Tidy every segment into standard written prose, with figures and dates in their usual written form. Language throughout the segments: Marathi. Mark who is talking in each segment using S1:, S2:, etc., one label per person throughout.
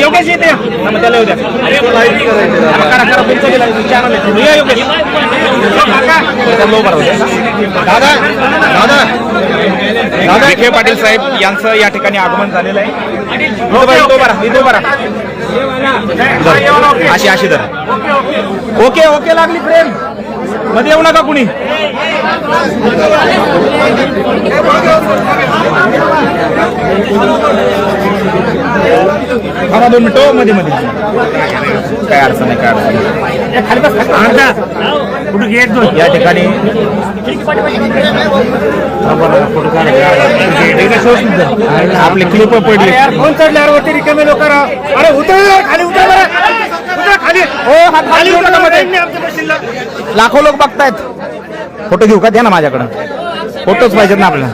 S1: योगेश येते मग त्याला येऊ द्या. करा करा पुढचं गेला चॅनल आहे योगेश. दादा दादा दादा विखे पाटील साहेब यांचं या ठिकाणी आगमन झालेलं आहे. इथं बरा अशी अशी धर. ओके ओके लागली फ्रेम मध्ये येऊ नका कुणी. हा 2 मिनिटं मध्ये मध्ये काय अडचण नाही काय अडचण नाही. या ठिकाणी आपले क्लिप पडले. फोन चढल्यावर वरती रिकामे लोक. अरे उतर खाली उतर खाली. हो हा खाली लाखो लोक बघतायत. फोटो घेऊ का द्या ना माझ्याकडं. फोटोच पाहिजेत ना आपल्याला.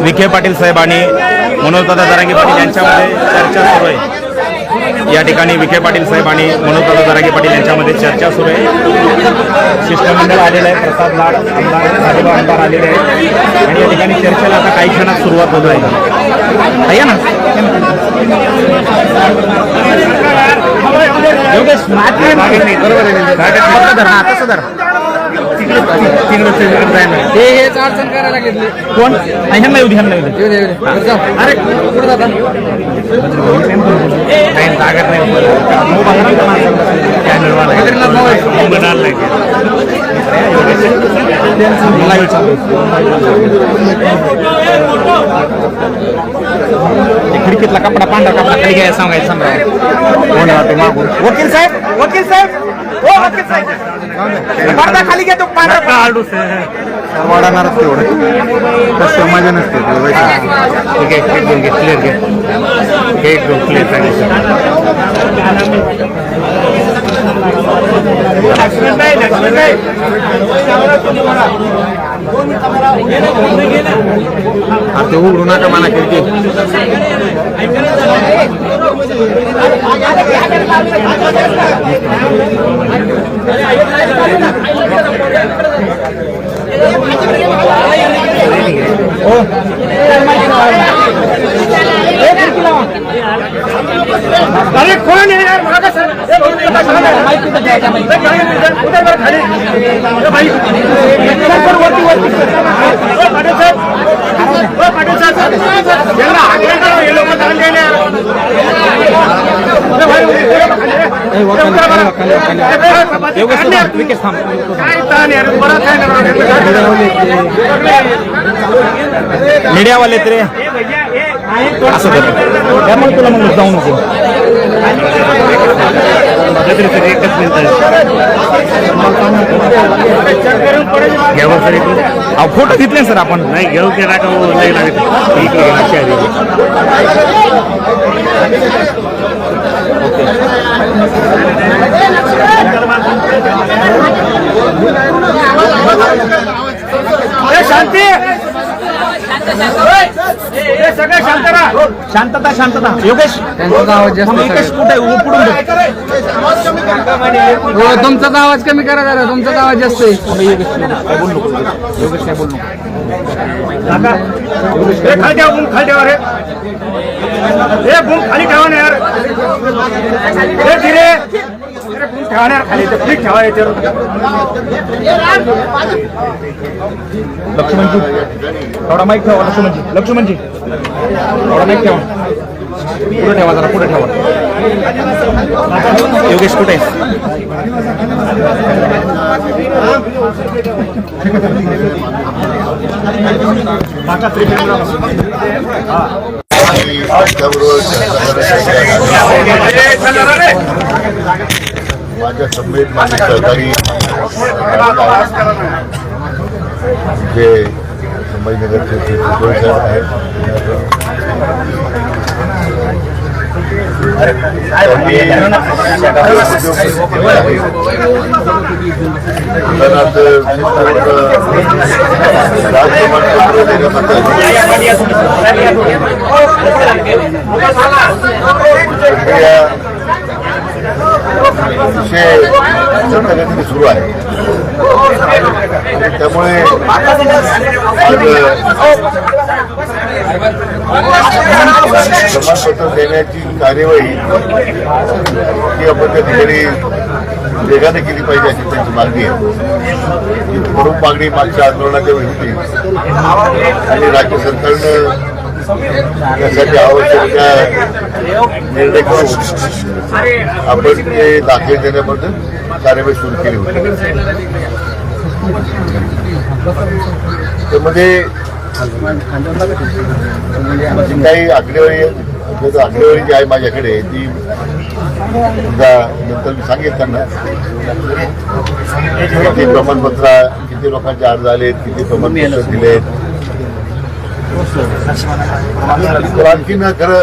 S1: विखे पाटील साहेब आणि मनोजदादा जरांगे पाटील यांच्यामध्ये चर्चा सुरू आहे. या ठिकाणी विखे पाटील साहेब आणि मनोजदादा जरांगे पाटील यांच्यामध्ये चर्चा सुरू आहे. शिष्टमंडळ आलेलं आहे. प्रसाद लाड आमदार आलेले आहेत आणि या ठिकाणी चर्चेला आता काही क्षणात सुरुवात होत आहे. ना योगेश तसं धर. हेच अडचण करायला घेतली. कोण ह्यांना येऊ दे. अरे जागत नाही. खिडकीतला कपडा पांढरा कपडा खाली घ्यायला सांगायचं. मागून वकील साहेब वकील साहेब हो वकील साहेब पडदा खाली घ्या. तो पांढरा वाढणारच तेवढं तसं मजा नसते. ठीक आहे क्लिअर घे एकदम क्लिअर. ते उघडू नका मला खिडकी. अरे कोण आहे यार मागा सर. मीडियावाले तरी असं मग तुला मग जाऊ नको. एकच मिनिट घ्यावं सर. फोटो घेतले सर आपण. नाही घेऊ की नका नाही लागत. शांती सगळे शांत राहा. शांतता शांतता. योगेश कुठे पुढून
S2: तुमचाच आवाज कमी करा जरा. तुमचाच आवाज जास्त आहे.
S1: योगेश काय बोल नको. खाली ठेवा गुण खाली ठेवा. रे गुण खाली ठेवा ना यार. धीरे ठेवा ना खाली. ठीक ठेवा येते. लक्ष्मणजी थोडा माईक ठेवा. लक्ष्मणजी थोडा माईक ठेवा. पुढे ठेवा जरा पुढे ठेवा. योगेश कुठे.
S3: माझ्या समेत माझे सहकारी जे संभाजीनगरचे चितोळे साहेब आहेत. अतिशय गतीने सुरू आहे. आणि त्यामुळे प्रमाणपत्र देण्याची कार्यवाही ही आपण त्या ठिकाणी वेगाने केली पाहिजे अशी त्यांची मागणी आहे. ही प्रमुख मागणी मागच्या आंदोलनाच्या वेळी होती आणि राज्य सरकारनं त्यासाठी आवश्यक निर्णय करून आपण ते दाखले देण्याबद्दल कार्यवाही सुरू केली होती. त्यामध्ये जी काही आकडेवारी जी आहे माझ्याकडे ती नंतर मी सांगेन त्यांना. किती प्रमाणपत्र, किती लोकांचे अर्ज आलेत, किती प्रमाणपत्र दिलेत. तर आणखीन खरं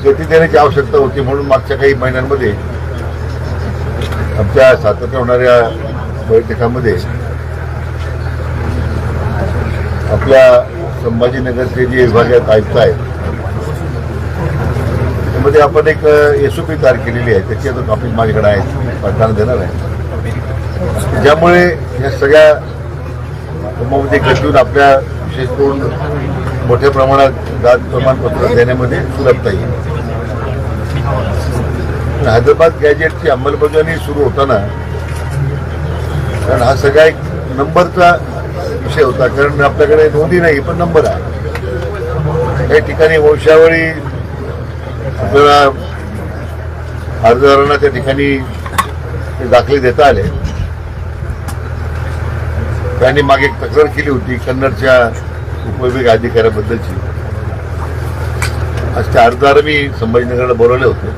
S3: गती देण्याची आवश्यकता होती म्हणून मागच्या काही महिन्यांमध्ये आमच्या सातत्याने होणाऱ्या बैठकांमध्ये आपल्या संभाजीनगरचे जे विभागात आयुक्त आहेत त्यामध्ये आपण एक SOP तयार केलेली आहे. त्याची आता कॉपी माझ्याकडे आहे, पडताना देणार आहे. ज्यामुळे या सगळ्या कामामध्ये गतीवर आपल्या विशेष करून मोठ्या प्रमाणात जात प्रमाणपत्र देण्यामध्ये सुलभता येईल. हैदराबाद गॅजेटची अंमलबजावणी सुरू होताना कारण हा सगळा एक नंबरचा विषय होता. कारण आपल्याकडे नोंदी नाही पण नंबर आहे. काही ठिकाणी वंशावळी आपल्याला अर्जदारांना त्या ठिकाणी दाखले देता आले. त्यांनी मागे एक तक्रार केली होती कन्नडच्या उपविभाग अधिकाऱ्याबद्दलची. आज त्या अर्जदार मी संभाजीनगरला बोलवले होते.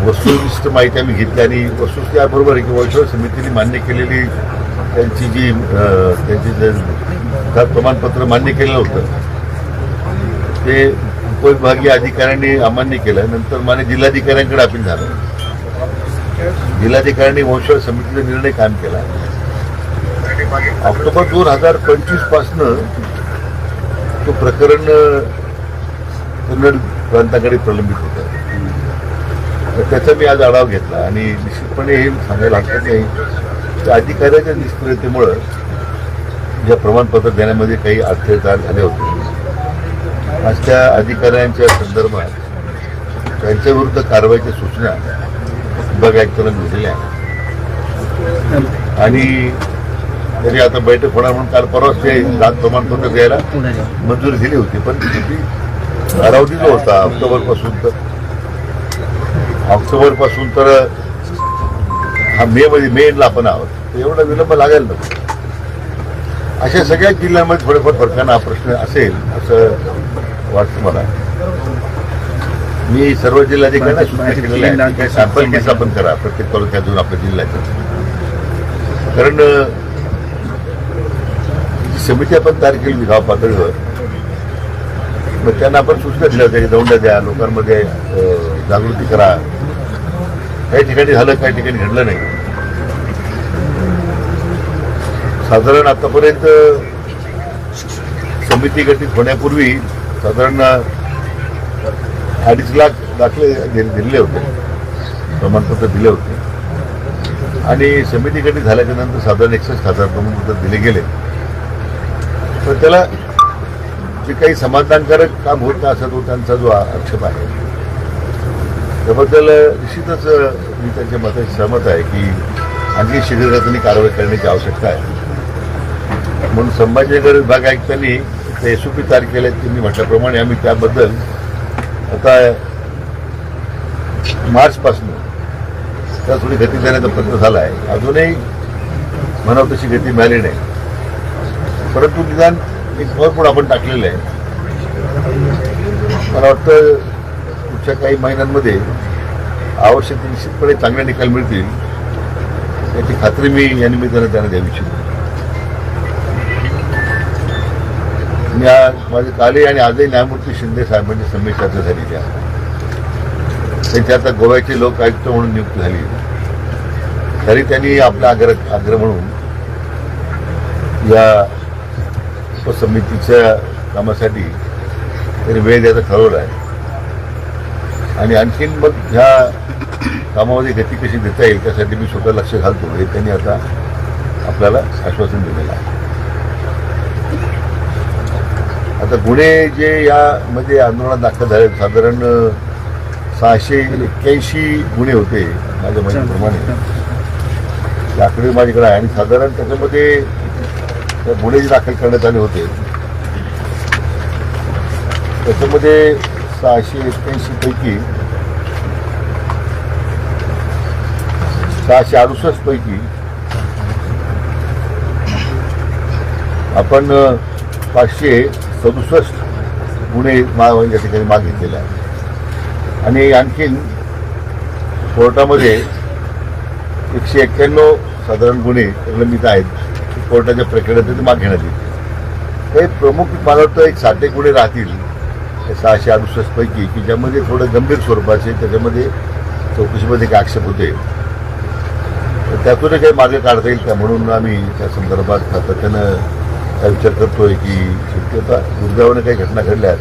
S3: वस्तुनिष्ठ माहिती आम्ही घेतली आणि वस्तुस्थिती बरोबर आहे की वैश्विक समितीने मान्य केलेली त्यांची जी प्रमाणपत्र मान्य केलेलं होतं ते उपविभागीय अधिकाऱ्यांनी अमान्य केलं. नंतर मान्य जिल्हाधिकाऱ्यांकडे अपील झालं. जिल्हाधिकाऱ्यांनी वैश्विक समितीचा निर्णय कायम केला. ऑक्टोबर 2025 पासनं तो प्रकरण कन्नड प्रांताकडे प्रलंबित होतं. तर त्याचा मी आज आढावा घेतला आणि निश्चितपणे हे सांगायला हरकत नाही की अधिकाऱ्याच्या निष्क्रियतेमुळं या प्रमाणपत्र देण्यामध्ये काही अडथळे झाले होते. आज त्या अधिकाऱ्यांच्या संदर्भात त्यांच्या विरुद्ध कारवाईच्या सूचना विभाग आयुक्तांना दिलेल्या आहेत. आणि तरी आता बैठक होणार म्हणून काल परवाच ते जात प्रमाणपत्र द्यायला मंजुरी दिली होती. पण ती कालावधी जो होता ऑक्टोबरपासून तर हा मे एंडला आपण आहोत. तर एवढा विलंब लागेल नको. अशा सगळ्या जिल्ह्यांमध्ये थोडेफार फरकानं हा प्रश्न असेल असं वाटतं मला. मी सर्व जिल्हाधिकाऱ्यांना सूचना केलेल्या आहेत काही सॅम्पल केस आपण करा प्रत्येक तालुक्यात जाऊन आपल्या जिल्ह्याच्या. कारण जी समिती आपण तयार केली गाव पातळीवर मग त्यांना आपण सूचना दिल्या होत्या की दौंड्या द्या, लोकांमध्ये जागृती करा. काही ठिकाणी झालं, काही ठिकाणी घडलं नाही. साधारण आतापर्यंत समिती गठीत होण्यापूर्वी साधारण 2.5 लाख दाखले दिले होते, प्रमाणपत्र दिले होते. आणि समिती गठीत झाल्याच्या नंतर साधारण 61,000 प्रमाणपत्र दिले गेले. तर त्याला जे काही समाधानकारक काम होत नाही असा तो त्यांचा जो आक्षेप आहे त्याबद्दल निश्चितच मी त्यांच्या मताशी सहमत आहे की आणखी शीघ्रगतीने कारवाई करण्याची आवश्यकता आहे. म्हणून संभाजीनगर विभाग आयुक्तांनी ते SOP तयार केले. त्यांनी म्हटल्याप्रमाणे आम्ही त्याबद्दल आता मार्चपासून त्या थोडी गती देण्याचा प्रयत्न झाला आहे. अजूनही म्हणावं तशी गती मिळाली नाही. परंतु निदान एक भरपूर आपण टाकलेलं आहे. मला वाटतं पुढच्या काही महिन्यांमध्ये आवश्यक निश्चितपणे चांगले निकाल मिळतील याची खात्री मी या निमित्तानं त्यांना द्यावी इच्छितो. मी माझे कालही आणि आजही न्यायमूर्ती शिंदे साहेबांची समिती चर्चा झाली. त्यांची आता गोव्याचे लोक आयुक्त म्हणून नियुक्ती झाली. तरी त्यांनी आपला आग्रह म्हणून या उपसमितीच्या कामासाठी त्यांनी वेळ द्यायचा ठरवलं आहे. आणि आणखीन मग ह्या कामामध्ये गती कशी देता येईल त्यासाठी मी स्वतः लक्ष घालतो हे त्यांनी आता आपल्याला आश्वासन दिलेलं आहे. आता गुन्हे जे यामध्ये आंदोलनात दाखल झाले साधारण 681 गुन्हे होते माझ्या माहितीप्रमाणे, आकडे माझ्याकडे आहे. आणि साधारण त्याच्यामध्ये गुन्हे जे दाखल करण्यात आले होते त्याच्यामध्ये 681 पैकी 668 पैकी आपण 567 गुन्हे या ठिकाणी माग घेतलेले आहे. आणि आणखीन कोर्टामध्ये 191 साधारण गुन्हे प्रलंबित आहेत, कोर्टाच्या प्रक्रियेत माग घेण्यात येईल. काही प्रमुख मला वाटतं 60 गुन्हे राहतील 668 पैकी की ज्यामध्ये थोडं गंभीर स्वरूपाचे त्याच्यामध्ये चौकशीमध्ये काही आक्षेप होते, तर त्यातून काही मार्ग काढता येईल का म्हणून आम्ही त्या संदर्भात सातत्यानं हा विचार करतोय की शक्यता दुर्दैवाने काही घटना घडल्यात,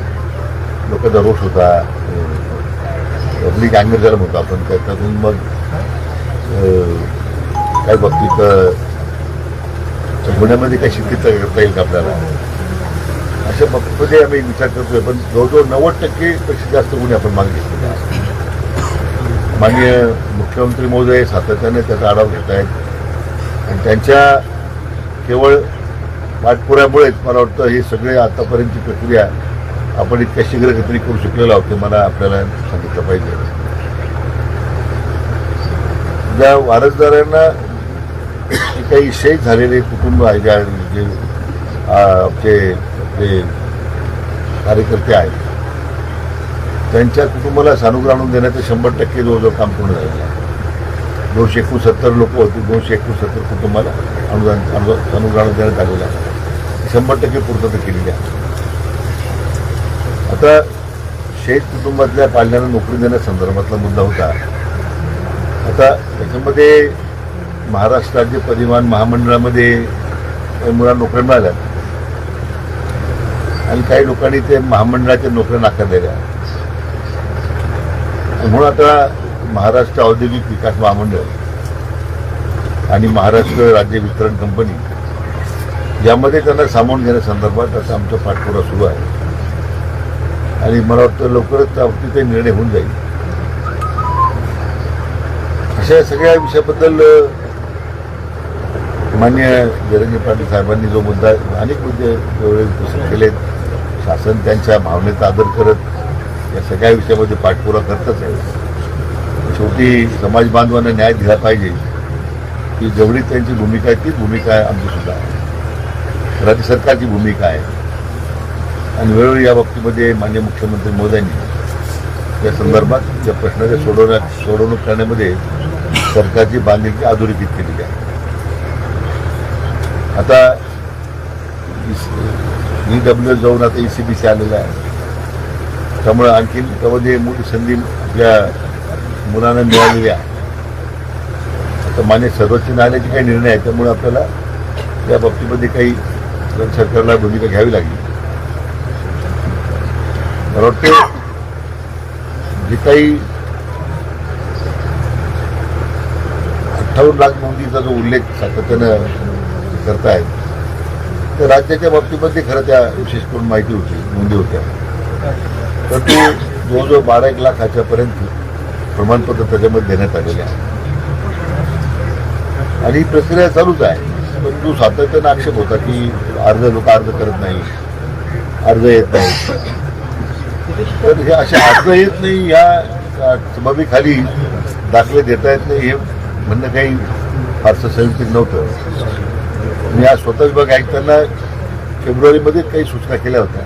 S3: लोकांचा रोष होता, पब्लिक अँगर झाला होता, आपण त्यातून मग काही बाबतीत गुन्ह्यामध्ये काही शिथिलता करता येईल का आपल्याला, अशा बाबतीमध्ये आम्ही विचार करतोय. पण जवळजवळ 90% पेक्षा जास्त गुन्हे आपण मागे घेतलेले आहेत. माननीय मुख्यमंत्री महोदय सातत्याने त्याचा आढावा घेत आहेत आणि त्यांच्या केवळ पाठपुरामुळेच मला वाटतं हे सगळे आतापर्यंतची प्रक्रिया आपण इतक्या शीघ्र गतीने करू शकलेलो आहोत ते मला आपल्याला सांगितलं पाहिजे. ज्या वारसदारांना काही शहीद झालेले कुटुंब आहे, ज्या जे आमचे कार्यकर्ते आहेत त्यांच्या कुटुंबाला सानुग्रह आणून देण्याचं 100% जवळजवळ काम पूर्ण झालेलं आहे. 269 लोक होती, 269 कुटुंबाला सानुग्रह आणून देण्यात आलेलं आहे. 100% पूर्तता केलेली आहे. आता शहीद कुटुंबातल्या पालकांना नोकरी देण्यासंदर्भातला मुद्दा होता. आता त्याच्यामध्ये महाराष्ट्र राज्य परिवहन महामंडळामध्ये काही मुलांना नोकऱ्या मिळाल्या आणि काही लोकांनी ते महामंडळाच्या नोकऱ्या नाकारलेल्या. म्हणून आता महाराष्ट्र औद्योगिक विकास महामंडळ आणि महाराष्ट्र राज्य वितरण कंपनी यामध्ये त्यांना सामावून घेण्यासंदर्भात आता आमचा पाठपुरावा सुरू आहे आणि मला वाटतं लवकरच त्या बाबतीत निर्णय होऊन जाईल. अशा सगळ्या विषयाबद्दल माननीय जयंत पाटील साहेबांनी जो मुद्दा अनेक मुद्दे उपस्थित केलेत, शासन त्यांच्या भावनेचा आदर करत या सगळ्या विषयामध्ये पाठपुरावा करतच आहे. शेवटी समाज बांधवांना न्याय दिला पाहिजे की जेवढी त्यांची भूमिका आहे ती भूमिका आहे आमची सुद्धा आहे, राज्य सरकारची भूमिका आहे. आणि वेळोवेळी या बाबतीमध्ये माननीय मुख्यमंत्री मोदयांनी या संदर्भात या प्रश्नाचे सोडवणूक करण्यामध्ये सरकारची बांधिलकी अधोरेखित केलेली आहे. आता EWS जाऊन आता ECBC आलेला आहे, त्यामुळे आणखीन त्यामध्ये मोठी संधी आपल्या मुलांना मिळालेली आहे. आता मान्य सर्वोच्च न्यायालयाचे काही निर्णय आहे त्यामुळे आपल्याला या बाबतीमध्ये काही सरकारला भूमिका घ्यावी लागली. मला वाटते जे काही 58 लाख नोंदीचा जो उल्लेख सातत्यानं करतायत तर राज्याच्या बाबतीमध्ये खरं त्या विशेष करून माहिती होती, नोंदी होत्या, तर तो जवळजवळ 12-1 लाखाच्यापर्यंत प्रमाणपत्र त्याच्यामध्ये देण्यात आलेले आहे आणि ही प्रक्रिया चालूच आहे. पण जो सातत्यानं आक्षेप होता की लोक अर्ज करत नाही, अर्ज येत नाही, तर हे असे अर्ज येत नाही या सबबीखाली दाखले देता येत नाही हे म्हणणं काही फारसं संयुक्तिक नव्हतं. मी आज स्वतः विभाग आयुक्तांना फेब्रुवारीमध्ये काही सूचना केल्या होत्या.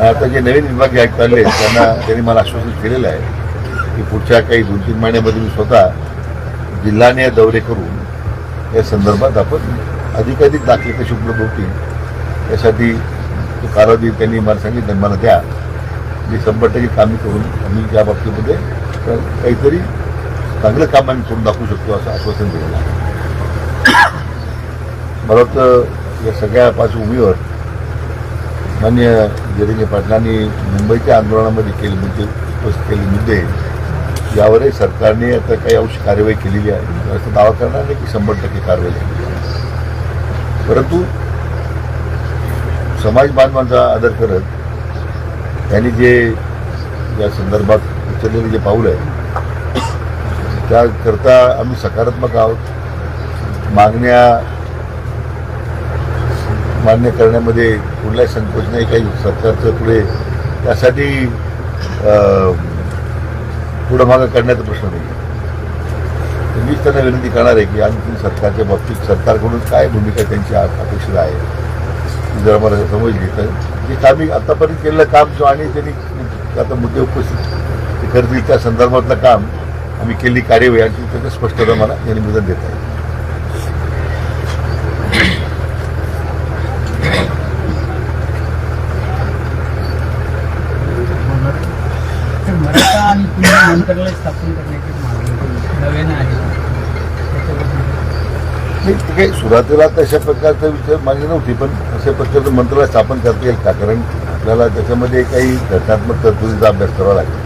S3: आता जे नवीन विभागीय आयुक्त आले त्यांनी मला आश्वासन केलेलं आहे की पुढच्या काही 2-3 महिन्यामध्ये मी स्वतः जिल्हाने दौरे करून या संदर्भात आपण अधिकाधिक दाखले कसे उपलब्ध होतील यासाठी तो कालावधी त्यांनी मला सांगितलं मला द्या, मी 100% कामी करून आम्ही या बाबतीमध्ये काहीतरी चांगलं काम आम्ही करून दाखवू शकतो असं आश्वासन दिलेलं आहे. मला वाटतं या सगळ्या पार्श्वभूमीवर माननीय जयंत पाटलांनी मुंबईच्या आंदोलनामध्ये केली म्हणजे उपस्थित केलेले मुद्दे यावरही सरकारने आता काही अंश कार्यवाही केलेली आहे. असं दावा करणार नाही की 100% कारवाई झालेली आहे. परंतु समाज बांधवांचा आदर करत त्यांनी जे या संदर्भात उचललेले जे पाऊल आहे त्याकरता आम्ही सकारात्मक आहोत. मागण्या मान्य करण्यामध्ये कुठलाही संकोच नाही. काही सरकारचं पुढे त्यासाठी पुढं मागं करण्याचा प्रश्न नाही. मीच त्यांना विनंती करणार आहे की आणखी सरकारच्या बाबतीत सरकारकडून काय भूमिका त्यांची अपेक्षित आहे ती जर मला समजली तर जे आम्ही आतापर्यंत केलेलं काम आणि त्यांनी आता मुद्दे उपस्थित करतील त्या संदर्भातलं काम आम्ही केलेली कार्यवाही आणि त्याचं स्पष्टता मला या निवेदन देत आहे.
S4: मराठा आणि पुणे मंत्रालय स्थापन करण्याची मागणी नव्याने आहे.
S3: नाही काही सुरुवातीला तशा प्रकारचा विचार मागणी नव्हती पण अशा प्रकारचं मंत्रालय स्थापन करता येईल का? कारण आपल्याला त्याच्यामध्ये काही घटनात्मक तरतुदीचा अभ्यास करावा लागेल.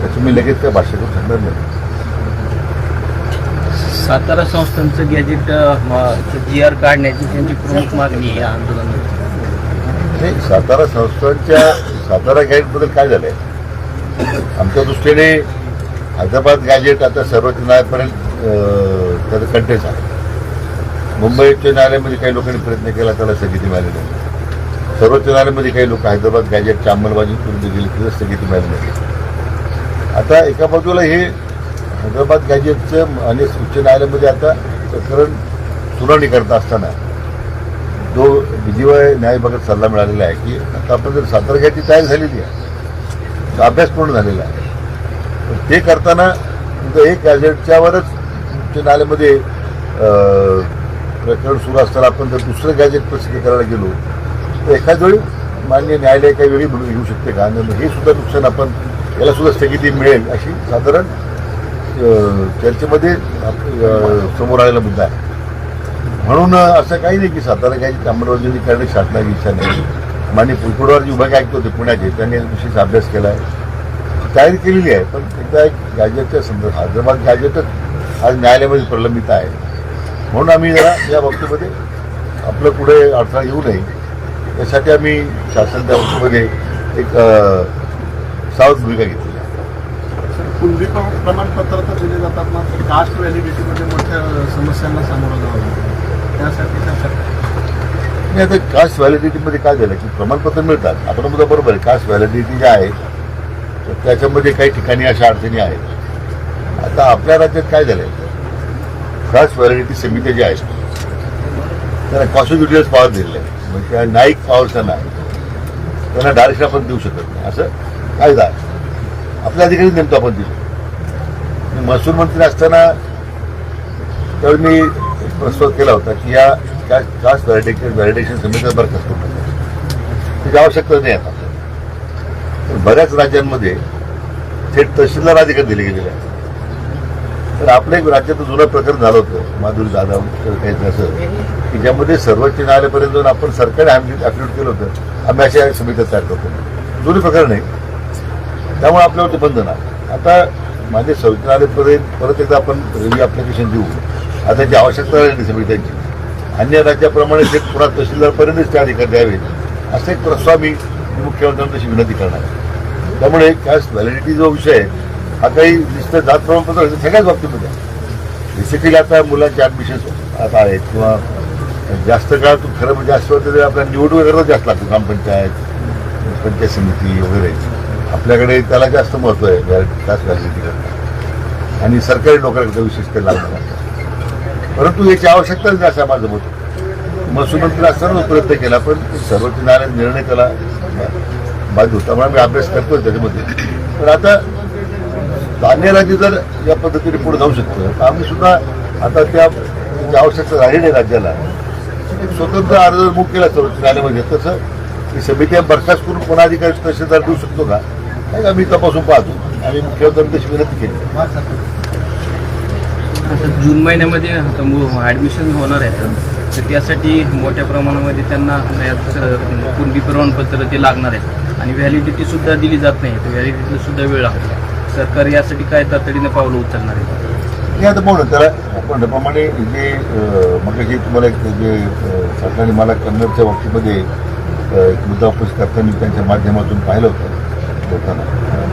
S3: त्याचं मी लगेच काही भाष्य करून सांगणार नाही.
S4: सातारा संस्थांचं गॅजेट GR काढण्याची त्यांची प्रमुख मागणी आहे या आंदोलनात.
S3: नाही सातारा संस्थांच्या सातारा गॅजेटबद्दल काय झालंय आमच्या दृष्टीने हैदराबाद गॅजेट आता सर्वोच्च न्यायालयापर्यंत त्याचं कंटेन्स आहे. मुंबई उच्च न्यायालयामध्ये काही लोकांनी प्रयत्न केला त्याला स्थगिती मिळाली नाही. सर्वोच्च न्यायालयामध्ये काही लोक हैदराबाद गॅजेटच्या अंमलबजावणी गेले तिथं स्थगिती मिळाली नाही. आता एका बाजूला हे हैदराबाद गॅजेटचं आणि उच्च न्यायालयामध्ये आता प्रकरण सुनावणी करत असताना जो विधिवय न्याय विभागात सल्ला मिळालेला आहे की आता आपण जर सातारा गॅजेटची तयारी झालेली आहे अभ्यास पूर्ण झालेला आहे तर ते करताना एक गॅजेटच्यावरच उच्च न्यायालयामध्ये प्रकरण सुरू असताना आपण जर दुसरं गॅजेट प्रसिद्ध करायला गेलो तर एखाद वेळी मान्य न्यायालय काही वेळी भूमिका घेऊ शकते का? आणि हे सुद्धा नुकसान आपण याला सुद्धा स्थगिती मिळेल अशी साधारण चर्चेमध्ये समोर आलेला मुद्दा आहे. म्हणून असं काही नाही की सातारा गॅजेट अंमलबजावणी करणे शासनाची इच्छा नाही. मान्य पुलकुडवर जे विभाग ऐकत होते पुण्याचे त्यांनी विशेष अभ्यास केला आहे तयारी केलेली आहे. पण एकदा एक गॅजेटच्या संदर्भात हैदराबाद गॅजेटच आज न्यायालयामध्ये प्रलंबित आहे. म्हणून आम्ही जरा या बाबतीमध्ये आपलं पुढे अडथळा येऊ नये यासाठी आम्ही शासन त्या बाबतीमध्ये एक सावध भूमिका घेतली आहे.
S5: कुणबी प्रमाणपत्र तर दिले जातात मात्र कास्ट व्हॅलिडिटीमध्ये मोठ्या समस्यांना सामोरं जावं लागतं. त्यासाठी काय सरकार
S3: आणि आता कास्ट व्हॅलिडिटीमध्ये काय झालं की प्रमाणपत्र मिळतात आपण मुद्दा बरोबर आहे. कास्ट व्हॅलिडिटी जे आहे तर त्याच्यामध्ये काही ठिकाणी अशा अडचणी आहेत. आता आपल्या राज्यात काय झालंय कास्ट व्हॅलिडिटी समित्या ज्या आहेत त्यांना कॉन्स्टिट्युशनल पॉवर दिलेलं आहे. म्हणजे त्या न्यायिक पॉवरचा नाही त्यांना डायरेक्शन आपण देऊ शकत नाही असं कायदा आहे. आपल्या अधिकारी नेमतो आपण दिलो. महसूल मंत्री असताना त्यावेळी मी एक प्रस्ताव केला होता की या कास्ट व्हॅलिडेशन समित्या बरखास्त करून त्याची आवश्यकता नाही आता. बऱ्याच राज्यांमध्ये थेट तहसीलदार अधिकारी दिले गेलेले आहेत. तर आपल्या एक राज्यात जुनं प्रकरण झालं होतं माधुरी जाधव काही असं की ज्यामध्ये सर्वोच्च न्यायालयापर्यंत जाऊन आपण सरकारी ॲफिडेव्हिट केलं होतं आम्ही अशा समित्या तयार करतो. जुनं प्रकरण नाही त्यामुळे आपल्यावरती बंधन आहे. आता माझे सर्वोच्च न्यायालयापर्यंत परत एकदा आपण रिव्ह्यू ॲप्लिकेशन देऊ. आता त्याची आवश्यकता राहिली समित्यांची अन्य राज्याप्रमाणे ते पुन्हा तहसीलदारपर्यंतच ते अधिकार द्यावे असा एक प्रस्ताव मी मुख्यमंत्र्यांना तशी विनंती करणार आहे. त्यामुळे कास्ट व्हॅलिडिटी जो विषय आहे हा काही नुसतं जात प्रमाणपत्र सगळ्याच बाबतीमध्ये बेसिकली आता मुलांचे ॲडमिशन्स आता आहेत किंवा जास्त काळ तू खरं म्हणजे असं होतं तर आपल्या निवड वगैरे जास्त लागतो. ग्रामपंचायत पंचायत समिती वगैरे आपल्याकडे त्याला जास्त महत्त्व आहे कास्ट व्हॅलिडिटी करता आणि सरकारी नोकऱ्याकडे विशेष काही लागणार नाही. परंतु याची आवश्यकताच नाही असं माझं मत. महसूल मंत्री असताना प्रयत्न केला पण सर्वोच्च न्यायालयाने निर्णय त्याला बाजू होता म्हणून मी अभ्यास करतोय त्याच्यामध्ये. पण आता अन्य राज्य जर या पद्धतीने पुढे जाऊ शकतं तर आम्ही सुद्धा आता त्याची आवश्यकता राहिली नाही राज्याला एक स्वतंत्र अर्ज मुख केला सर्वोच्च न्यायालयामध्ये तसं की समित्या बरखास्त करून पुन्हा अधिकारी तहसीलदार देऊ शकतो का नाही आम्ही तपासून पाहतो आणि मुख्यमंत्र्यांनी तशी विनंती केली.
S4: आता जून महिन्यामध्ये आता ॲडमिशन होणार आहेत तर त्यासाठी मोठ्या प्रमाणामध्ये त्यांना कुणबी प्रमाणपत्र ते लागणार आहेत. आणि व्हॅलिडिटी सुद्धा दिली जात नाही, तर व्हॅलिडिटीला सुद्धा वेळ लागतो. सरकार यासाठी काय तातडीने पावलं उचलणार आहे?
S3: हे आता म्हणून त्याला आपण त्याप्रमाणे जे मग जे तुम्हाला एक जे सरकारने मला कन्नडच्या बाबतीमध्ये एक मुद्दा उपस्थित करताना त्यांच्या माध्यमातून पाहिलं होतं लोकांना,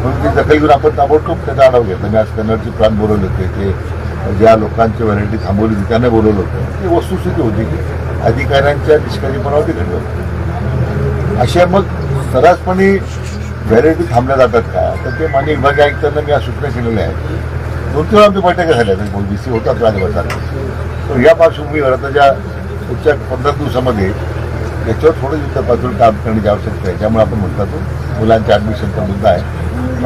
S3: पण ते दखल घेऊन आपण ताबडतोब त्याचा आढावा घेतला. मी आज कन्नडचे प्रांत बोलवले होते, ते ज्या लोकांची व्हॅलिडिटी थांबवली होती त्यांना बोलवलं होतं. ती वस्तुस्थिती होती की अधिकाऱ्यांच्या निष्काळजीपणावरती घडलं होतं. अशा मग सर्रासपणे व्हॅलिडिटी थांबल्या जातात का, तर ते माननीय विभागीय आयुक्तांना मी आज सूचना केलेल्या आहेत. 2-3 वेळा आमच्या बैठका झाल्या BC होतात राजभाषात. तर या पार्श्वभूमीवर आता ज्या पुढच्या 15 दिवसामध्ये याच्यावर थोडं युद्ध पातळीवर काम करण्याची आवश्यकता आहे. ज्यामुळे आपण म्हणतो मुलांच्या ॲडमिशनचा मुद्दा आहे,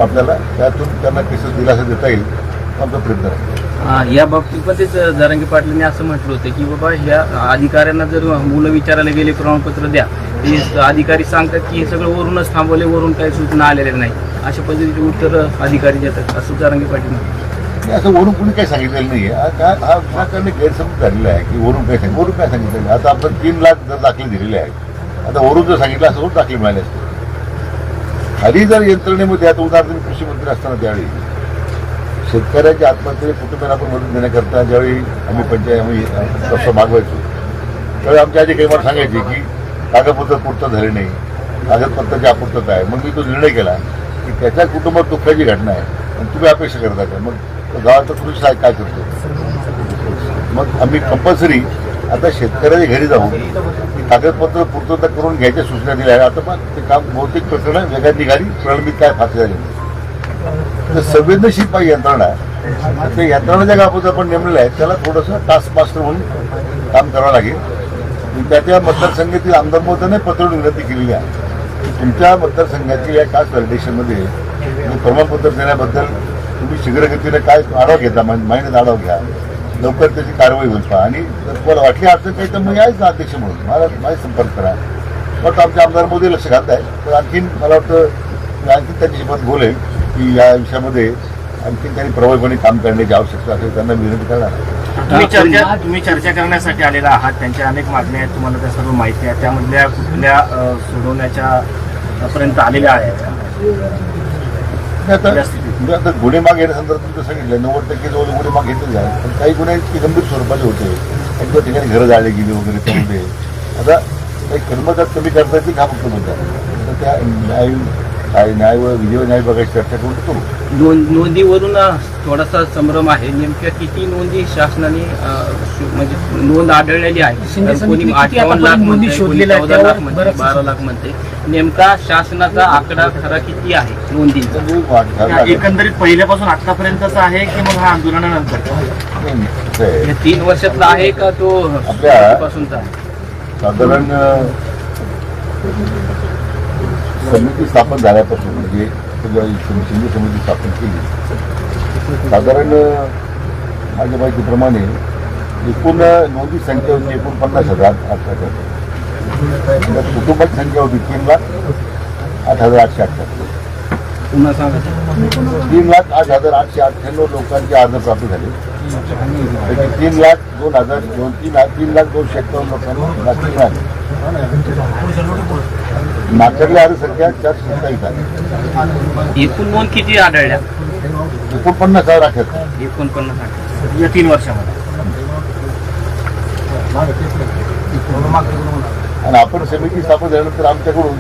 S3: आपल्याला त्यातून त्यांना कसं दिलासा देता येईल आमचा प्रयत्न आहे.
S4: या बाबतीमध्येच जरांगे पाटलांनी असं म्हटलं होतं की बाबा ह्या अधिकाऱ्यांना जर मुलं विचारायला गेले प्रमाणपत्र द्या, ते अधिकारी सांगतात की हे सगळं वरूनच थांबवले, वरून काही सूचना आलेल्या नाही, अशा पद्धतीचे उत्तर अधिकारी देतात, असं जरांगे पाटील म्हणतात.
S3: असं वरून कुणी काही सांगितलेलं नाही आहे. हा विभागाने गैरसमज झालेला आहे की वरून काय वरून काय सांगितलेलं. आता आपण 3 लाख जर दाखले दिलेले आहेत, आता वरून जर सांगितलं असं वरून दाखले मिळाले असते. खाली जर यंत्रणेमध्ये आता उदाहरण कृषी मंत्री असताना त्यावेळी शेतकऱ्याच्या आत्महत्येला कुटुंबाला आपण मदत देण्याकरता ज्यावेळी आम्ही तसं मागवायचो, त्यावेळी आमच्या आधी काही मला सांगायचे की कागदपत्र पूर्तता झाली नाही, कागदपत्राची अपूर्तता आहे. मग मी तो निर्णय केला की त्याच्या कुटुंबात दुःखाची घटना आहे आणि तुम्ही अपेक्षा करता का, मग गावाचा पुरुष काय करतो. मग आम्ही कंपल्सरी आता शेतकऱ्याच्या घरी जाऊन कागदपत्र पूर्तता करून घ्यायच्या सूचना दिल्या आहे. आता मग ते काम बहुतेक प्रकरणं वेगळ्या निघाली, प्रलंबित काय फाशी झाली. तर संवेदनशील पाहिजे यंत्रणा, त्या यंत्रणाच्या गावात आपण नेमलेलं आहे त्याला थोडंसं टास्क मास्टर म्हणून काम करावं लागेल. त्या मतदारसंघातील आमदार महोदयाने पत्रावरून विनंती केलेली आहे की तुमच्या मतदारसंघातील या कास्ट व्हॅलिडेशनमध्ये प्रमाणपत्र देण्याबद्दल तुम्ही शीघ्रगतीने काय आढावा घेता, महिन्यात आढावा घ्या, लवकर त्याची कारवाई होईल पहा, आणि जर तुम्हाला वाटली अडचण काही तर मग यायचं अध्यक्ष म्हणून माझा संपर्क करा. मग आमच्या आमदार मोदी लक्ष घालत आहे. तर आणखीन मला वाटतं आणखीन त्यांच्यासोबत बोलेल की या विषयामध्ये आणखीन त्यांनी प्रभावीपणे काम करण्याची आवश्यकता असेल, त्यांना विनंती करणार.
S1: तुम्ही चर्चा करण्यासाठी आलेला आहात, त्यांच्या अनेक मागण्या आहेत, तुम्हाला त्या सर्व माहिती आहे, त्यामधल्या कुठल्या सोडवण्याच्या पर्यंत आलेल्या आहेत.
S3: आता गुन्हे माग घेण्यासंदर्भात तुमचं सांगितलं 90% जवळ गुन्हे माग घेतले आहे, पण काही गुन्हे इतके गंभीर स्वरूपाचे होते, एक दोन ठिकाणी घरं जाळली गेली वगैरे. त्यामध्ये आता काही कर्मचारी कमी करता येतील हा फक्त मुद्दा. तर त्या न्याय व न्याय बघायची चर्चा करून करू.
S4: नोंदीवरून थोडासा संभ्रम आहे. नेमक्या किती नोंदी शासनाने म्हणजे नोंद आढळलेली आहे? कोणी 58 लाख म्हणते, कोणी 14 लाख म्हणते, 12 लाख म्हणते. नेमका शासनाचा आकडा खरा किती आहे नोंदींचा?
S1: एकंदरीत पहिल्यापासून आतापर्यंतचा आहे की मग हा आंदोलनानंतर
S4: या 3 वर्षातला आहे का तो पासूनचा?
S3: साधारण समिती स्थापन झाल्यापासून म्हणजे शिंदे समिती स्थापन केली, साधारण माझ्या माहितीप्रमाणे एकूण नोंदी संख्या होती 49,800. कुटुंबाची संख्या होती 3,08,878.
S4: पुन्हा सांगा.
S3: 3,08,898 लोकांचे अर्ज प्राप्त झाले. 3,02,251 लोकांना नाकारल्या अर्ज संख्या 427 आहे.
S4: एकूण नोंद किती आढळल्या?
S3: 49,078.
S4: 49 या 3 वर्षामध्ये.
S3: आणि आपण समिती स्थापन झाल्यानंतर आमच्याकडून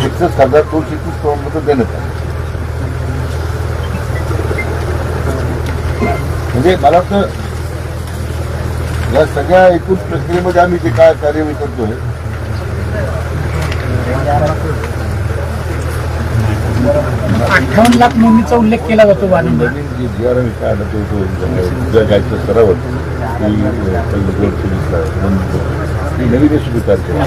S3: 61,230 प्रमाणपत्र देण्यात आले. म्हणजे मला वाटतं या सगळ्या एकूण प्रक्रियेमध्ये आम्ही जे काय कार्यवाही करतोय
S2: 58 लाख नोंदीचा उल्लेख केला जातो वारंवार.
S3: नवीन जे जी आर काय आला तो गायचा सराव नवीन स्वीकार केला.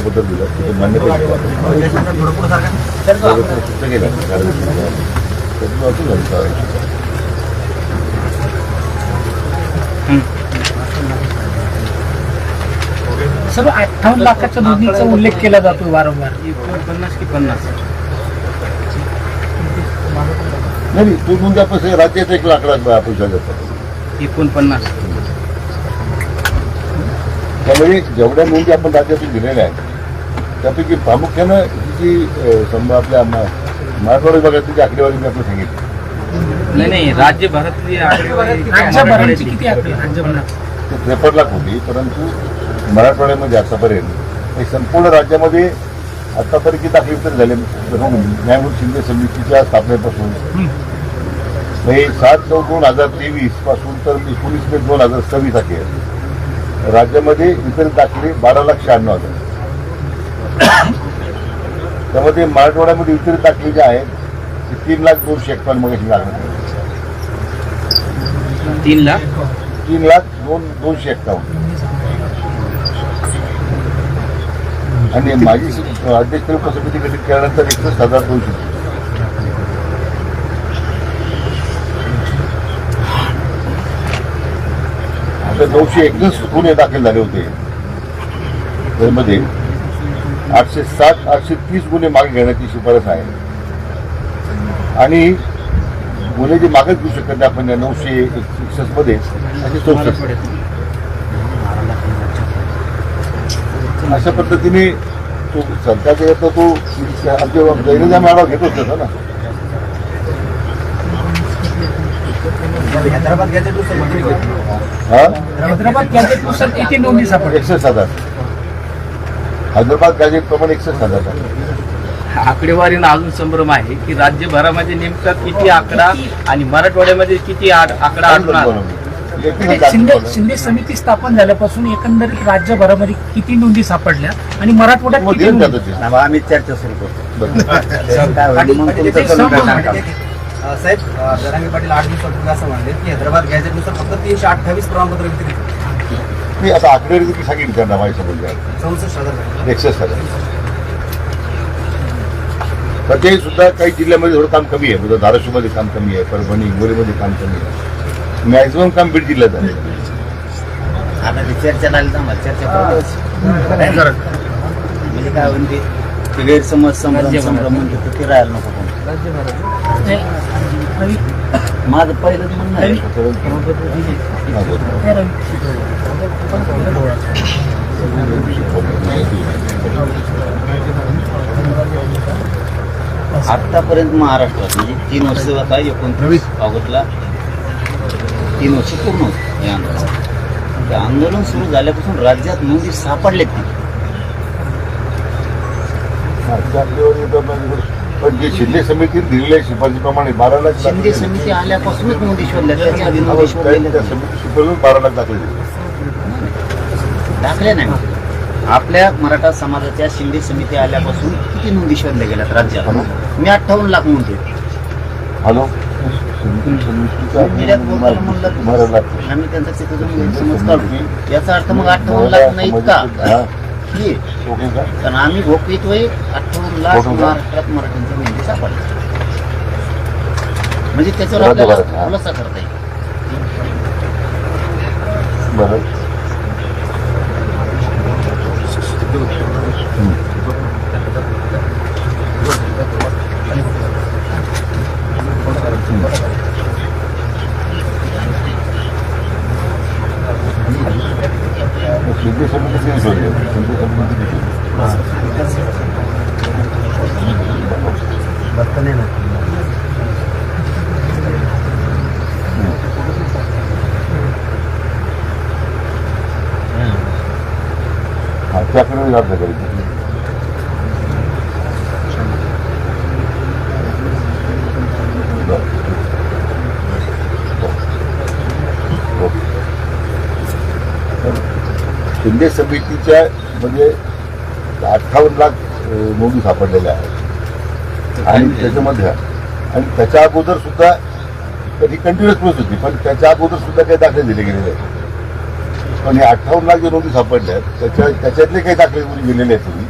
S3: बद्दल दिलं तिथे मान्यता केला त्याची
S2: सर्व 58 लाखाच्या नोंदीचा उल्लेख केला जातो वारंवार.
S4: 49 की 50?
S3: नाही तो नोंदी आपण राज्यात 1 लाख पैसा देतात.
S4: 49.
S3: त्यामुळे जेवढ्या नोंदी आपण राज्यातून दिलेल्या आहेत त्यापैकी प्रामुख्यानं जी समजा आपल्या मराठवाडा विभागातली जी आकडेवारी मी आपल्याला सांगितली
S4: नाही राज्यभरातली
S2: राज्यभराची किती आकडे राज्यभरात?
S3: ते 53 लाख होती, परंतु मराठवाड्यामध्ये आतापर्यंत हे संपूर्ण राज्यामध्ये आतापर्यंत किती दाखले वितरण झाले न्यायमूर्ती शिंदे समितीच्या स्थापनेपासून 7/9/2023 पासून तर 19/2/2026 अखेर राज्यामध्ये वितरित दाखले 12,96,000. त्यामध्ये मराठवाड्यामध्ये वितरित दाखले जे आहेत ते 3,02,51 मग लागणार 3,02,51. आणि माझी अध्यक्ष उपसमिती गठीत केल्यानंतर 61,200. आता 921 गुन्हे दाखल झाले होते, त्यामध्ये 860 830 गुन्हे मागे घेण्याची शिफारस आहे. आणि गुन्हे जे मागच घेऊ शकत नाही आपण 961 मध्ये 64. अशा पद्धतीने तो सरकारच्या येतो तो आमच्या दैनंदिन मानव घेतोच त्याचा ना.
S2: हैदराबाद गॅजेटनुसार किती नोंदी सापडल्या?
S3: 61,000. हैदराबाद गॅजेट प्रमाणे 61,000.
S4: आकडेवारीनं अजून संभ्रम आहे की राज्यभरामध्ये नेमका किती आकडा आणि मराठवाड्यामध्ये किती आकडा आढळून आला?
S2: शिंदे समिती स्थापन झाल्यापासून एकंदरीत राज्यभरामध्ये किती नोंदी सापडल्या आणि मराठवाड्यात किती नोंदी?
S6: आम्ही चर्चा सुरू करतो. साहेब जरांगे पाटील 8 दिवसापूर्वी असं म्हणले की हैदराबाद गॅजेटनुसार फक्त 328 प्रमाणपत्र वितरित.
S3: मी आता आकडेवारी सांगितली त्यांना माझ्या समोर
S6: 64,000.
S3: 61,000. तर ते सुद्धा काही जिल्ह्यामध्ये थोडं काम कमी आहे, म्हणजे धाराशिवमध्ये काम कमी आहे, परभणी हिंगोलीमध्ये काम कमी आहे. मॅक्झिमम काम बीड जिल्ह्यात आहे.
S6: आता ती चर्चा लागली तर आम्हाला चर्चा म्हणजे काय म्हणते ते गैरसमज संभ्रम म्हणते ते राहायला नको. माझं पहिलंच म्हणणं आहे आतापर्यंत महाराष्ट्रात म्हणजे 3 वर्ष आता 29 ऑगस्टला 3 वर्ष पूर्ण होत या आंदोलन. ते आंदोलन सुरू झाल्यापासून राज्यात नोंदी सापडलेत नाही.
S3: पण जे शिंदे समितीने दिलेल्या शिफारशीप्रमाणे 12 लाख
S6: शिंदे समिती आल्यापासूनच नोंदी शोधल्या. त्याच्या आधी नोंदी शोधलेल्या
S3: समिती शिफारशीतून 12 लाख दाखले दिले.
S6: दाखले नाही. आपल्या मराठा समाजाच्या शिंदे समिती आल्यापासून किती नोंदी शोधल्या गेल्यात राज्यात? मी 58 लाख नोंदी.
S3: हॅलो
S6: मीडियात बोलताना म्हणलं
S3: 12 लाख.
S6: आम्ही त्यांचा तिथं गैरसमज काढतो. याचा अर्थ मग 58 लाख नाहीत का? की
S3: ओके का?
S6: कारण आम्ही भोगतोय 58 लाख महाराष्ट्रात मराठ्यांच्या नोंदी सापडल्या. म्हणजे त्याच्यावर आपल्याला खुलासा करता येईल.
S3: बरं शिंदे समिती शोधली. शिंदे समिती त्याकडे याद करायचं. शिंदे समितीच्या म्हणजे 58 लाख नोंदी सापडलेल्या आहेत. आणि त्याच्यामध्ये आणि त्याच्या अगोदर सुद्धा कधी कंटिन्युअस प्रोसेस होती, पण त्याच्या अगोदर सुद्धा काही दाखले दिले गेलेले आहेत. पण हे 58 लाख जे नोंदी सापडल्या आहेत त्याच्यातले काही दाखले गेलेले आहेत तुम्ही.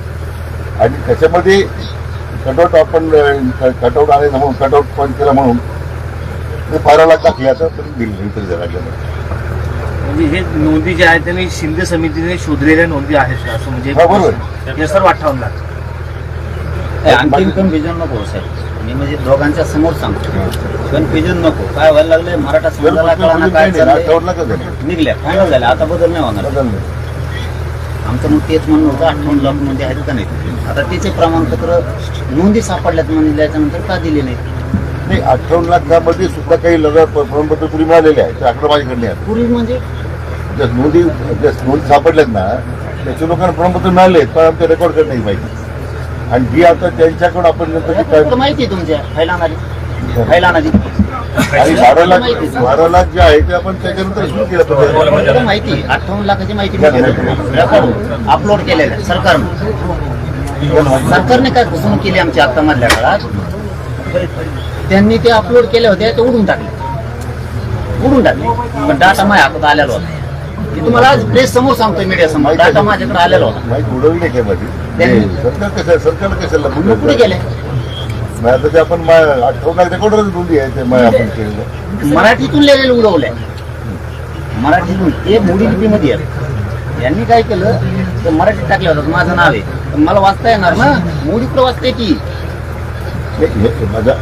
S3: आणि त्याच्यामध्ये कटआउट आपण कटआउट आले म्हणून कटआउट पॉईंट केला म्हणून ते 12 लाख दाखले आता पण दिले इतर राज्यामध्ये.
S7: म्हणजे हे नोंदी ज्या आहेत त्यांनी शिंदे समितीने शोधलेल्या नोंदी आहेत का असं म्हणजे
S3: हा, बरोबर.
S7: हे सर्व 58 लाख.
S6: आणखी कन्फ्युजन नको साहेब, मी म्हणजे दोघांच्या समोर सांगतो, कन्फ्युजन नको. काय व्हायला लागलंय, मराठा समाजाला कळाना काय चाललंय,
S3: 58 लाख झाले.
S6: निघल्या फायनल झाल्या, आता बदल नाही होणार.
S3: बदल नाही.
S6: आमचं मग तेच म्हणणं होतं 58 लाख नोंदी आहेत का नाही, आता त्याचे प्रमाणपत्र नोंदी सापडल्यात म्हणल्याच्यानंतर का दिले नाही?
S3: नाही, 58 लाखामध्ये सुद्धा काही लगा प्रमाणपत्र पूर्वी मिळालेले आहे, ते आकडा माझ्याकडे आहे.
S6: पूर्वी म्हणजे
S3: ज्या नोंदी सापडल्यात ना त्याच्या लोकांना प्रमाणपत्र मिळाले, पण आमच्या रेकॉर्डकडे नाही माहिती. आणि जी आता त्यांच्याकडून आपण नंतर जी काय
S6: माहिती आहे तुमच्या फैलानादी
S3: आणि 12 लाख जे आहे ते आपण त्याच्यानंतर सुरू केलं पाहिजे.
S6: माहिती 58 लाखाची माहिती रेकॉर्ड अपलोड केलेलं आहे सरकारने काय फसवणूक केली आमच्या आता मधल्या काळात, त्यांनी ते अपलोड केले होते ते उडून टाकले पण डाटा माझ्या हातात आलेला होता. मी तुम्हाला आज प्रेस समोर सांगतोय, मीडिया समोर डाटा माझ्याकडे आलेला होता.
S3: माहिती उडवली नाही काय माझी. सरकारला कशाला
S6: मग कुठे गेले?
S3: आता ते आपण 58 लाख रेकॉर्डरच नोंदी आहे ते आपण केलेलं.
S6: मराठीतून लिहिलेलं उडवलंय, मराठीतून ते मोडी लिपीमध्ये आहे. यांनी काय केलं तर मराठीत टाकलं होतं, माझं नाव आहे तर मला वाचता येणार ना, मोडीकडे वाचता येते.
S3: माझा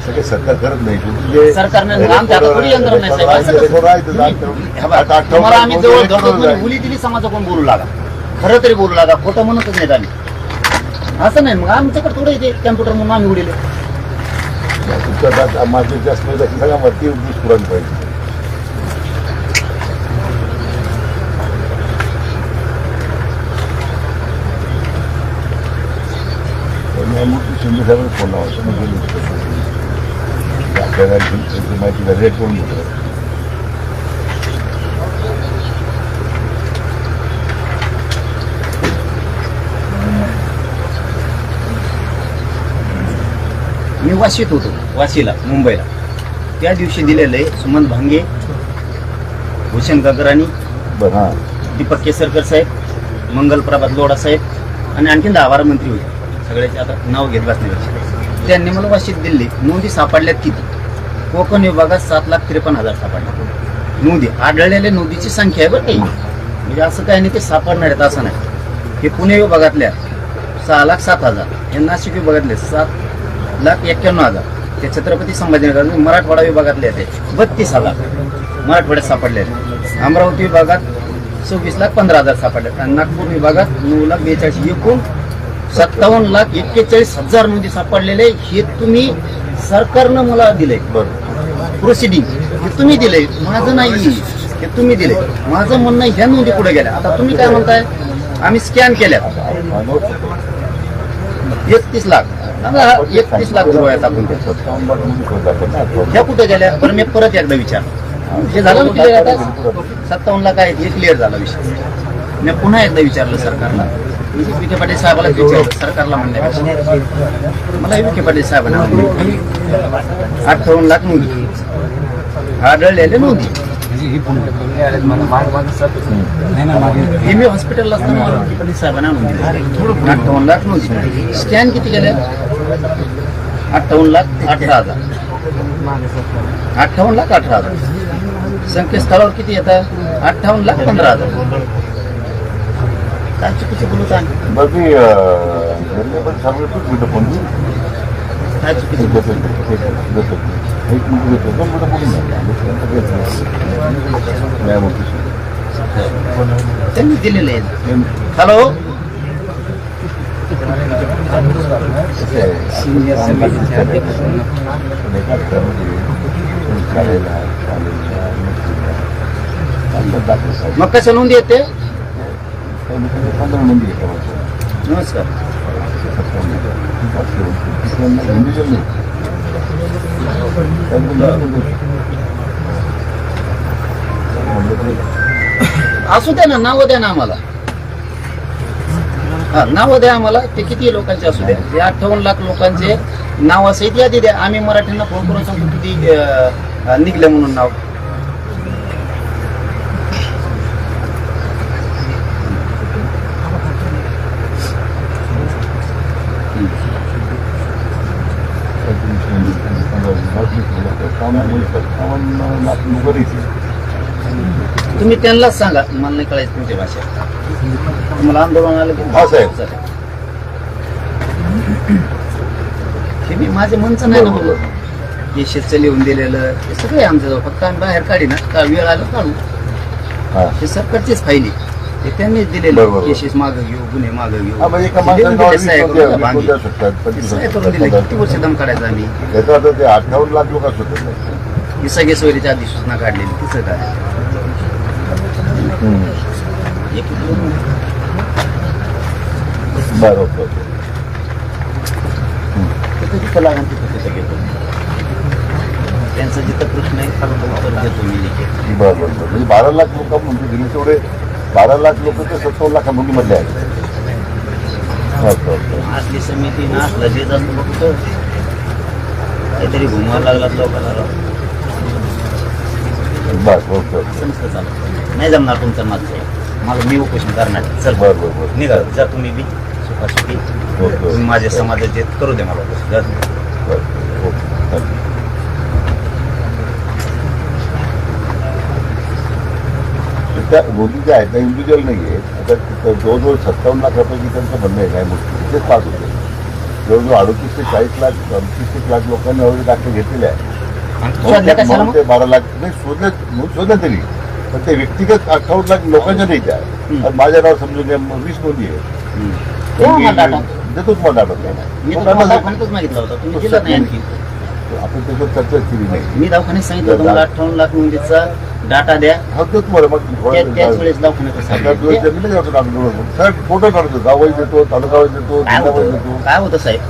S3: सगळे सरकार करत नाही.
S6: सरकारने आमच्या हातात थोडी यंत्रणा नाही साहेब, असं कसं? तुम्हाला आम्ही जवळ धरतो, मुली दिली समाजाकडून बोलू लागा, खरं तरी बोलू लागा, खोटं म्हणतच नाहीत आम्ही. असं नाही, मग आमच्याकडे थोडं येते कॅम्प्युटर म्हणून आम्ही उडले.
S3: माझी जास्त सगळ्या वरती पुरण पाहिजे. न्यायमूर्ती शिंदे साहेब फोन लावायचा, मी गेलो आपल्याला त्यांची माहिती व्हॅलिडेट करून घेतलं.
S6: मी वाशीत होतो, वाशीला मुंबईला. त्या दिवशी दिलेलं आहे सुमंत भांगे, भूषण गगराणी,
S3: बरं. हां,
S6: दीपक केसरकर साहेब, मंगल प्रभात लोढा साहेब आणि आणखीन 10-12 मंत्री होते. सगळ्याचे आता नाव घेत बसण्यापेक्षा त्यांनी मला वाशीत दिली. नोंदी सापडल्यात किती? कोकण विभागात 7,53,000 सापडल्या नोंदी. आढळलेल्या नोंदीची संख्या आहे बरं काही, म्हणजे असं काही नाही ते सापडणार आहेत असं नाही. हे पुणे विभागातल्या 6,07,000, हे नाशिक विभागातले 7,91,000, ते छत्रपती संभाजीनगर मराठवाडा विभागातले ते 32,000 मराठवाड्यात सापडले आहेत. अमरावती विभागात 26,15,000 सापडले आणि नागपूर विभागात 9,42,000, एकूण 57,41,000 नोंदी सापडलेले. हे तुम्ही सरकारनं मला दिले प्रोसिडिंग, हे तुम्ही दिले, माझं नाही, हे तुम्ही दिले. माझं म्हणणं ह्या नोंदी पुढे गेल्या. आता तुम्ही काय म्हणताय आम्ही स्कॅन केल्या 31 लाख 31 लाख रुपयात आपण ह्या कुठे गेल्या? बरं मी परत एकदा विचार, हे झालं ना क्लिअर, आता 57 लाख आहेत हे क्लिअर झाला विषय. मी पुन्हा एकदा विचारलं सरकारला, विखे पाटील साहेबाला विचारलं सरकारला म्हणण्यापेक्षा मला विखे पाटील साहेबांना 58 लाख नोंदी आढळलेले नोंदी. हे मी हॉस्पिटलला असताना विखे पाटील साहेबांना नोंदी 58 लाख नोंदी. स्कॅन किती केल्या? 58,18,000 58,18,000. संकेतस्थळावर किती येतात? 58,15,000. काय चुकीचं बोलत आहे?
S3: बरं मी पण सांगू कुठं फोन
S6: काय चुकीचं
S3: न्यायमूर्ती
S6: त्यांनी दिलेलं आहे. हॅलो, मग कशा नोंदी येते?
S3: 15 नोंदी घेतल्या.
S6: नमस्कार. असू द्या ना, नावं द्या ना आम्हाला. हा, नावं द्या आम्हाला. ते किती लोकांचे असू द्या, ते 58 लाख लोकांचे नाव सहित यादी द्या. आम्ही मराठ्यांना फोन करून सांगतो किती निघले म्हणून नाव. तुम्ही त्यांनाच सांगा, मला नाही कळायचं तुमची भाषा. तुम्हाला आंदोलन आलं की
S3: हा, साहेब.
S6: हे मी माझे मनचं नाही ना बोलत. हे शेतचं लिहून दिलेलं हे सगळं आहे आमच्याजवळ, फक्त आम्ही बाहेर काढी ना का वेळ आला काढू.
S3: हा.
S6: हे सरकारचीच फायली ते त्यांनीच दिलेलं.
S3: बरोबर.
S6: केसेस मागं घेऊ, गुन्हे मागं घेऊ.
S3: हा, म्हणजे एका
S6: ते लिहून
S3: माणसाला
S6: दिले, सह्या करून
S3: विकून
S6: बांधली.
S3: द्या शकतात,
S6: ते
S3: 25
S6: सह्या करून दिले. किती वर्ष दम काढायचा आम्ही.
S3: याचा अर्थ ते 58 लाख लोक असतात नाही.
S6: ही सगळे सोयरीच्या अधिसूचना काढलेली तिचं काय हे किती
S3: बरोबर.
S6: तिथं जिथं लागेल तिथं तिथं घेतो. त्यांचा जिथं प्रश्न आहे खरं उत्तर देतो मी लिखित.
S3: बरोबर. म्हणजे 12 लाख लोक म्हणजे दिल्ली तेवढे 12 लाख लोक ते 70 लाखांमध्ये मधले आहेत.
S6: असली समिती ना असला जे जास्त बघतो काहीतरी घुमायला लागला लोकांना.
S3: बरं.
S6: असं नसतं चालत. नाही जमणार तुमचं मागचं मला मी उपोषण करणार. चल
S3: बरोबर.
S6: निघा जा तुम्ही बी सुखासुखी. तुम्ही माझ्या समाजाचे करू दे मला उपोषण. जा.
S3: त्या नोंदी ज्या आहेत त्या इंडिव्हिज्युअल नाही आहेत. आता तिथं जवळजवळ 57 लाख रुपयाची त्यांचं म्हणणं आहे काय गोष्टी तिथेच पास होते. जवळजवळ 38 ते 40 लाख 38 लाख लोकांनी ऑलरेडी दाखले घेतलेले आहे.
S6: शोधल्या कशाला
S3: म्हणून
S6: मग?
S3: ते 12 लाख नाही शोधण्यात तरी पण ते व्यक्तिगत 58 लाख लोकांच्या नाही त्या. आणि माझ्या नाव समजून घ्या 20 नोंदी आहे.
S6: हो, मला डाटा.
S3: देतो तुम्हाला डाटा.
S6: मी तर तुम्हाला दवाखान्यातच मागितला होता, तुम्ही दिला नाही आणखी.
S3: आपण त्याच्यावर चर्चा केली नाही.
S6: मी दवाखान्यात सांगितलं तुम्हाला 58 लाख नोंदीचा डाटा द्या.
S3: हा तो तुम्हाला मग
S6: त्याच वेळेस दवाखान्यात
S3: सर फोटो काढतो गावाई देतो तालुका वाईज देतो
S6: काय
S3: जिल्हा
S6: होतं
S3: देतो.
S6: काय होतं साहेब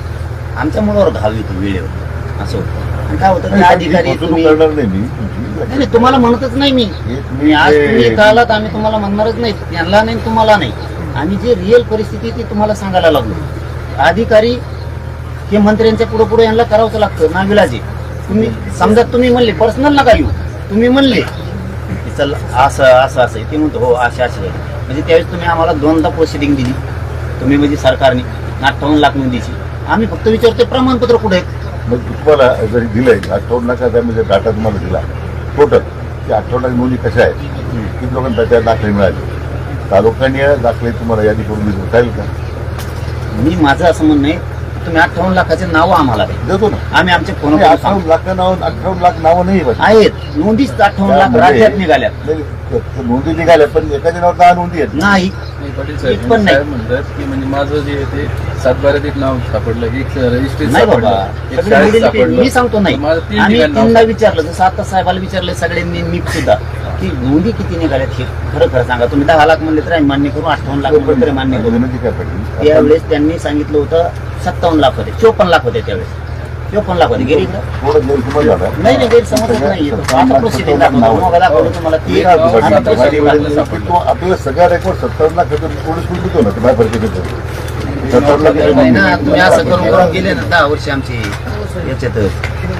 S6: आमच्या मुलावर घाव येतो वेळेवर असं होतं. आणि काय होतं ते
S3: नाही,
S6: अधिकारी
S3: फसवणूक
S6: तुम्ही
S3: करणार नाही मी
S6: नाही नाही, तुम्हाला म्हणतच नाही मी.
S3: हे तुम्ही
S6: मी आज
S3: जे-
S6: तुम्ही इथं आलात आम्ही तुम्हाला म्हणणारच नाही. त्यांना नाही तुम्हाला नाही. आणि जे रिअल परिस्थिती आहे ती तुम्हाला सांगायला लागलो. अधिकारी हे मंत्र्यांच्या पुढे पुढे यांना करावंच लागतं नाविलाजी. तुम्ही समजा तुम्ही म्हणले पर्सनल नका येऊ, तुम्ही म्हणले की चल असं असं असं आहे. ते म्हणतो हो असे असे आहे. म्हणजे त्यावेळेस तुम्ही आम्हाला 2दा प्रोसिडिंग दिली तुम्ही म्हणजे सरकारने 58 लाख नोंदीची. आम्ही फक्त विचारतोय प्रमाणपत्र कुठे आहे.
S3: मग तुम्हाला जरी दिलंय 58 लाखाचा म्हणजे डाटा तुम्हाला दिला टोटल ते 58 लाख नोंदी कशा आहेत किती लोकांना त्या दाखले मिळाले तालुक्याने दाखले तुम्हाला यादी करून दिली चालेल का?
S6: मी माझं असं म्हणणं आहे तुम्ही 58 लाखाचे नावं आम्हाला द्या.
S3: देतो ना.
S6: आम्ही आमच्या फोन
S3: 58 लाख नाव 58 लाख नावं नाही बस.
S6: आहेत नोंदीच 58 लाख राज्यात निघाल्यात
S3: नाही, ते नोंदी निघाल्या पण एखाद्या नावावर 10 नोंदी आहेत.
S6: नाही.
S5: पाटील
S6: एक पण नाही.
S5: साहेब म्हणतात की म्हणजे माझं जे आहे ते 7/12 एक नाव सापडलं, एक रजिस्ट्री
S6: नाही बाबा
S5: सापडलं, एक
S6: सगळे
S5: शाळेत
S6: मिडिल
S5: सापडलं.
S6: मी सांगतो नाही.
S5: माझं 3
S6: आम्ही
S5: ठिकाणी नाव
S6: त्यांना विचारलं जसं आता साहेबाला विचारलं सगळ्यांनी नीट सुद्धा की नोंदी किती निघाल्यात हे खरं खरं सांगा. तुम्ही 10 लाख म्हणले तर आम्ही मान्य करू, 58 लाख म्हणले तरी मान्य करू.
S3: विनंती काय पाहिजे
S6: त्यावेळेस त्यांनी सांगितलं होतं 57 लाख होते, 54 लाख होते त्यावेळेस. 54 लाख होते. गेली इकडं
S3: थोडं गैरसमज झाला.
S6: नाही नाही गैरसमजच नाही. आता प्रोसिडिंग दाखवतो तुम्हाला ती
S3: ठीक आहे,
S6: आणि
S3: तुम्हाला
S6: proceeding
S3: माझी
S6: दाखवतो.
S3: वेळ तो आपल्याला सगळ्या रेकॉर्ड 57 लाख थोडी सुरू देतो ना तुम्हाला फरक येतो 57
S6: नाही ना,
S3: लाख
S6: तुम्ही असं करून करून गेले ना 10 वर्ष आमची याच्यात.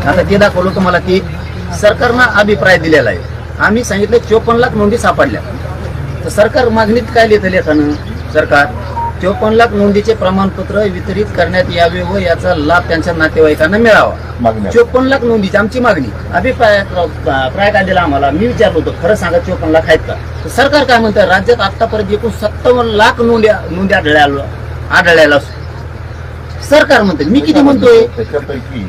S6: आता ते दाखवलं तुम्हाला की सरकारनं अभिप्राय दिलेला आहे. आम्ही सांगितलं 54 लाख नोंदी सापडल्या. तर सरकार मागणीत काय लिहितं लेखानं सरकार 54 लाख नोंदीचे प्रमाणपत्र वितरित करण्यात यावे व याचा लाभ त्यांच्या नातेवाईकांना मिळावा.
S3: मागण्या
S6: 54 लाख नोंदीची आमची मागणी. अभिप्राय काय दिला आम्हाला. मी विचारलो होतो खरं सांगा 54 लाख आहेत का. तर सरकार काय म्हणतं राज्यात आतापर्यंत एकूण 57 लाख नोंदी आढळल्याला सरकार म्हणतं. मी किती म्हणतोय
S3: त्याच्यापैकी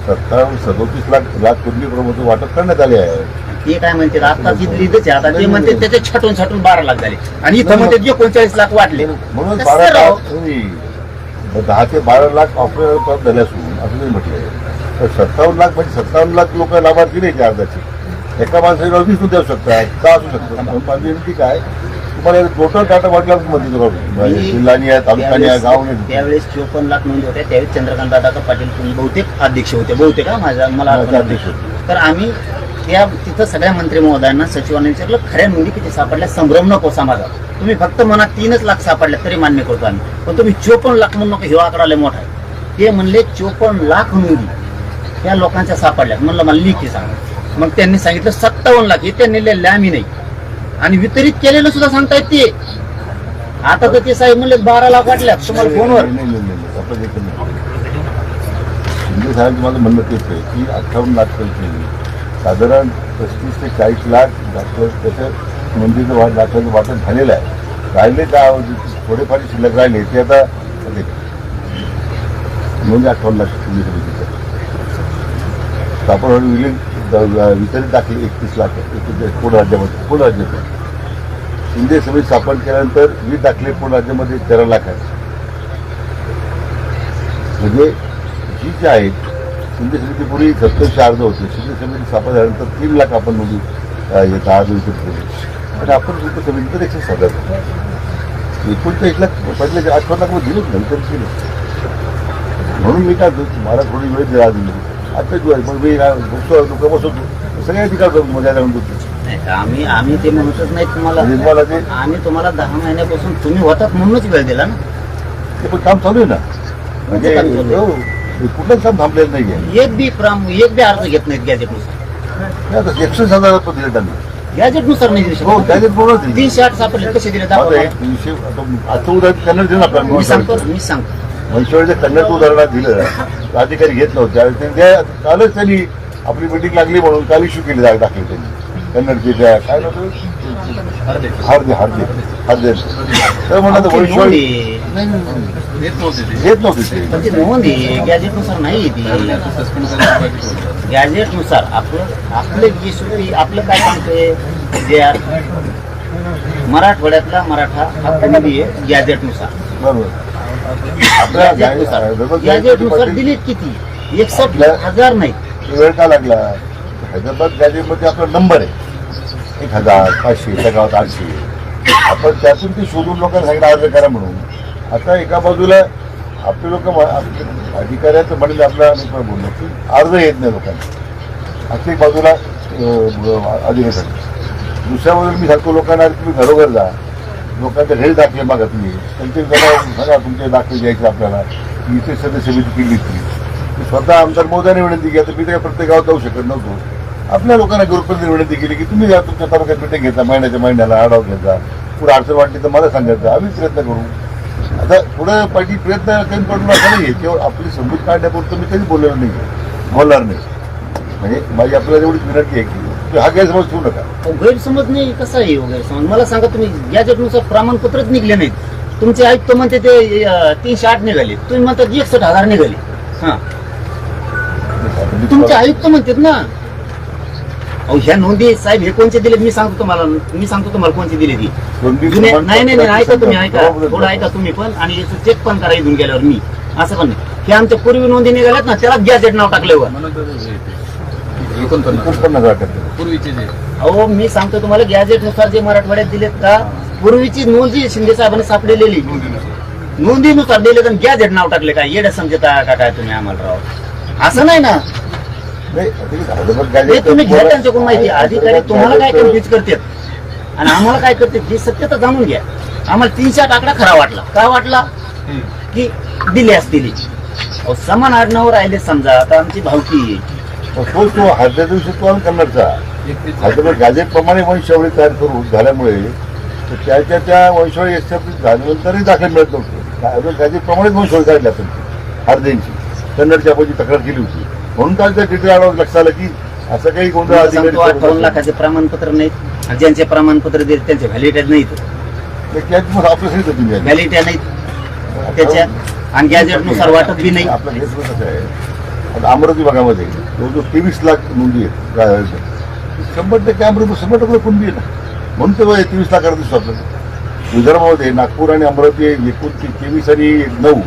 S3: 37 लाख कुंडी प्रमुख वाटप करण्यात आले आहे.
S6: ते काय म्हणते आता इथंच आहे. आता ते म्हणते त्याचे छटून 12 लाख झाले आणि इथं म्हणते 39 लाख वाटले.
S3: म्हणून
S6: कसं
S3: 12
S6: राव?
S3: लाख 10 ते 12 लाख ऑफर प्राप्त झाले असून असं नाही म्हटलंय. तर 57 लाख म्हणजे 57 लाख लोक लाभार्थी नाही त्या अर्जाचे. एका माणसाला 20 द्याऊ शकतात का असू शकतात. माझी विनंती काय तुम्हाला टोटल डाटा वाटला मध्ये जिल्हानी आहे तालुक्याने आहे गाव नाही.
S6: त्यावेळेस 54 लाख नोंदी होत्या. त्यावेळेस चंद्रकांत दादा पाटील तुम्ही बहुतेक अध्यक्ष होते. बहुतेक मला आठवण
S3: अध्यक्ष
S6: नाही. तर आम्ही त्या तिथं सगळ्या मंत्री महोदयांना सचिवांना विचारलं खऱ्या नोंदी किती सापडल्या. संभ्रम नको समाजात. तुम्ही फक्त मनात 3 लाख सापडल्या तरी मान्य करतो आम्ही. पण तुम्ही 54 लाख म्हणून नको. हे आकडा लय मोठा आहे. ते म्हणले 54 लाख नोंदी त्या लोकांच्या सापडल्या. म्हणलं मला लिखी सांगा. मग त्यांनी सांगितलं 57 लाख हे त्यांनी लिहिलं आम्ही नाही. आणि वितरित केलेलं सुद्धा सांगतायत ते. आता तर ते साहेब म्हणले 12 लाख वाटल्या तुम्हाला फोनवर.
S3: नाही आपलं देखील नाही. शिंदे साहेब माझं म्हणणं तेच आहे की 58 लाख पैकी साधारण 35 ते 40 लाख दाखल त्याच्या नोंदीचं दाखल्याचं वाटप झालेलं आहे. राहिले का थोडेफार शिल्लक राहिले ते आता नोंदी 58 लाख शिंदे समितीचं. तर आपण वितरित दाखले 31 लाख पूर्ण राज्यामध्ये पूर्ण राज्यात. शिंदे समिती स्थापन केल्यानंतर 20 दाखले पूर्ण राज्यामध्ये 13 लाख आहेत. म्हणजे जी जे आहेत शिंदे समितीपूर्वी 2700 अर्ज होते. शिंदे समिती स्थापन झाल्यानंतर 3 लाख आपण नोंदी येतात अर्ज वितरित केले आणि आपण शिंदे समितीचं 107 39 लाख पहिले 18 लाख दिलेच नाही वितरित केले. म्हणून मी काय मला थोडी वेळ दिला दिली आता मग मी लोक बसवतो सगळ्या ठिकाणी मजा जाऊन देतो.
S6: आम्ही ते म्हणतच नाही तुम्हाला.
S3: मला ते
S6: आम्ही तुम्हाला 10 महिन्यापासून तुम्ही होतात म्हणूनच वेळ दिला ना.
S3: ते पण काम चालू आहे ना. म्हणजे कुठलंच काम थांबलेलं नाहीये.
S6: एक बी अर्ज घेत नाहीत गॅजेटनुसार.
S3: आता 107 पण दिले त्यांनी.
S6: गॅजेटनुसार नाही दिले.
S3: हो गॅजेट पूर्ण दिली.
S6: 308 सापडले कसे दिले
S3: आता
S6: दाखवा.
S3: एक विषय आता उदाहरण कन्नड दिलं आपल्याला.
S6: मी सांगतो.
S3: मनशेवाडीचं कन्नड उदाहरणात दिलं अधिकारी घेत नव्हते. कालच त्यांनी आपली मिटिंग लागली म्हणून काल इश्यू केली दाखले त्यांनी कन्नडचे त्या काय नव्हतं हार्दे तर म्हणतात वैश्वाडी घेत नव्हते
S6: पण ती नोंद गॅजेटनुसार नाही. ती गॅजेटनुसार आपलं जी आपलं काय सांगतोय जे मराठवाड्यातला मराठा हा कमी आहे गॅजेटनुसार.
S3: बरोबर. आपल्या
S6: गॅजेटनुसार दिलेत किती 61,000 नाही.
S3: वेळ का लागला. हैदराबाद गॅजेटमध्ये आपला नंबर आहे 1000 500 त्या गावात 800. आपण त्यातून ते शोधून लोकांना सांगितलं अर्ज करा म्हणून. आता एका बाजूला आपले लोक अधिकाऱ्याचं म्हणले आपल्या मी पण बोललो की अर्ज येत नाही लोकांना. आता एक बाजूला अधिकारी दुसऱ्या बाजूला मी सांगतो लोकांना तुम्ही घरोघर जा लोकांचे घरी दाखले मागा तुम्ही त्यांचे सांगा तुमचे दाखले द्यायचे आपल्याला. इथे सदस्य समिती केली होती स्वतः आमदार मोदीने विनंती केली. तर मी त्या प्रत्येक गावात जाऊ शकत नव्हतो. आपल्या लोकांना ग्रुपमध्ये विनंती केली की तुम्ही या तुमच्या तालुक्यात मिटिंग घेता महिन्याला आढावा घ्यायचा. पुढे अडचण वाटली तर मला सांगायचं आम्ही प्रयत्न करू. आता पुढे पार्टी प्रयत्न कमी पडून असं नाही केवळ आपली समजूत काढण्यापुरतं मी कधी बोलणार नाही. म्हणजे माझी आपल्याला एवढीच विनंती आहे की हा गैरसमज ठेवू नका.
S6: गैरसमज नाही. कसा आहे गैरसमज मला सांगा. तुम्ही गॅजेटनुसार प्रमाणपत्रच निघले नाहीत. तुमचे आयुक्त म्हणते ते 308 निघाले. तुम्ही म्हणता 61,000 निघाले. हा तुमचे आयुक्त म्हणतात ना. ह्या नोंदी साहेब हे कोणते दिले मी सांगतो तुम्हाला कोणते दिले ती. नाही ऐका तुम्ही ऐका थोडं ऐका तुम्ही पण आणि याचं चेक पण करा इथून गेल्यावर मी असं पण नाही. हे आमच्या पूर्वी नोंदी निघाल्यात ना त्याला गॅजेट नाव टाकल्यावर. अहो मी सांगतो तुम्हाला गॅजेटनुसार जे मराठवाड्यात दिलेत का पूर्वीची नोंद जी शिंदे साहेबांनी सापडलेली नोंदीनुसार दिले तर गॅजेट नाव टाकले काय येडं समजता का काय तुम्ही आम्हाला राव. असं नाही ना. हे तुम्ही घ्या त्यांच्याकडून माहिती. अधिकारी तुम्हाला काय कन्फ्युज करतात आणि आम्हाला काय करतात ही सत्यता जाणून घ्या. आम्हाला 308 आकडा खरा वाटला. काय वाटला की दिली असतील समान आडनावर राहिले समजा. आता आमची भावकी
S3: तो हरच्या दिवशी तो कन्नडचा हैदराबाद गॅजेट प्रमाणे वंशावळी तयार करून झाल्यामुळे त्याच्या त्या वंशावळी एस्टॅब्लिश झाल्यानंतरही दाखल मिळत नव्हतं. गॅजेट प्रमाणेच वंशावळी काढली आपण हरदेंची कन्नडची आपण तक्रार केली होती म्हणून काल त्या डिटेल आढावा लक्षात आलं की असं काही कोणतं अधिकारी
S6: 2 लाखाचे प्रमाणपत्र नाहीत. ज्यांचे प्रमाणपत्र देत त्यांचे व्हॅलिडेट नाहीत.
S3: आपलं
S6: व्हॅलिडिटी नाहीत त्याच्या आणि गॅजेटनुसार वाटत बी नाही.
S3: आपलं घेतलं कसं आहे आता अमरावती भागामध्ये जवळजवळ 23 लाख नोंदी आहेत. 100% अमरावती 100% कुणबी आहे ना म्हणून तेव्हा 23 लाखाला दिसतो आपल्याला. विदर्भामध्ये नागपूर आणि अमरावती एकूण 23 आणि 9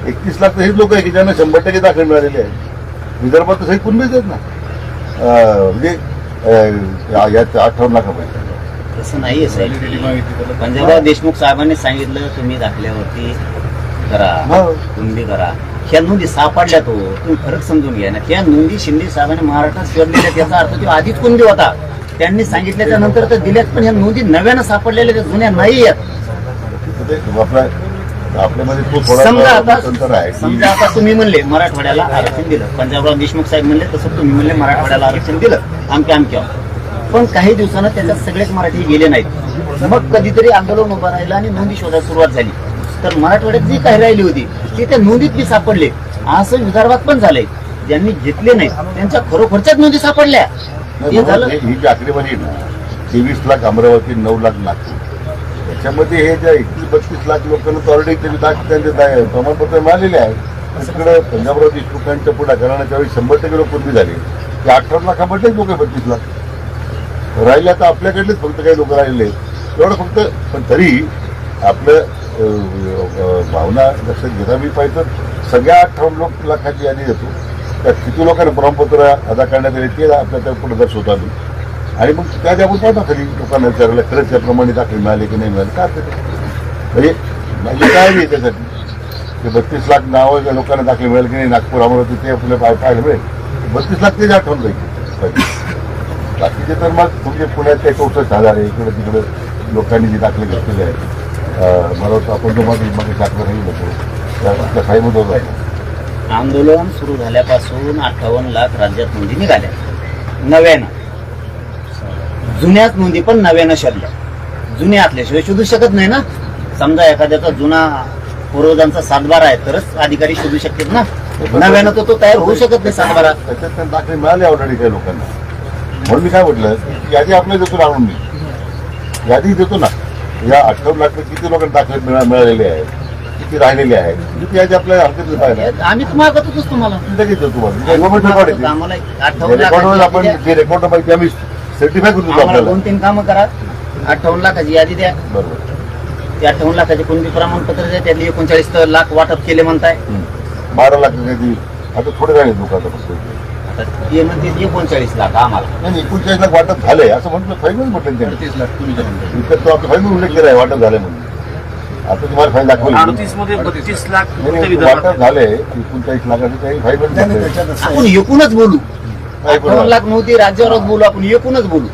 S3: 31 लाख तर हेच लोक आहे की ज्यांना 100% दाखल मिळालेले आहेत. विदर्भात तसंही कुणबीच आहेत ना. म्हणजे यात 58 लाखापर्यंत
S6: तसं नाहीये साहेब. पंजाबराव देशमुख साहेबांनी सांगितलं तुम्ही दाखल्यावरती करा नोंदी करा. ह्या नोंदी सापडल्या तो तुम्ही फरक समजून घ्या ना. त्या नोंदी शिंदे साहेबांनी महाराष्ट्रात शोधलेल्या त्याचा अर्थ तो आधीच कुंडी होता. त्यांनी सांगितल्याच्या नंतर तर दिल्यात पण ह्या नोंदी नव्यानं सापडलेल्या त्या जुन्या नाही आहेत.
S3: आपल्यामध्ये तो थोडा
S6: समजा
S3: तंत्र आहे.
S6: आता तुम्ही म्हणले मराठवाड्याला आरक्षण दिलं. पंजाबराव देशमुख साहेब म्हणले तसं तुम्ही म्हणले मराठवाड्याला आरक्षण दिलं आमक्या पण काही दिवसानं त्याच्यात सगळेच मराठी गेले नाहीत. मग कधीतरी आंदोलन उभं राहिलं आणि नोंदी शोधायला सुरुवात झाली. तर मराठवाड्यात जी काही राहिली होती ती त्या नोंदीत बी सापडले. असं विदर्भात पण झालंय. ज्यांनी घेतले नाहीत त्यांच्या खरोखरच्याच नोंदी सापडल्या.
S3: नाही,
S6: हे
S3: म्हणून
S6: झालं
S3: ही जी आकडेवारी आहे ना, 23 लाख अमरावती, 9 लाख नागपूर, त्याच्यामध्ये हे ज्या 31-32 लाख लोकांना तर ऑलरेडी त्यांचे प्रमाणपत्र मिळालेले आहे. तिकडे पंजाबराव देशमुखांच्या पुढाकाराने त्यावेळी 100% लोक पूर्वी झाले, ते 18 लाखामध्ये लोक 32 लाख राहिले. आता आपल्याकडलेच फक्त काही लोक राहिले एवढं फक्त. पण तरी आपलं भावना लक्षात घेता मी पाहिजे सगळ्या 18 लाखाची यादी देतो. त्यात किती लोकांना प्रमाणपत्र अदा करण्यात आले ते आपल्या पुढे दर्शवतो आम्ही. आणि मग त्याच्या आपण पाहतो खाली लोकांना विचारायला खरंच त्याप्रमाणे दाखले मिळाले की नाही मिळाले, काय म्हणजे माझी काय नाही त्यासाठी ते 32 लाख नावं लोकांना दाखले मिळाले की नाही नागपूर अमरावती ते आपल्याला पाहायला मिळेल. 32 लाख तेच आठवण जाईल. बाकीचे तर मग तुमचे पुण्यात काही 64,000 आहे, इकडे तिकडे लोकांनी जे दाखले घेतलेले आहेत. मला वाटतं आपण तो मग दाखला नाही होतो त्या साईमध्ये होतो.
S6: आंदोलन सुरू झाल्यापासून 58 लाख राज्यात नोंदी निघाल्या नव्यानं. जुन्याच नोंदी पण नव्यानं शोधल्या. जुन्या असल्याशिवाय शोधू शकत नाही ना. समजा एखाद्याचा जुना पूर्वजांचा 7/12 आहे तरच अधिकारी शोधू शकतात ना. नव्यानं तो तयार होऊ शकत नाही 7/12.
S3: त्याच्यात त्यांना दाखले मिळाले ऑलरेडी काही लोकांना. म्हणून मी काय म्हटलं की यादी आपल्याला देतो आणून मी यादी देतो ना. या 18 लाख किती लोकांना दाखले मिळालेले आहेत, किती राहिलेले आहेत, किती यादी आपल्याला हरकत पाहिजे.
S6: आम्ही तुम्हाला देतोच तुम्हाला.
S3: लगेच देतो तुम्हाला गव्हर्नमेंट रेकॉर्ड येते.
S6: आम्हाला
S3: रेकॉर्डवर आपण जे रेकॉर्ड पाहिजे आम्ही सर्टिफाय करतो
S6: आम्हाला
S3: आपल्याला.
S6: 2-3 कामं करा. 58 लाखाची यादी द्या.
S3: बरोबर.
S6: ते 58 लाखाचे कोणते प्रमाणपत्र द्या. त्यातले 39 लाख वाटप केले म्हणताय.
S3: 12 लाख काही आता थोडे राहिले लोक आता फक्त.
S6: आता ते म्हणते 39 लाख आम्हाला.
S3: नाही 39 लाख वाटप झालंय असं म्हटलं. फाईनच म्हटलं त्यांनी
S5: 30 लाख तुम्ही जे म्हणताय.
S3: इतकं तो आपलं फाईन उल्लेख केलाय वाटप झालंय म्हणून. आता तुम्हाला फाईन दाखवली
S7: 38 मध्ये 32 लाख फक्त
S3: नाही,
S7: विदर्भात
S3: वाटप झालंय 39 लाखाची काही फाईन
S6: आपण एकूणच बोलू. 58 लाख नव्हती राज्यावरच बोलू. आपण एकूणच बोलू.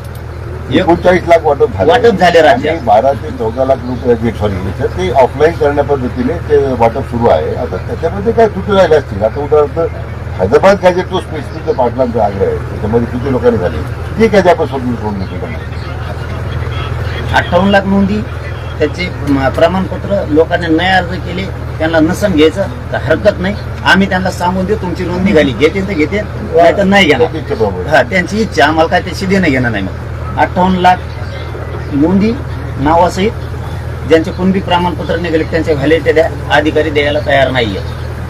S3: 39 लाख
S6: वाटप झाले राज्यात.
S3: आणि 12 ते 14 लाख रुपये सॉरी ते ऑफलाईन करण्या पद्धतीने ते वाटप सुरू आहे. आता त्याच्यामध्ये काय त्रुटी राहिल्या असतील. आता उदाहरणार्थ हैदराबाद गॅजेट तो स्पेसिफिक पाटलांचा आग्रह आहे, त्याच्यामध्ये किती लोकांनी झाले ठीक आहे, ते आपण सोडून घेतो.
S6: 58 लाख नोंदी त्याचे प्रमाणपत्र लोकांनी नाही अर्ज केले त्यांना नसन घ्यायचं तर हरकत नाही. आम्ही त्यांना सांगून देऊ तुमची नोंदणी घाली घेते तर घेते नाही तर नाही घेणार. हा त्यांची इच्छा आम्हाला काय त्याची देणं घेणं नाही. मग 58 लाख नोंदी नावासहित ज्यांचे कुणबी प्रमाणपत्र निघाले त्यांच्या व्हॅलिडिटी द्या. अधिकारी द्यायला तयार नाहीये.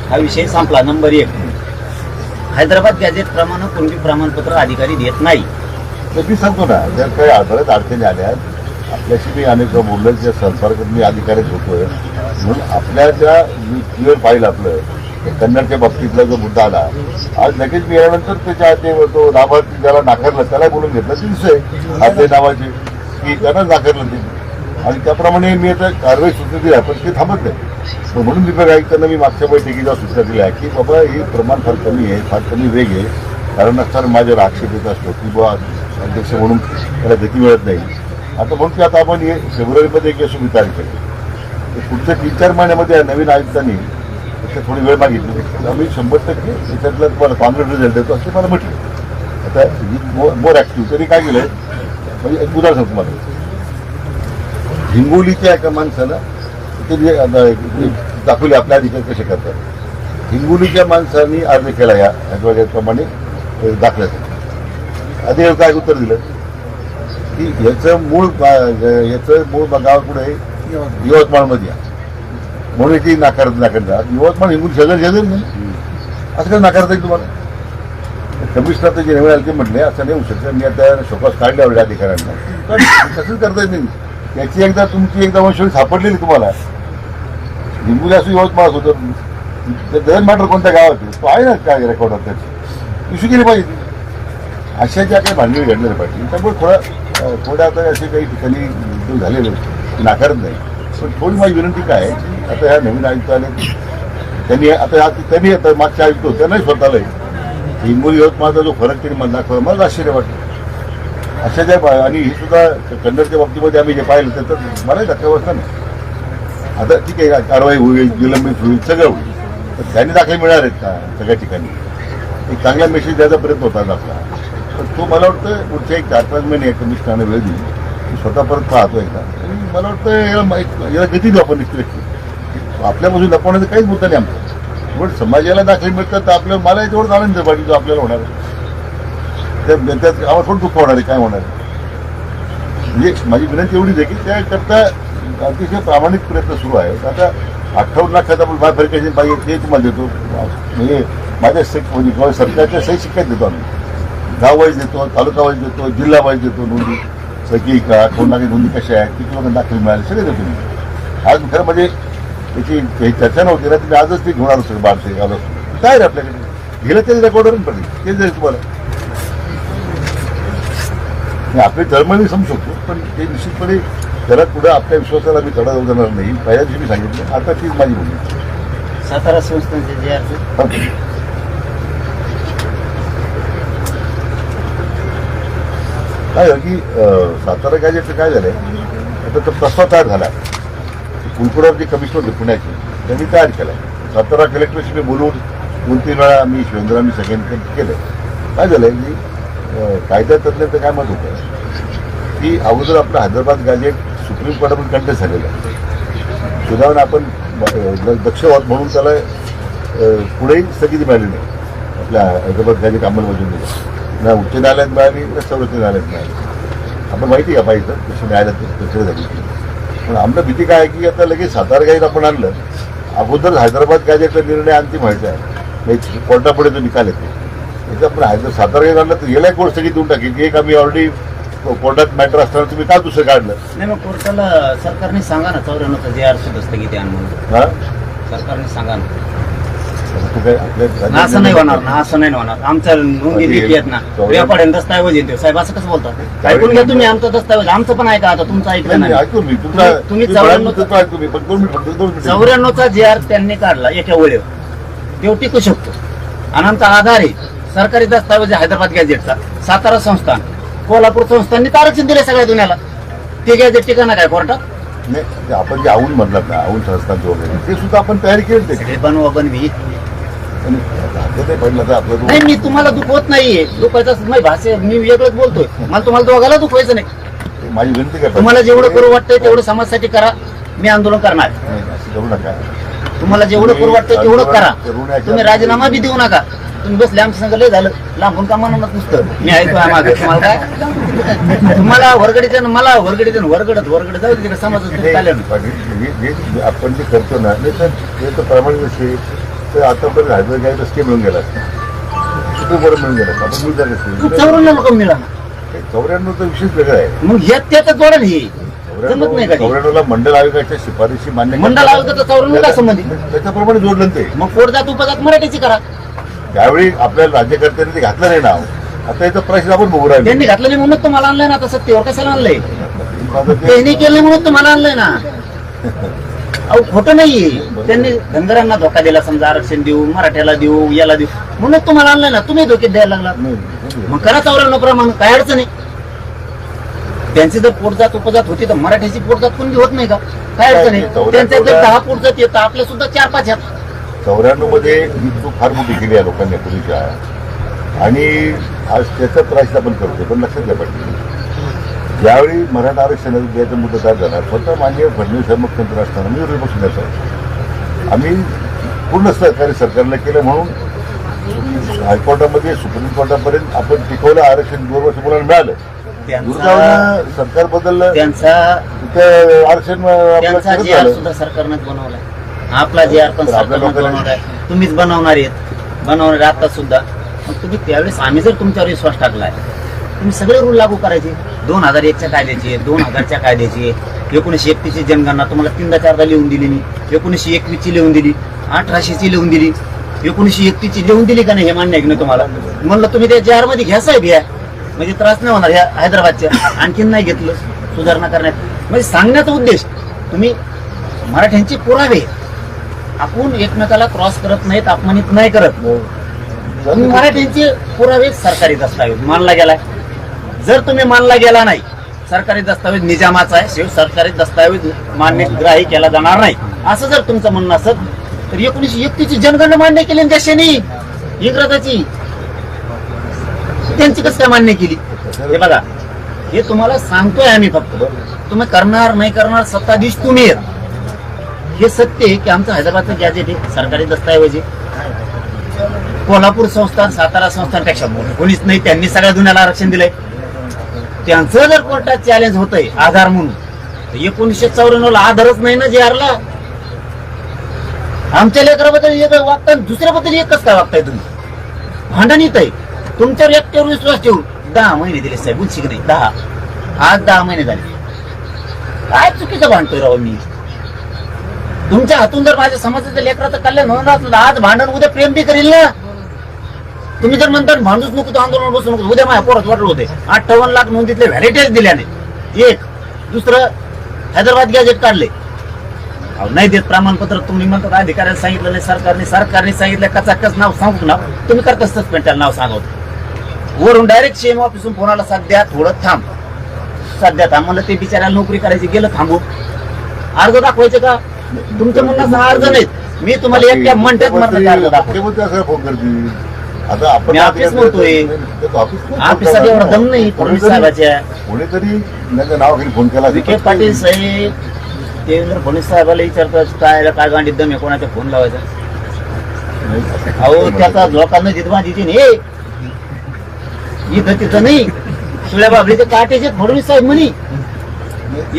S6: हा विषय संपला. नंबर 1 हैदराबाद गॅजेट प्रमाणे कुणबी प्रमाणपत्र अधिकारी देत नाही.
S3: मी सांगतो ना जर काही आढळत अडचणी आल्यात आपल्याशी मी अनेक बोललो त्या संपर्कात मी अधिकारीच होतोय म्हणून आपल्या ज्या मी क्लिअर पाहिलं आपलं कन्नडच्या बाबतीतला जो मुद्दा आला आज लगेच मी यानंतर त्याच्या ते तो लाभार्थी ज्याला नाकारलं त्याला बोलून घेतलं ते विषय आपल्या नावाचे की त्यांना नाकारलं ते आणि त्याप्रमाणे मी आता कारवाई सूचना दिल्या पण ते थांबत नाही. म्हणून विभाग आयुक्तांना मी मागच्या बैठकीचा सूचना दिल्या की बाबा हे प्रमाण फार कमी आहे, फार कमी वेग आहे. कारण असताना माझ्यावर आक्षेप येत असतो की बुवा अध्यक्ष म्हणून त्याला गती मिळत नाही. आता म्हणून की आता आपण हे फेब्रुवारीमध्ये एक यशस्वी तारीख आहे. पुढच्या 3-4 महिन्यामध्ये नवीन आयुक्तांनी त्याच्यात थोडी वेळ मागितली. आम्ही 100% त्याच्यातला तुम्हाला कॉन्क्रीट रिझल्ट देतो असं मला म्हटलं. आता मोर ऍक्टिव्ह तरी काय केलंय म्हणजे एक उदाहरण सांगतो तुम्हाला. हिंगोलीच्या एका माणसाला ते दाखवले आपल्या अधिकारी कसे करतात. हिंगोलीच्या माणसांनी अर्ज केला या प्रमाणे दाखल्याचा. आधी काय उत्तर दिलं की याचं मूळ गाव कुठे यवतमाळमध्ये आहे म्हणून ती नाकारतात. यवतमाळ हिंगोली शेजारी नाही असं काय नाकारता येईल तुम्हाला. कमिशनर जे नवीन आले ते म्हटले असं नाही होऊ शकत. मी आता शोकास काढले आवडल्या अधिकाऱ्यांना तसंच करता येत नाही. याची एकदा तुमची एकदा वंशवळी सापडलेली तुम्हाला हिंगोली असो यवतमाळ असो तर दर मॅटर कोणत्या गावात आहे तो आहे ना काय रेकॉर्डवर त्याची इश्यू केली पाहिजे. अशा ज्या काही भांडणी घडलेल्या पाहिजे त्यामुळे थोड्या आता असे काही ठिकाणी उद्योग झालेले नाकारत नाही. पण थोडी माझी विनंती काय आहे की आता ह्या नवीन आयुक्त आले त्यांनी आता मागच्या आयुक्त होते त्यांनाही स्वतःला हिंगोली यवतमाळचा जो फरक त्यांनी मला दाखवला मला आश्चर्य वाटतं. अशा ज्या आणि ही सुद्धा कन्नडच्या बाबतीमध्ये आम्ही जे पाहिलं तर मलाही धक्का बसला नाही. आता ठीक आहे कारवाई होईल विलंबित होईल सगळं होईल तर त्यांनी दाखले मिळणार आहेत का सगळ्या ठिकाणी एक चांगला मेसेज द्यायचा प्रयत्न होता आपला. तर तो मला वाटतं पुढच्या 4-5 महिने कमिशनरने वेळ दिली मी स्वतः परत पाहतो एकदा आणि मला वाटतं याला गती देऊ आपण निश्चित. आपल्यापासून लपवण्याचा काहीच मुद्दा नाही आमचा. पण समाजाला दाखले मिळतात तर आपल्याला मला तेवढंच आनंद पाहिजे जो आपल्याला होणार आहे. त्यात आम्हाला थोडं दुःख होणार आहे, काय होणार आहे. म्हणजे माझी विनंती एवढीच आहे की त्याकरता अतिशय प्रामाणिक प्रयत्न सुरू आहेत. आता 58 लाखाचा आपण बाय फरकायचे पाहिजे ते तुम्हाला देतो, म्हणजे माझ्या म्हणजे सरकारच्या सही शिक्क्यात देतो आम्ही. गाव वाईज देतो, तालुका वाईज देतो, जिल्हा वाईज देतो, नोंदी सगळी का कोणाची नोंदी कशा आहेत, किती लोकांना दाखल मिळाले सगळे देतो मी. आज खरं म्हणजे त्याची काही चर्चा नव्हती ना, तुम्ही आजच ते घेऊन आलो सगळं बारसे आलो काय रे आपल्याकडे गेलं तेच रेकॉर्डवरून पडले तेच जाईल तुम्हाला. आपली तळमळी समजू शकतो, पण ते निश्चितपणे त्याला पुढे आपल्या विश्वासाला मी चढा जाऊ देणार नाही. पहिल्या दिवशी मी सांगितलं, आता तीच माझी भूमिका.
S6: सातारा संस्थांचे जे अर्ज
S3: काय झालं की सातारा गॅजेटचं काय झालंय, आता तो प्रस्ताव तयार झाला. कुलकुडावर जे कमिशनर होते पुण्याचे त्यांनी तयार केला. सातारा कलेक्टरशी मी बोलून 2-3 वेळा मी शिवेंद्रांनी सगळ्यांनी केलं. काय झालंय की कायदा तज्ञांचं काय मत होतं की अगोदर आपलं हैदराबाद गॅजेट सुप्रीम कोर्टामध्ये कंटेस्ट झालेलं आहे. सुधारणा आपण दक्ष म्हणून त्याला पुढेही स्थगिती मिळाली नाही. आपल्या हैदराबाद गॅजेट अंमलबजावणीला ना उच्च न्यायालयात मिळाली ना सर्वोच्च न्यायालयात मिळाली. आपण माहिती का पाहिजे तशी न्यायालयात चर्चा झाली. पण आमला भीती काय आहे की आता लगेच सातारा गॅजेट आपण आणलं, अगोदर हैदराबाद गॅजेटचा निर्णय अंतिम व्हायचा आहे, कोर्टापुढे जो निकाल येतो याचा आपण सातारा गॅजेट आणलं तर याला कोर्ट स्थगित देऊन टाकेल की एक आम्ही ऑलरेडी कोर्टात मॅटर असताना तुम्ही का दुसरं काढलं.
S6: नाही मग कोर्टाला सरकारने सांगा ना 94चा जे आर सुद्धा स्थगिती आण म्हणून.
S3: हा
S6: सरकारने सांगा ना.
S3: तू काय आपल्या
S6: असं नाही होणार ना, असं नाही होणार. आमच्या नोंदी लिखी आहेत ना, रेकॉर्ड दस्तावेज येतो. साहेब असं कसं बोलतात? ऐकून घ्या तुम्ही आमचा दस्तावेज, आमचं पण ऐका आता, तुमचं ऐकलं नाही.
S3: ऐकू मी तुमचा
S6: तुम्ही
S3: ऐकू मी पण 2 मिनिट 2 मिनिट
S6: 94चा जे आर त्यांनी काढला एका वेळेवर, तो टिकू शकतो. आणि आमचा आधार आहे सरकारी दस्तावेज हैदराबाद गॅजेटचा. सातारा संस्थान, कोल्हापूर संस्थांनी आरक्षण दिले सगळ्या दुनियाला. ते गॅजेट टिका ना काय कोर्टात?
S3: नाही ते आपण जे औल म्हणतात ना, औल संस्थांचे वगैरे ते सुद्धा आपण तयारी केली ते
S6: हे बनवा बनवी.
S3: नाही पडलं तर आपलं
S6: नाही मी तुम्हाला दुखवत नाहीये, दुखवायचं नाही भाषे, मी वेगळंच बोलतोय. मला तुम्हाला दोघाला दुखवायचं नाही.
S3: माझी विनंती काय
S6: तुम्हाला जेवढं करू वाटतंय तेवढं समाजासाठी करा, मी आंदोलन करणार.
S3: नाही, असं करू नका.
S6: तुम्हाला जेवढं करू वाटतंय तेवढं करा. तुम्ही राजीनामा बी देऊ नका. तुम्ही बसले आमचं संग लय झालं, लांबून का म्हणत नुसतं मी ऐकतोय मागे. तुम्हाला काय तुम्हाला वरगडीचं मला वरगडीचं वरगडत जाऊ तिकडे समाजात चालेल.
S3: जे आपण जे करतो ना नाही तर ते तर प्रामाणिक असेल तर आतापर्यंत हैदराबाद गॅजेट स्कीम मिळून गेला सुप्रीम कोर्ट मिळून गेला. आपण मिळता नसते
S6: 94 लोक मिळाला.
S3: 94 तर विषयच वेगळा आहे.
S6: मग यात त्याच जोडेल ही जमत नाही का?
S3: 94ला मंडल आयोगाच्या शिफारशी मान्य
S6: मंडळ आयोगाचं 94 का संबंधित?
S3: त्याच्याप्रमाणे जोडलं ते.
S6: मग पोटजात उपजात मराठीची करा.
S3: त्यावेळी आपल्या राज्यकर्त्यांनी ते घातलं नाही नाव. आता याचा प्रश्न आपण बघू राहिलो.
S6: त्यांनी घातलं नाही म्हणून तुम्हाला आणलंय ना, आता सत्तेवर कशाला आणलंय?
S3: आता ते-
S6: त्यांनी केलं म्हणून तुम्हाला आणलंय ना. अहो खोटं नाहीये. त्यांनी धनगरांना धोका दिला, समजा आरक्षण देऊ, मराठ्याला देऊ, याला देऊ म्हणून तुम्हाला आणलंय ना. तुम्ही धोके द्यायला लागला.
S3: नाही,
S6: मग करा 94 प्रमाण, काय अडचण आहे? त्यांची जर पोटजात उपजात होती तर मराठ्याची पोटजात कोणती होत नाही का? काय अडचण आहे? त्यांच्या जर 10 पोटजात येतं, आपल्या सुद्धा 4-5 आहेत.
S3: 94 मध्ये ही चूक फार मोठी केली आहे लोकांनी पूर्वीच्या. आणि आज त्याचा त्रास आपण करतो. पण लक्षात घ्या पाहिजे ज्यावेळी मराठा आरक्षणाचा द्यायचा मुद्दा तयार झाला, स्वतः मान्य फडणवीस साहेब मुख्यमंत्री असताना मी विरोधी पक्ष होतो. आम्ही पूर्ण सहकार्य सरकारला केलं म्हणून हायकोर्टामध्ये सुप्रीम कोर्टापर्यंत आपण टिकवलं. आरक्षण 2 वर्ष मुलांना मिळालं. दुर्दैवानं सरकार बदललं,
S6: त्यांचा
S3: आरक्षण
S6: त्यांचा
S3: आपलं
S6: जे आर
S3: झालं.
S6: सुद्धा सरकारनंच बनवलाय. आपला जे आर पण सरकारनं बनवलाय. तुम्हीच बनवणार आहेत आता सुद्धा. मग तुम्ही त्यावेळेस आम्ही जर तुमच्यावर विश्वास टाकलाय, तुम्ही सगळे रूल लागू करायचे. 2001च्या कायद्याची, 2000च्या कायद्याची, 1931ची जनगणना तुम्हाला 3दा-4दा लिहून दिली मी. 1921ची लिहून दिली, 1800ची लिहून दिली, 1931ची लिहून दिली का नाही हे मान्य आहे की नाही तुम्हाला? म्हणलं तुम्ही त्या जे आर मध्ये घ्या साहेब, घ्या म्हणजे त्रास नाही होणार ह्या हैदराबादच्या. आणखीन नाही घेतलं सुधारणा करण्यात. म्हणजे सांगण्याचा उद्देश तुम्ही मराठ्यांचे पुरावे, आपण एकमेकाला क्रॉस करत नाहीत, अपमानित नाही करत. तुम्ही मराठ्यांचे पुरावे सरकारी दस्तावेज मानला गेलाय. जर तुम्ही मानला गेला नाही, सरकारी दस्तावेज निजामाचा आहे, शेवट सरकारी दस्तावेज मान्य ग्राही केला जाणार नाही असं जर तुमचं म्हणणं असेल तर 1931ची जनगणना मान्य केली ना देशाने, इंग्रजाची. त्यांची कसं काय मान्य केली? हे बघा, हे तुम्हाला सांगतोय आम्ही. फक्त तुम्ही करणार नाही करणार सत्ताधीश तुम्ही आहेत. हे सत्य आहे की आमचं हैदराबादचं गॅजेट आहे, सरकारी दस्तावेज आहे. कोल्हापूर संस्थान सातारा संस्थानपेक्षा मोठं कोणीच नाही. त्यांनी सगळ्या दुनियाला आरक्षण दिलंय. त्यांचं जर कोर्टात चॅलेंज होतंय आधार म्हणून, तर 1994 आधारच नाही ना JR-ला. आमच्या लेकराबद्दल एक वागता, दुसऱ्याबद्दल एकच काय वागताय तुम्ही? भांडण येत आहे तुमच्यावर एकट्यावर विश्वास ठेवून. 10 महिने दिले साहेब, उंची नाही 10, आज 10 महिने झाले. काय चुकीचं भांडतोय राव मी? तुमच्या हातून जर माझ्या समाजाच्या लेकराचं कल्याण होणार असलं, आज भांडण उद्या प्रेम बी करील ना. तुम्ही जर म्हणता भांडूच नको तर आंदोलन बसू नको, उद्या माझ्या पोरात वाटलं होते 58 लाख नोंदीतले व्हॅलिडेज दिल्याने. एक दुसरं हैदराबाद गॅजेट काढले, नाही देत प्रमाणपत्र. तुम्ही म्हणतात अधिकाऱ्याला सांगितलं नाही, सरकारने सांगितलं कचाकच नाव सांगू ना तुम्ही करता सस्पेंड, त्याला नाव सांगत वरून डायरेक्ट सीएम ऑफिसून फोनाला सध्या थोडं थांब, सध्या थांब म्हणलं. ते बिचारायला नोकरी करायची, गेलं थांबून. अर्ज दाखवायचे का? तुमचं म्हणणं अर्ज नाहीत, मी तुम्हाला एकट्या म्हणतात म्हणलं अर्ज दाखव.
S3: फोन करतील. आता आपण
S6: मी ऑफिस म्हणतोय, ऑफिसात एवढा दम नाही फडणवीस साहेबाच्या.
S3: कोणीतरी त्यांच्या नावाखाली फोन केला.
S6: विखे पाटील साहेब देवेंद्र फडणवीस साहेबाला विचारतात काय गांडीत दम आहे, कोणाचा फोन लावायचा? अहो त्याचा लोकांना जितबाजीची नाही, इथं तिथं नाही. सुळ्या बाबरीचे काटेचे फडणवीस साहेब म्हणी.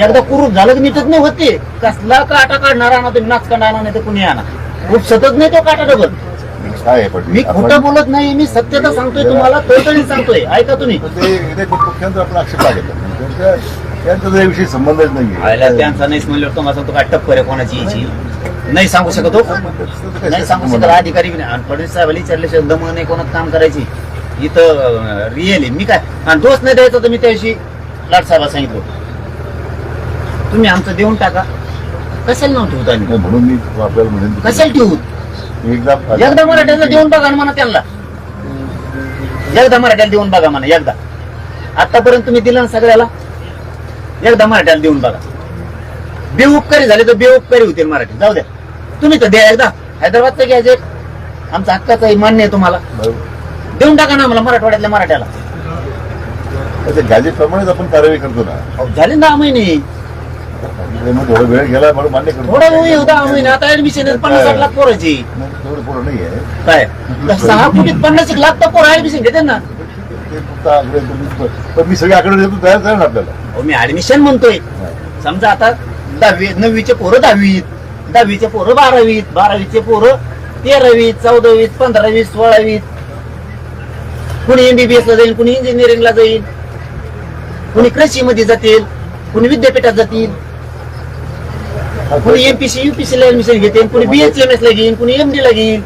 S6: एकदा कुरूप झालं की नीटच नाही होते. कसला काटा काढणार आणा तुम्ही, नाच काढणार नाही तर कुणी आणा, खूप सतत नाही तो काटा डबल.
S3: काय आहे पण
S6: मी खोटं बोलत नाही, मी सत्यता सांगतोय तुम्हाला, टोटली सांगतोय. ऐका तुम्ही.
S3: मुख्यमंत्री आपण आक्षेप लागेल, त्यांचा त्याविषयी संबंधच नाही.
S6: त्यांचा नाही म्हणल्यावर तुम्हाला सांगतो काय टप्पर आहे कोणाची याची नाही सांगू शकतो, नाही सांगू शकत. अधिकारी फडणवीस साहेबांनी विचारल्याशिवाय दम नाही कोणात काम करायची. इथं रिअली मी काय आणि दोष नाही द्यायचा, तर मी त्याविषयी लाट साहेबांना सांगितलं तुम्ही आमचं देऊन टाका. कशाला नव्हतं ठेवत आम्ही,
S3: म्हणून मी आपल्याला म्हणेन
S6: कशाला ठेवू? एकदा मराठ्याला देऊन बघा म्हणा, त्यांना एकदा मराठ्याला देऊन बघा म्हणा. एकदा आतापर्यंत तुम्ही दिलं ना सगळ्याला, एकदा मराठ्याला देऊन बघा. बेउपकारी झाले तर बेउपकारी होतील मराठी. जाऊ द्या, तुम्ही तर द्या एकदा. हैदराबादचं गॅजेट आमचा हक्काचा मान्य आहे तुम्हाला, देऊन टाका ना मला मराठवाड्यातल्या मराठ्याला.
S3: गॅजेट प्रमाणेच आपण कारवाई करतो ना.
S6: झाले 10 महिने,
S3: थोडा वेळ गेला म्हणून मान्य करतो.
S6: थोडा वेळ 10 महिने. आता ऍडमिशन 50-60 लाख पोराची
S3: तेवढं पोरं नाही आहे.
S6: काय 6 कोटीत 50 लाख तर पोरं ऍडमिशन घेते ना.
S3: ते फक्त पण मी सगळे आकडे देतो, तयार ना आपल्याला.
S6: मी ऍडमिशन म्हणतोय. समजा आता 10वी 9वीचे पोरं 10वीत, 10वीचे पोरं 12वीत, 12वीचे पोरं 13वीत, 14वीत, 15वीत, 16वीत. कुणी MBBS ला जाईल, कुणी इंजिनिअरिंगला जाईल, कुणी कृषीमध्ये जातील, कुणी विद्यापीठात जातील, कुणी MPC UPC ला ऍडमिशन घेतील, कुणी BHMS ला घेईल, कुणी MD ला घेईल.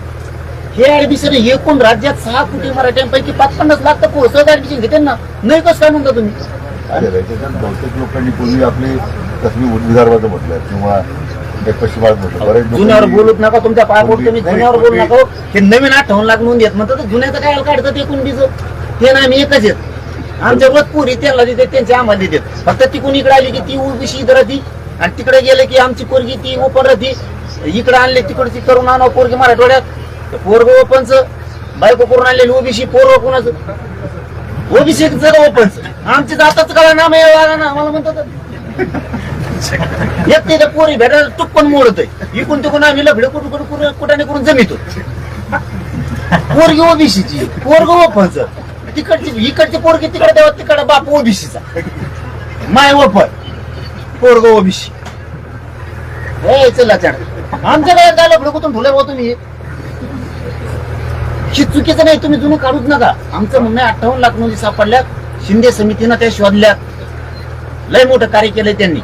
S6: हे ऍडमिशन एकूण राज्यात 6 कोटी मराठ्यांपैकी 50 लाख तर पोहोचत ऍडमिशन घेते ना. नाही कसं काय म्हणता तुम्ही?
S3: बहुतेक लोकांनी पूर्वी आपले कसली विदर्भाचं म्हटलं किंवा पश्चिम भारत म्हटलं, बरेच
S6: जुन्यावर बोलूच नका, तुमच्या पाया पडतो तुम्ही. जुन्यावर बोलू नका. हे नवीन 58 लाख नोंद येत म्हणतात, जुन्याचं काय काढतात एकूण बीज ते ना. आम्ही एकच येत, आमच्या रोज पुरी त्यांना देते, त्यांचे आम्हाला देतात. फक्त तिकून इकडे आली की ती ओबीसी इथं राहती, आणि तिकडे गेले की आमची पोरगी ती ओपन राहती. इकडे आणले तिकडची करून आणा पोरगी मराठवाड्यात, पोरग ओपनच, बायको करून आणलेली ओबीसी, पोरग कोणाचं ओबीसी जर ओपनच. आमची जाताच कळा नाम ना मला म्हणतात. येत नाही पोरी भेटायला टुप्पन मोडतोय. इकून तिकून आम्ही लफडे कुठाने करून जमितो. पोरगी ओबीसीची, पोरग ओपनच. तिकडची इकडची पोरगी तिकडे द्यावं, तिकडे बाप ओबीसीचा, माय ओपन, पोरग ओबीसी. हे चला चाड आमच्या काय काय लफडे कुठून ठुले भाऊ तुम्ही? हे चुकीचं नाही, तुम्ही जुनं काढूच नका. आमचं म्हणणं 58 लाख नोंदी सापडल्या, शिंदे समितीनं त्या शोधल्या, लय मोठं कार्य केलंय त्यांनी.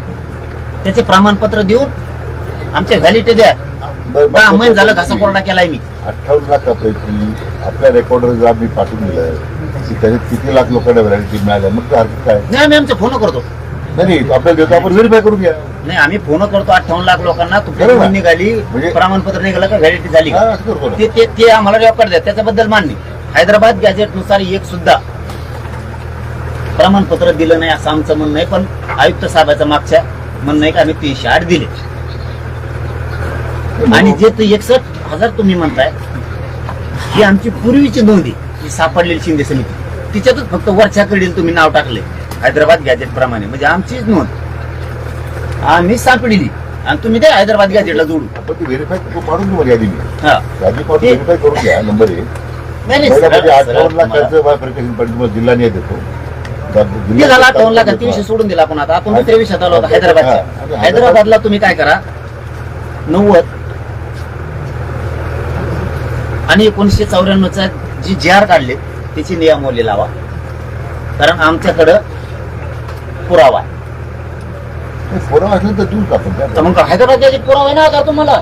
S6: त्याचे प्रमाणपत्र देऊन आमच्या व्हॅलिटी द्या. 10 महिने झालं घासा कोरडा केलाय मी.
S3: 58 लाखापैकी आपल्या रेकॉर्डर जर मी पाठवून दिलं की त्याच्यात किती लाख लोकांना व्हॅलिडिटी मिळाल्या, मग तर हरकत काय
S6: नाही. आम्ही आमचे फोन करतो.
S3: नाही, आपल्याला देतो, आपण व्हेरीफाय करून घ्या.
S6: नाही, आम्ही फोन करतो 58 लाख लोकांना.
S3: बरोबर.
S6: तुमची निघाली,
S3: म्हणजे-
S6: प्रमाणपत्र निघालं का, व्हॅलिडिटी झाली
S3: हा,
S6: का,
S3: असं करतो ना.
S6: ते आम्हाला रेकॉर्ड द्या. त्याच्याबद्दल मान्य. हैदराबाद गॅजेटनुसार एक सुद्धा प्रमाणपत्र दिलं नाही असं आमचं म्हणणं आहे. पण आयुक्त साहेबांचं मागच्या म्हणणं आहे की आम्ही 308 दिले. आणि जे 61,000 तुम्ही म्हणताय ही आमची पूर्वीची नोंदी, ही सापडलेली शिंदे समिती, तिच्यातच फक्त वरच्याकडील तुम्ही नाव टाकले हैदराबाद गॅजेट प्रमाणे. म्हणजे आमचीच नोंद आम्ही सापडली. आणि तुम्ही ते हैदराबाद गॅजेटला जोडू.
S3: आपण ती व्हेरीफाय पाडून तुम्हाला यादी मी
S6: हा
S3: यादी पाडून व्हेरीफाय करून घ्या. नंबर 1
S6: नाही नाही,
S3: पहिला म्हणजे
S6: सरळ-
S3: 58
S6: सरळ
S3: लाखाचं प्रकाशन पण तुम्हाला जिल्हा निधी देतो.
S6: ते झाला 58 लाख. ते विषय सोडून दिला आपण. आता आपण दुसऱ्या विषयात आलो होता हैदराबादच्या. हैदराबादला तुम्ही काय करा, 90 आणि 1994चा जी JR काढले त्याची नियमावली लावा, कारण आमच्याकडं पुरावा आहे.
S3: फोरम असलं तर देऊच आपण
S6: तर
S3: त्या
S6: मग हैदराबाद गॅजेट पुरावा आहे ना का तुम्हाला?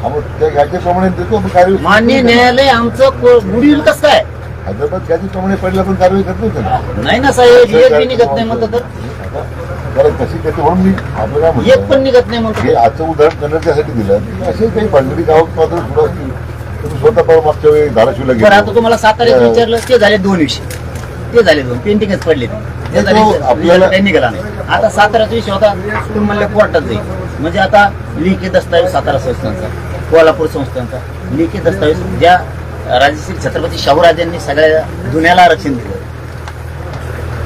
S3: ह्याच्याप्रमाणे देतो आपण कारवाई.
S6: मान्य न्यायालय आमचं बुडील कसं काय?
S3: हैदराबाद गॅजेटप्रमाणे पडलं आपण कारवाई करतो ना.
S6: नाही ना साहेब, एक बी निघत नाही म्हणतो तर.
S3: आता कशी करते म्हणून मी आपलं काय
S6: एक पण
S3: म्हणतो,
S6: निघत नाही म्हणतो.
S3: हे आजचं उदाहरण करण्यासाठी दिलं. असे काही भांडणी गावात मात्र सुरू असतील. तुम्ही स्वतः पाहून मागच्या वेळी धाराशिवला
S6: बरं, आता
S3: गेलो.
S6: तुम्हाला साताऱ्यात विचारलं, ते झाले 2 विषय. ते झाले 2 पेंटिंगच पडले. ते झाले,
S3: आपल्याला-
S6: काही निघाला नाही. आता साताऱ्याचा विषय होता, तुम्ही म्हणले कोर्टात जाईल. म्हणजे आता लिखित दस्तावेज सातारा संस्थांचा, कोल्हापूर संस्थांचा लिखित दस्तावेज ज्या राजश्री छत्रपती शाहूराजांनी सगळ्या जुन्याला आरक्षण दिलं,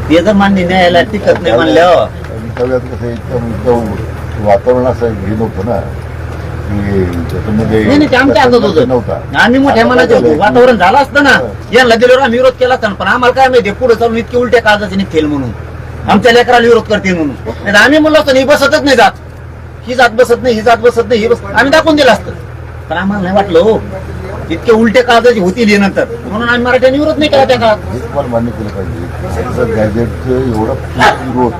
S6: ते जर मान्य न्यायालयात टिकत नाही म्हणल्यावर
S3: विचारूयात कसं इतकं वातावरण असं हे नव्हतं ना की त्याच्यामध्ये
S6: नाही नाही, ते आमच्या हातात होतं.
S3: नव्हता.
S6: आम्ही मोठ्या मनाचे होतो. वातावरण झालं असतं ना, यांना दिल्यावर आम्ही विरोध केला असता. पण आम्हाला काय माहिती पुढे चालून इतके उलट्या काळजाचे निघतील म्हणून, आमच्या लेकराला विरोध करतील म्हणून. नाही तर आम्ही म्हणलो असतो ही बसतच नाही जात, ही जात बसत नाही, ही जात बसत नाही, ही बस आम्ही दाखवून दिलं असतं. पण आम्हाला नाही वाटलं हो इतके उलटे काळजाचे होतील हे नंतर, म्हणून आम्ही मराठ्यांनी विरोध नाही केला त्या काळात.
S3: हे तुम्हाला मान्य केलं पाहिजे. गॅजेटचं एवढं विरोध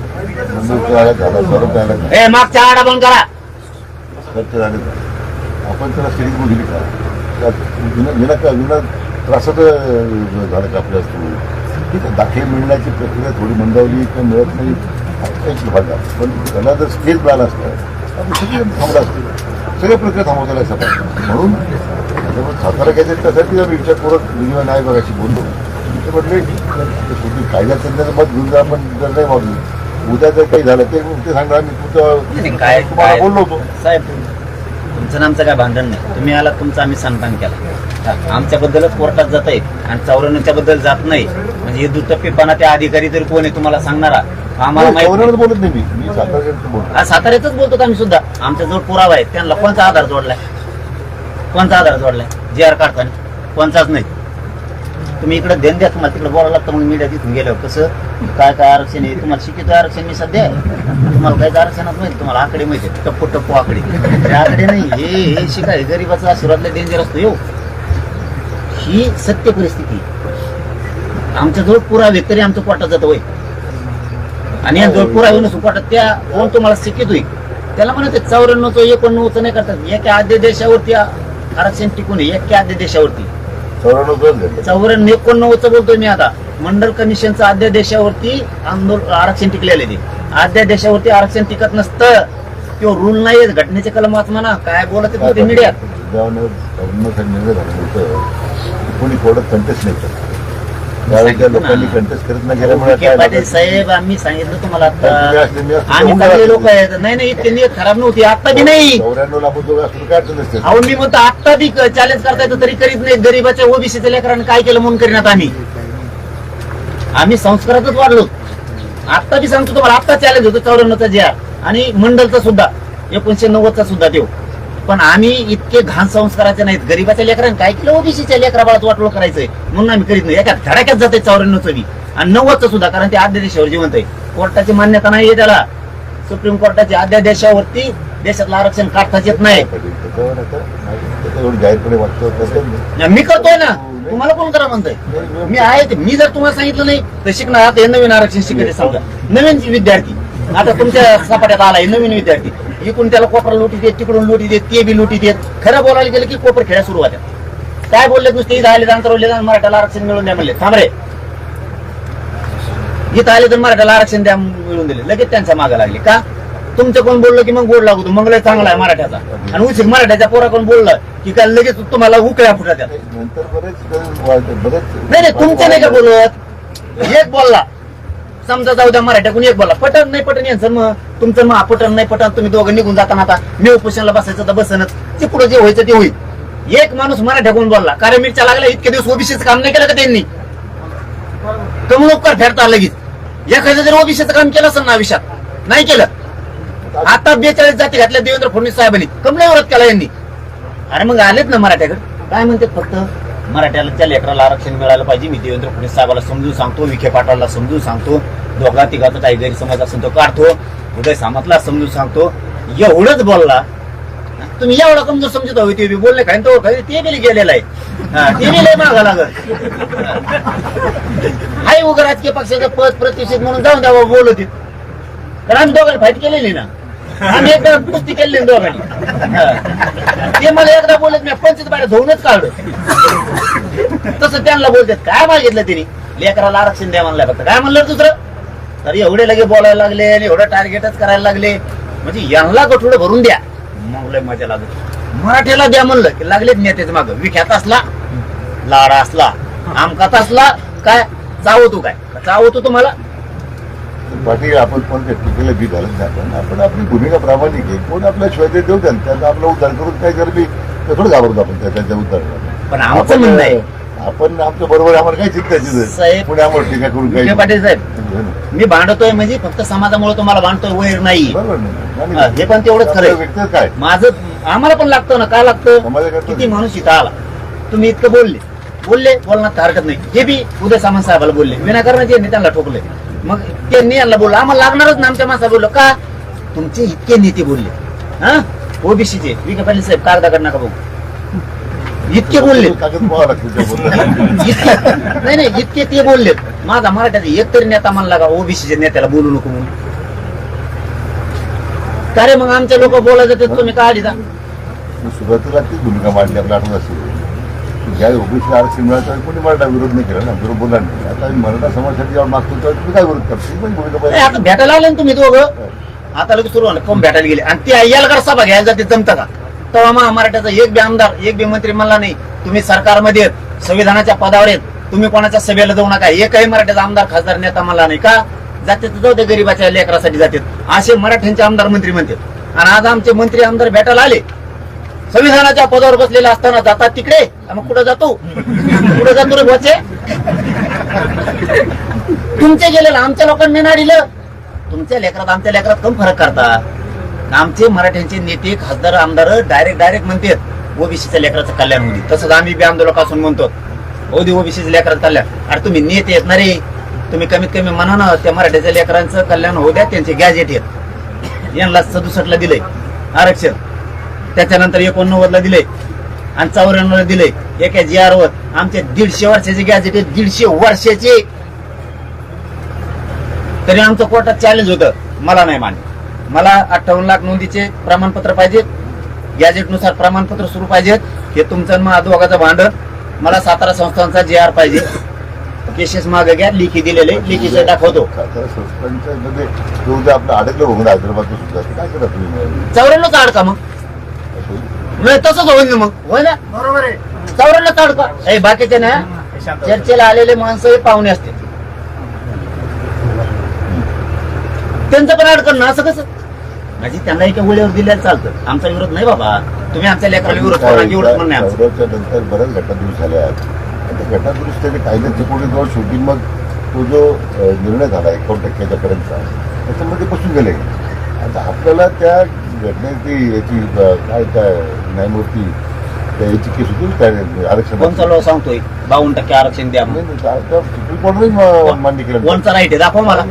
S3: मुंबईच्या झाला, सर्व झाला,
S6: ए मागच्या आडा बंद करा.
S3: खर्च झाले. आपण त्याला सिरीज दिली का? विना त्रासाचं झालं का आपल्या ठीक आहे. दाखले मिळण्याची प्रक्रिया थोडी मंदावली किंवा मिळत नाही एक भाग आहे. पण त्याला जर स्टेज मिळाला असतं आपण सगळे थांबलं असतं. सगळ्या प्रक्रिया थांबवताना सगळं म्हणून सातारा गॅजेट त्यासाठी आम्ही विचारपूर्वक विनिमय नाही बघायची बोललो. ते म्हटले तुम्ही कायद्यात त्यांचं मत घेऊन जा, पण जर नाही मागली उद्या जर काही झालं ते सांगा. आम्ही
S6: काय
S3: तुम्हाला बोललो होतो.
S6: साहेब, तुमचं आमचं काय भांडण नाही. तुम्ही आला तुमचं आम्ही सन्मान केला. आमच्याबद्दलच कोर्टात जात आहे आणि 94च्या बद्दल जात नाही म्हणजे हे दुटप्पीपणा त्या अधिकारी तरी कोण आहे तुम्हाला सांगणारा आम्हाला माहिती नाही.
S3: बोलत नाही मी साताऱ्याचं बोलतो.
S6: आज साताऱ्यातच बोलतो आम्ही सुद्धा. आमच्याजवळ पुरावा आहे. त्यांना कोणता आधार जोडलाय? कोणता आधार जोडलाय JR काढताना? कोणताच नाही. तुम्ही इकडे देण द्या, तुम्हाला तिकडे बोलायला लागतं. मग मीडिया तिथून गेल्यावर कसं काय काय आरक्षण आहे तुम्हाला शिकित आरक्षण मी सध्या आहे. तुम्हाला काहीच आरक्षणात माहिती, तुम्हाला आकडे माहिती टप्पो टप्पो आकडे. हे आकडे नाही, हे शिकाय गरीबाचा आशीर्वादला डेंजर असतो. येऊ ही सत्य परिस्थिती. आमच्याजवळ पुरावे तरी आमचं पोटात जातं होय, आणि यांजवळ पुरावे नसू पोटात त्या कोण तुम्हाला शिकित होईल त्याला म्हणत 94चं 89चं नाही करतात. एका अध्यादेशावरती आरक्षण टिकून एका अध्यादेशावरती 89चं बोलतोय मी. आता मंडल कमिशनचं अध्यादेशावरती आरक्षण टिकलेले ते अध्यादेशावरती आरक्षण टिकत नसतं. तो रूल नाही, घटनेचे कलम वाच म्हणा काय बोलत होते मीडियात.
S3: निर्णय झाल्यानंतर कोणी कोर्टात कंटेस्ट नाही करत. त्यावेळी लोकांनी कंटेस्ट करत नाही गेल्यामुळे
S6: विखे पाटील साहेब, आम्ही सांगितलं तुम्हाला आता, आम्ही चांगले लोक आहेत. नाही नाही, इतकी नियत खराब नव्हती. आता बी नाही.
S3: 94 आपण जो असतो काय अडचण नसते.
S6: अहो मी म्हणतो आता बी चॅलेंज करता येतं तरी करीत नाही. गरीबाच्या ओबीसीच्या लेकरांनी काय केलं म्हणून करीनात आम्ही संस्कारातच वाढलो. आता बी सांगतो तुम्हाला, आता चॅलेंज होतो 94चा JR आणि मंडलचा सुद्धा 1990चा सुद्धा देव. पण आम्ही इतके घाण संस्काराचे नाहीत. गरीबाच्या लेकरांनी काय केलं ओबीसीच्या लेकरा बाळात वाटोळ करायचंय म्हणून आम्ही करीत नाही. एका धडाक्यात जाते 94चं बी आणि 90चं सुद्धा, कारण ते अध्यादेशावर जिवंत आहे. कोर्टाची मान्यता नाही त्याला. सुप्रीम कोर्टाच्या अध्यादेशावरती देशातलं आरक्षण काढताच येत नाही.
S3: त्याच्यावर जाहीरपणे वाटतं
S6: मी करतोय ना, तुम्हाला कोण करा म्हणतोय? मी आहे. मी जर तुम्हाला सांगितलं नाही तर शिकणार. आता हे नवीन आरक्षण शिकायचे समजा, नवीन विद्यार्थी आता तुमच्या सपाट्यात आलाय नवीन विद्यार्थी, इकडून त्याला कोपरा लोटी देत, तिकडून लोटी देत, ते बी लोटी देत. खरं बोलायला गेलं की कोपर खेळा सुरू होत्या. काय बोलले नुसते इथं आले अंतरवले मराठ्याला आरक्षण मिळून द्या म्हणले. थांब रे, इथं आले तर मराठ्याला आरक्षण द्या मिळून दिले. लगेच त्यांच्या मागे लागले. का? तुमचं कोण बोललं की मग गोड लागतो, मग लय चांगला आहे मराठ्याचा. आणि उशीर मराठ्याच्या पोरा कोण बोललं की काय लगेच तुम्हाला उकळ्या फुटत्या.
S3: नंतर बरेच
S6: नाही तुमचं नाही का बोलत. एक बोलला समजा, जाऊ द्या मराठ्याकडून एक बोला, पटन नाही पटन यांचं मग तुमचं मग पटन नाही पटन. तुम्ही दोघं निघून जाताना आता मी उपोषणाला बसायचं तर बसनच. ते पुढे जे व्हायचं ते होईल. एक माणूस मराठ्याकडून बोलला, कारण मिरच्या लागला. इतके दिवस ओबीसीचं काम नाही केलं का त्यांनी? कमलोकर फेरता लगेच. एखादं जर ओबीसीचं काम केलं असेल ना आयुष्यात, नाही केलं आता 42 जाती घातल्या देवेंद्र फडणवीस साहेबांनी कमला विरोध केला यांनी. अरे मग आलेत ना मराठ्याकडे काय म्हणते, फक्त मराठ्याला त्या लेकराला आरक्षण मिळालं पाहिजे. मी देवेंद्र फडणवीस साहेबाला समजून सांगतो, विखे पाटलाला समजून सांगतो, दोघा तिघाचा काही गैरसमज असेल तो काढतो, उदय सामंतला समजून सांगतो. एवढंच बोलला. तुम्ही एवढा कमजोर समजत हवी ते बोलले काय तो ते बी गेलेला आहे. ते बी लय मागा लागत हाय उगा राजकीय पक्षाचं पद प्रतिष्ठित म्हणून जाऊन द्यावं बोलत कारण आम्ही दोघांनी फाईट केलेली ना, आम्ही एकदा कुस्ती केलेली दोघांनी. ते मला एकदा बोलत मी 25 बाहेर धुवूनच काढलं. तसं त्यांना बोलतात काय मागितलं त्यांनी, लेकराला आरक्षण द्या म्हणलंय फक्त, काय म्हणलं दुसरं. तर एवढे लगे बोलायला लागले आणि एवढं टार्गेटच करायला लागले, म्हणजे यांना गठुडं भरून द्या मग लय मजा लागत. मराठ्याला द्या म्हणलं की लागलेच नेत्याच माग, विख्यात असला लाडा असला आमकात असला काय चावतो, काय चावतो तुम्हाला.
S3: पाटील आपण पण त्या टीकेला बी घालत नाही, आपण आपली भूमिका प्रामाणिक आहे. कोण आपल्या श्वेते देऊ द्या, त्यांना आपला उद्धार करून काय जर मी थोडं घाबरतो आपण त्यांच्या उद्धार.
S6: पण आमचं म्हणणं आहे
S3: आपण आमच्या बरोबर आम्हाला काय चिंतायची
S6: साहेब,
S3: पुढे आम्हाला टीका करून
S6: विखे
S3: काय
S6: पाटील साहेब मी भांडतोय म्हणजे फक्त समाजामुळे तुम्हाला भांडतोय, वैर नाही.
S3: बरोबर नाही.
S6: हे पण तेवढंच खरं
S3: व्यक्त काय
S6: माझं. आम्हाला पण लागतं ना, काय लागतं,
S3: समाजाकरता
S6: किती माणूस इथं आला, तुम्ही इतकं बोलण्यात हरकत नाही. हे बी उदय सामंत साहेबाला बोलले, विनाकारण यांनी त्यांना ठोकले, मग त्यांनी यांना बोललं आम्हाला लागणारच ना. आमच्या माणसा बोललो का तुमचे इतके नेते बोलले, हा ओबीसीचे विखे पाटील साहेब कागदाकडे नका बघू, इतके बोलले.
S3: कागद पाहावं लागतं त्याबद्दल.
S6: नाही इतके ते बोललेत. माझा मराठ्याचा एक तरी नेता म्हणला का ओबीसीच्या नेत्याला बोलू नको म्हणून. का रे मग आमचे लोक बोलायचं ते तुम्ही काढी जा.
S3: सुरुवातीला तीच भूमिका मांडली आपल्या आठवत असेल. ज्या ओबीसी आरक्षण मिळालं कोणी मराठा विरोध नाही केला ना, विरोध बोलला नाही. आता आम्ही मराठा समाजासाठी जेव्हा मागतो तेव्हा तुम्ही काय विरोध करतो, ही पण भूमिका
S6: नाही,
S3: पाहिजे.
S6: आता भेटायला आले ना तुम्ही दोघं, आता लगेच सुरू झालं कोण भेटायला गेले आणि ते यायला सभा घ्यायला जाते जमतं का. तेव्हा मग मराठ्याचा एक बी आमदार एक बी मंत्री म्हणला नाही तुम्ही सरकारमध्ये आहेत, संविधानाच्या पदावर आहेत, तुम्ही कोणाच्या सभेला जाऊ नका. एकही मराठ्याचा आमदार खासदार नेता म्हणला नाही. का जाते तर जाऊ दे, गरीबाच्या लेकरासाठी जातात असे मराठ्यांचे आमदार मंत्री म्हणतात. आणि आज आमचे मंत्री आमदार भेटायला आले, संविधानाच्या पदावर बसलेले असताना जातात तिकडे. मग कुठं जातो रे बोचे, तुमचे गेलेलं आमच्या लोकांनी नाडिलं. तुमच्या लेकरात आमच्या लेकरात कम फरक करता. आमचे मराठ्यांचे नेते खासदार आमदार डायरेक्ट म्हणतात ओबीसीच्या लेकराचं कल्याण होऊ दे. तसंच आम्ही बी आंदोलकासून म्हणतो हो दे ओबीसीच्या लेकराचं कल्याण. अरे तुम्ही नेते येत ना रे, तुम्ही कमीत कमी म्हणा ना त्या मराठ्याच्या लेकरांचं कल्याण होऊ द्या. त्यांचे गॅजेट आहेत, यांना 67 ला दिलंय आरक्षण, त्याच्यानंतर 89 ला दिलंय आणि 94 ला दिलंय. एका GR वर आमचे 150 वर्षाचे गॅजेट आहेत, 150 वर्षाचे. तरी आमचं कोर्टात चॅलेंज होतं, मला नाही मान्य. मला 58 लाख नोंदीचे प्रमाणपत्र पाहिजेत, गॅजेटनुसार प्रमाणपत्र सुरू पाहिजेत. हे तुमचं मग दोघाचं भांडण. मला 17 संस्थांचा GR पाहिजे. केसेस मागे घ्या, लिखी दिलेले लिखीचे दाखवतो.
S3: संस्थांच्या आपलं अडकलं बघून हैदराबादचं सुद्धा काय करा तुम्ही
S6: 94चा अडका मग नाही तसंच होईल ना, मग होय ना बरोबर आहे. 94चा अडका. हे बाकीचे ना चर्चेला आलेले माणसं हे पाहुणे असते, त्यांचं पण अडकण ना. असं कसं म्हणजे त्यांना एका वेळेवर दिल्याला चालतं. आमचा विरोध नाही बाबा, तुम्ही आमच्या लेकराला विरोध करा एवढंच म्हणणं आहे आमचं.
S3: नंतर बऱ्याच घटनादुरुस्त झाल्या आहेत. त्या घटनादुरुस्तीने कायद्याच्या पुढे जवळ शेवटी मग तो जो निर्णय झाला 51% पर्यंतचा त्याच्यामध्ये बसून गेले. आता आपल्याला त्या घटनेची याची काय न्यायमूर्ती याची केस होती त्या आरक्षण
S6: कोणचा लॉ सांगतोय 52% आरक्षण द्या म्हणून.
S3: सुप्रीम कोर्टाने मान्य केलं.
S6: कोणचा राईट आहे दाखव मला.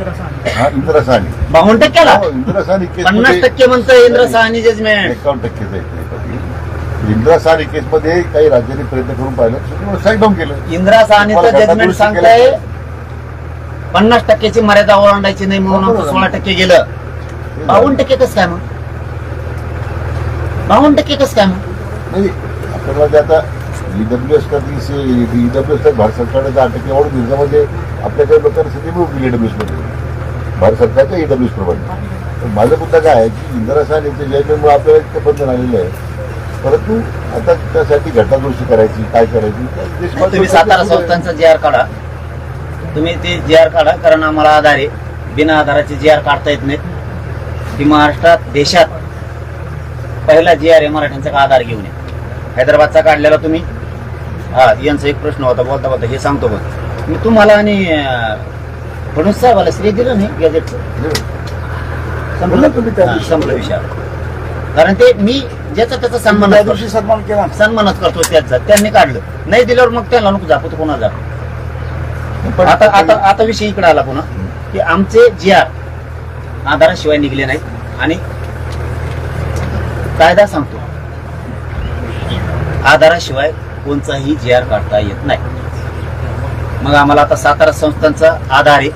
S3: हा इंदिरा साहनी
S6: 52%ला
S3: इंदिरा साहनी
S6: 50% म्हणतोय इंद्र साहनी जजमेंट.
S3: 51% इंदिरा साहनी केसमध्ये काही राज्यांनी प्रयत्न करून पाहिलं, साईड डाऊन केलं.
S6: इंदिरा साहनीचं जजमेंट सांगतंय 50%ची मर्यादा ओलांडायची नाही म्हणून आमचं 16% गेलं. 52% कसं काय मग? 52% कसं काय मग?
S3: नाही आपल्याला आता ईडब्ल्यूएस ईडब्ल्यूएस भारत सरकारने 10% वाढून दिलं म्हणजे आपल्या काही लोकांना सध्या मिळून गेली ईडब्ल्यूएस मध्ये भारत सरकारच्या ईडब्ल्यूएस प्रमाणे. माझा मुद्दा काय आहे की इंदिरा साहनीच्या जजमेंटमुळे आपल्याला इतकं बंधन आलेलं आहे, परंतु आता त्यासाठी घटनादुरुस्ती करायची काय करायची.
S6: तुम्ही 17 संस्थांचा GR काढा, तुम्ही ते GR काढा, कारण आम्हाला आधार आहे. बिना आधाराचे GR काढता येत नाहीत. ही महाराष्ट्रात देशात पहिला GR आहे मराठ्यांचा का आधार घेऊन. हैदराबादचा काढलेला तुम्ही. हा यांचा एक प्रश्न होता बोलता बोलता हे सांगतो बघ मी तुम्हाला आणि फडणवीस साहेबाला श्रेय दिलं नाही गॅजेटचं. संपला विषय. कारण ते मी ज्याचा त्याचा सन्मानच करतो त्याचा. त्यांनी काढलं नाही दिल्यावर मग त्याला नको जापो, कोणा जापो. आता विषय इकडे आला पुन्हा की आमचे GR आधाराशिवाय निघले नाहीत आणि कायदा सांगतो आधाराशिवाय कोणताही GR काढता येत नाही. मग आम्हाला आता सातारा संस्थांचा आधार आहे,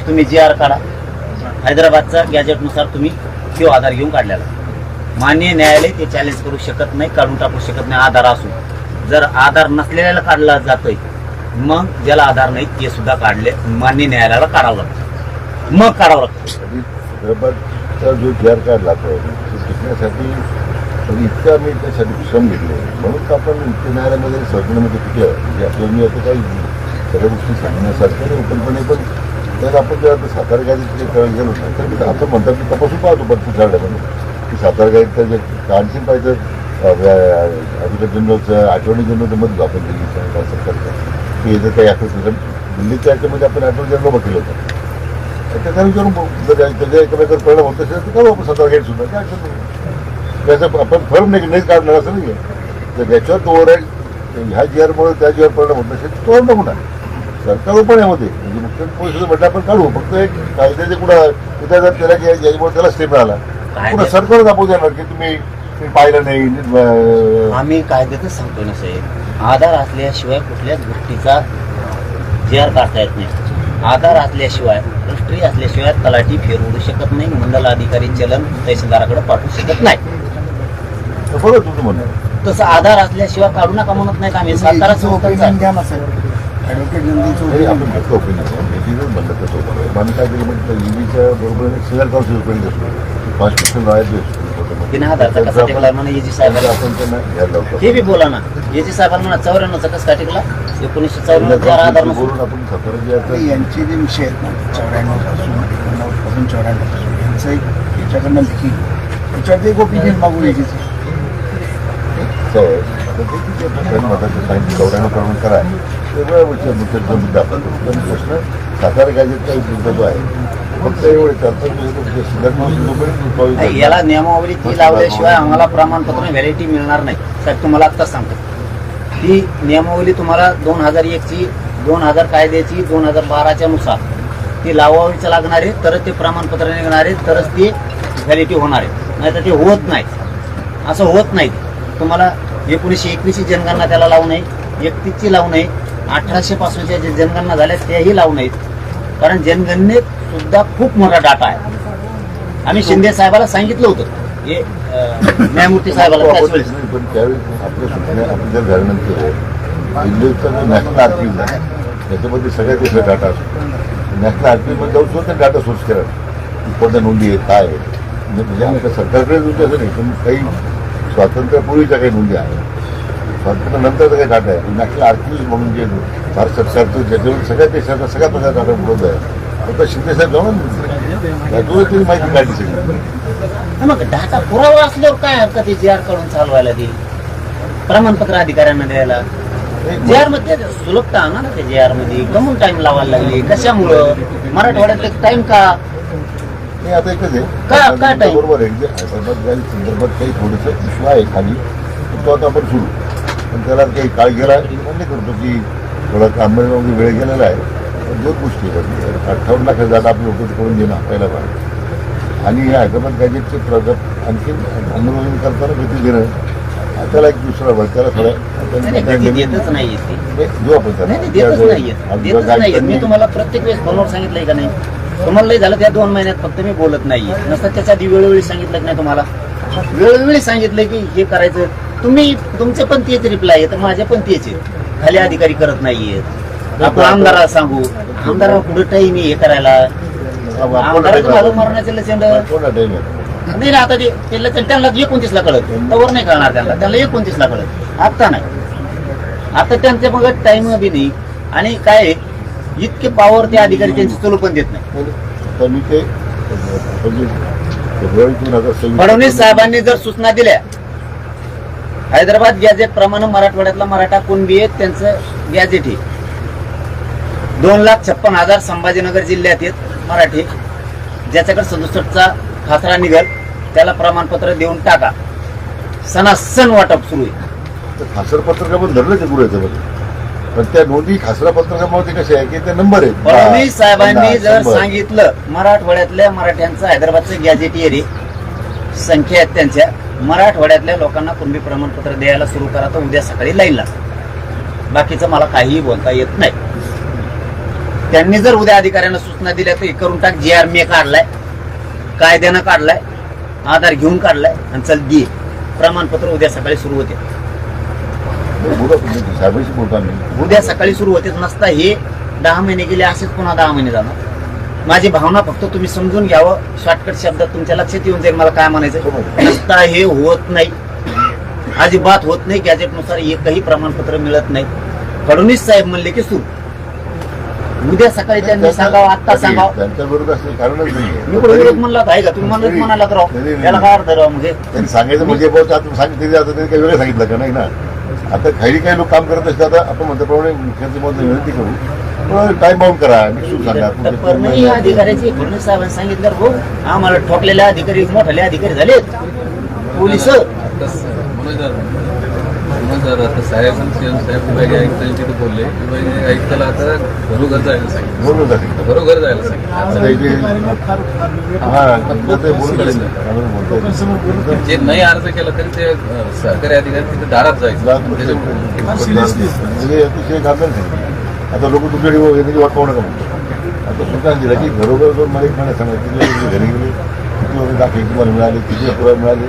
S6: तुम्ही GR काढा. हैदराबादचा गॅजेटनुसार तुम्ही तो आधार घेऊन काढलेला. मान्य न्यायालय ते चॅलेंज करू शकत नाही, काढून टाकू शकत नाही आधार असून. जर आधार नसलेल्याला काढला जातोय मग ज्याला आधार नाही ते सुद्धा काढले मान्य न्यायालयाला काढावं लागतं, मग काढावं लागतं.
S3: हैदराबादचा जो GR काढला तो टिकण्यासाठी इतका मी त्यासाठी श्रम घेतले म्हणून आपण उच्च न्यायालयामध्ये संघटनेमध्ये टिकलं. म्हणजे आपल्याला मी आता काही सगळ्या गोष्टी सांगण्यासारख्या नाही ओपनपणे, पण त्यात आपण जर आता सातारा गाडीत करायला गेलो ना तर असं म्हणतात की तपासून पाहतो पण ठरल्यामध्ये की सातारा गाडीत जे आणखी पाहिजे अधिकारी जनरलचं अटॉर्नी जनरलचं मधलं आपण दिल्लीचं सरकारचं की याचं काही असं दिल्लीच्या याच्यामध्ये आपण अटॉर्नी जनरल उभं केलं होतं. त्याचा विचारून जर त्याच्या एकामेकावर परिणाम होत असेल तर करू आपण सातारा गाडी सुद्धा काय अडचण नाही. त्याचं आपण फर्म नाही काढणार असं नाही आहे. तर ज्याच्यावर तो ओव्हर ह्या GRमुळे त्या GR परिणाम होत नसेल तो नको ना सरकार पण यामध्ये म्हणजे मुख्य पोलिस म्हटलं आपण काढू. फक्त एक कायद्याचे कुठं उद्या जर त्याला याच्यामुळे त्याला स्टेप मिळाला पुन्हा सरकार दाखवू देणार की तुम्ही पाहिलं नाही.
S6: आम्ही कायद्यातच सांगतो ना साहेब, आधार असल्याशिवाय कुठल्याच गोष्टीचा GR काढता येत नाही. आधार असल्याशिवाय रजिस्ट्री असल्याशिवाय तलाठी फेरवू शकत नाही, मंडल अधिकारी चलन तहसीलदाराकडे पाठवू शकत नाही.
S3: बरोबर तुझं म्हणणं.
S6: तसं आधार असल्याशिवाय काढू नका म्हणत नाहीत आम्ही. सातारा
S3: आपण फक्त ओपिनियन म्हणलं तसं होतं. आम्ही काय केलं म्हणजे EDच्या बरोबर शेअर काउन्सिल ओपिनियन असतो 5% राहायचं
S6: बिना आधारचा कसा टिकला म्हणा EG साहेबांना.
S3: आपण त्यांना घ्यायला लावतो.
S6: हे बी बोला ना EG साहेबांना म्हणा 94चा कसा टिकला 1994 आधार नसून.
S3: बोलून आपण सातारा जे
S5: यांचे जे विषय आहेत ना 94 पासून 94 यांचं एक याच्याकडनं लिखी त्याच्यात एक ओपिनियन मागू यायची करून करा वेगळ्या मुद्दा आपण पण प्रश्न सातारा गाजेटचा एक मुद्दा जो आहे फक्त एवढे
S6: याला नियमावली ती लावल्याशिवाय आम्हाला प्रमाणपत्र व्हॅलिडिटी मिळणार नाही. साहेब तुम्हाला आत्ताच सांगतो ती नियमावली तुम्हाला 2001ची 2000 कायद्याची 2012च्या नुसार ती लावावीच लागणार आहे, तरच ते प्रमाणपत्र निघणार आहे, तरच ती व्हॅलिडिटी होणार आहे. नाहीतर ते होत नाही. असं होत नाही. तुम्हाला 1921ची जनगणना त्याला लावू नये, 31ची लावू नये, 1800 पासूनच्या जे जनगणना झाल्या त्याही लावू नयेत. कारण जनगणनेत सुद्धा खूप मोठा डाटा आहे. आम्ही शिंदे साहेबाला सांगितलं होतं हे न्यायमूर्ती साहेबाला त्याच वेळेस.
S3: पण त्यावेळी आपल्या सूचना आपण जर झाल्यानंतर दिल्लीचा जो नॅशनल आर्किव्ह आहे त्याच्यामध्ये सगळ्यात देशाचा डाटा असतो. नॅशनल आर्किव्हमध्ये जाऊन सुद्धा डाटा सोर्स करा कोणत्या नोंदी आहेत काय आहे. म्हणजे आमच्या सरकारकडे नोंदी असं नाही पण काही स्वातंत्र्यापूर्वीच्या काही नोंदी आहेत, स्वातंत्र्यानंतरचा काही डाटा आहे. नॅशनल आर्किव्ह म्हणून जे भारत सरकारचं ज्याच्यावर सगळ्या देशाचा सगळ्या प्रकारचा डाटा उपलब्ध आहे. आता शिंदेसाहेब जाऊन त्यातून तुम्ही माहिती काढली सगळी.
S6: मग डाटा पुरावा असल्यावर काय हरकत आहे GR काढून चालवायला ती प्रमाणपत्र अधिकाऱ्यांना द्यायला. GR मध्ये सुलभता आणा ना. ते GR मध्ये कमून टाइम लावायला लागली कशामुळं? मराठवाड्यात टाइम का
S3: नाही आता एकच आहे बरोबर आहे. हैदराबाद गाडी संदर्भात काही थोडंसं इश्यू आहे खाली तो आता आपण सुरू पण त्याला काही काळ गेला म्हणजे करतो की थोडा अंमलबजावणी वेळ गेलेला आहे. दोन गोष्टी 58 लाख जागा आपल्या उपलब्ध करून देणं पहिला भाग आणि या हैदराबाद गॅजेटचे प्रगत आणखी अंमलबजावणी करताना गती देणं त्याला एक दुसरा भाग त्याला
S6: देतच नाहीये
S3: जो आपण
S6: देतच नाहीये. मी तुम्हाला प्रत्येक वेळेस फोनवर सांगितलंय का नाही? तुम्हाला लई झालं त्या 2 महिन्यात फक्त मी बोलत नाहीये. नसतं त्याच्या आधी वेळोवेळी सांगितलं नाही तुम्हाला. वेळोवेळी सांगितलंय की हे करायचं. तुम्ही तुमचे पण तेच रिप्लाय आहे तर माझे पण तेच आहे. खाली अधिकारी करत नाहीयेत. आपण आमदाराला सांगू आमदाराला पुढे टाईम हे करायला आमदाराचं मरणाचे लचंड नाही ना. आता ते लचंड त्यांना 29 ला कळत तवर नाही कळणार. त्यांना 29 ला कळत आता नाही. आता त्यांच्या मग टाइम बी नाही आणि काय इतके पॉवर ते अधिकारी त्यांची चलू पण देत नाही. फडणवीस साहेबांनी जर सूचना दिल्या हैदराबाद गॅजेट प्रमाणे मराठवाड्यातला मराठा कुणबी आहेत त्यांचं गॅजेट आहे 2,56,000 संभाजीनगर जिल्ह्यात आहेत मराठी ज्याच्याकडे 67चा खासरा निघल त्याला प्रमाणपत्र देऊन टाका. सणासण वाटप सुरू आहे.
S3: खासर पत्रकामध्ये धरलं ते गुरुचं पण त्या नोंदी खासरा पत्रकामध्ये कशा आहे की ते नंबर आहेत
S6: फडणवीस साहेबांनी
S3: 50,
S6: जर
S3: 100.
S6: सांगितलं मराठवाड्यातल्या मराठ्यांचं हैदराबादचं गॅजेटियर आहे, संख्या आहेत त्यांच्या, मराठवाड्यातल्या लोकांना कुणबी प्रमाणपत्र द्यायला सुरू करा तर उद्या सकाळी लाईन लागेल. बाकीचं मला काहीही बोलता येत नाही. त्यांनी जर उद्या अधिकाऱ्यांना सूचना दिल्या तर हे करून टाक. जी आर मी काढलाय, कायद्यानं काढलाय, आधार घेऊन काढलाय आणि चल दे प्रमाणपत्र. उद्या सकाळी सुरू होते,
S3: साहेबांशी बोलताना
S6: उद्या सकाळी सुरू होतेच. नसता हे 10 महिने गेले, असेच पुन्हा 10 महिने जाणार. माझी भावना फक्त तुम्ही समजून घ्यावं. शॉर्टकट शब्दात तुमच्या लक्षात येऊन जाईल मला काय म्हणायचं. नसता हे होत नाही, अजिबात होत नाही. गॅजेटनुसार एकही प्रमाणपत्र मिळत नाही. फडणवीस साहेब म्हणले की सुरू. उद्या सकाळी त्यांनी सांगावं, आत्ता सांगावं.
S3: त्यांच्या बरोबर असं कारणच
S6: मी कुठे विरोध म्हणला आहे का? तुम्ही म्हणत म्हणाला तर राव याला काय अर्थ राव. म्हणजे
S3: त्यांनी सांगायचं म्हणजे बहुत आता सांगितलं आता त्यांनी काही वेगळं सांगितलं का नाही ना. आता काही लोक काम करत असतात. आता आपण म्हणल्याप्रमाणे मुख्यमंत्री महोदय विनंती करू टाइम बाउंड करा, निश्चित सांगा.
S6: तर परमनंट या अधिकाऱ्याची फडणवीस साहेबांनी सांगितलं हो आम्हाला ठोकलेले अधिकारी मोठाले अधिकारी झालेत पोलिस.
S8: साहेब विभागीय आयुक्तांची बोलले विभागीय आयुक्ताला आता घरोघर जायला सांगितलं.
S3: बरोबर आहे.
S8: घरोघर जायला सांगितलं.
S3: आता इथे ते बोलून
S8: जे नाही अर्ज केला तरी ते सरकारी अधिकारी तिथे दारात जायचं.
S3: अतिशय गांभीर्य आहे. आता लोक तुमच्याकडे येण्याची वाट पाहू नका म्हणतो. आता स्वतः दिलं की घरोघर जाऊन मला एक महिना सांगा किती वेळ घरी गेले, किती वेळ दाखले तुम्हाला मिळाले, किती पुरावे मिळाले.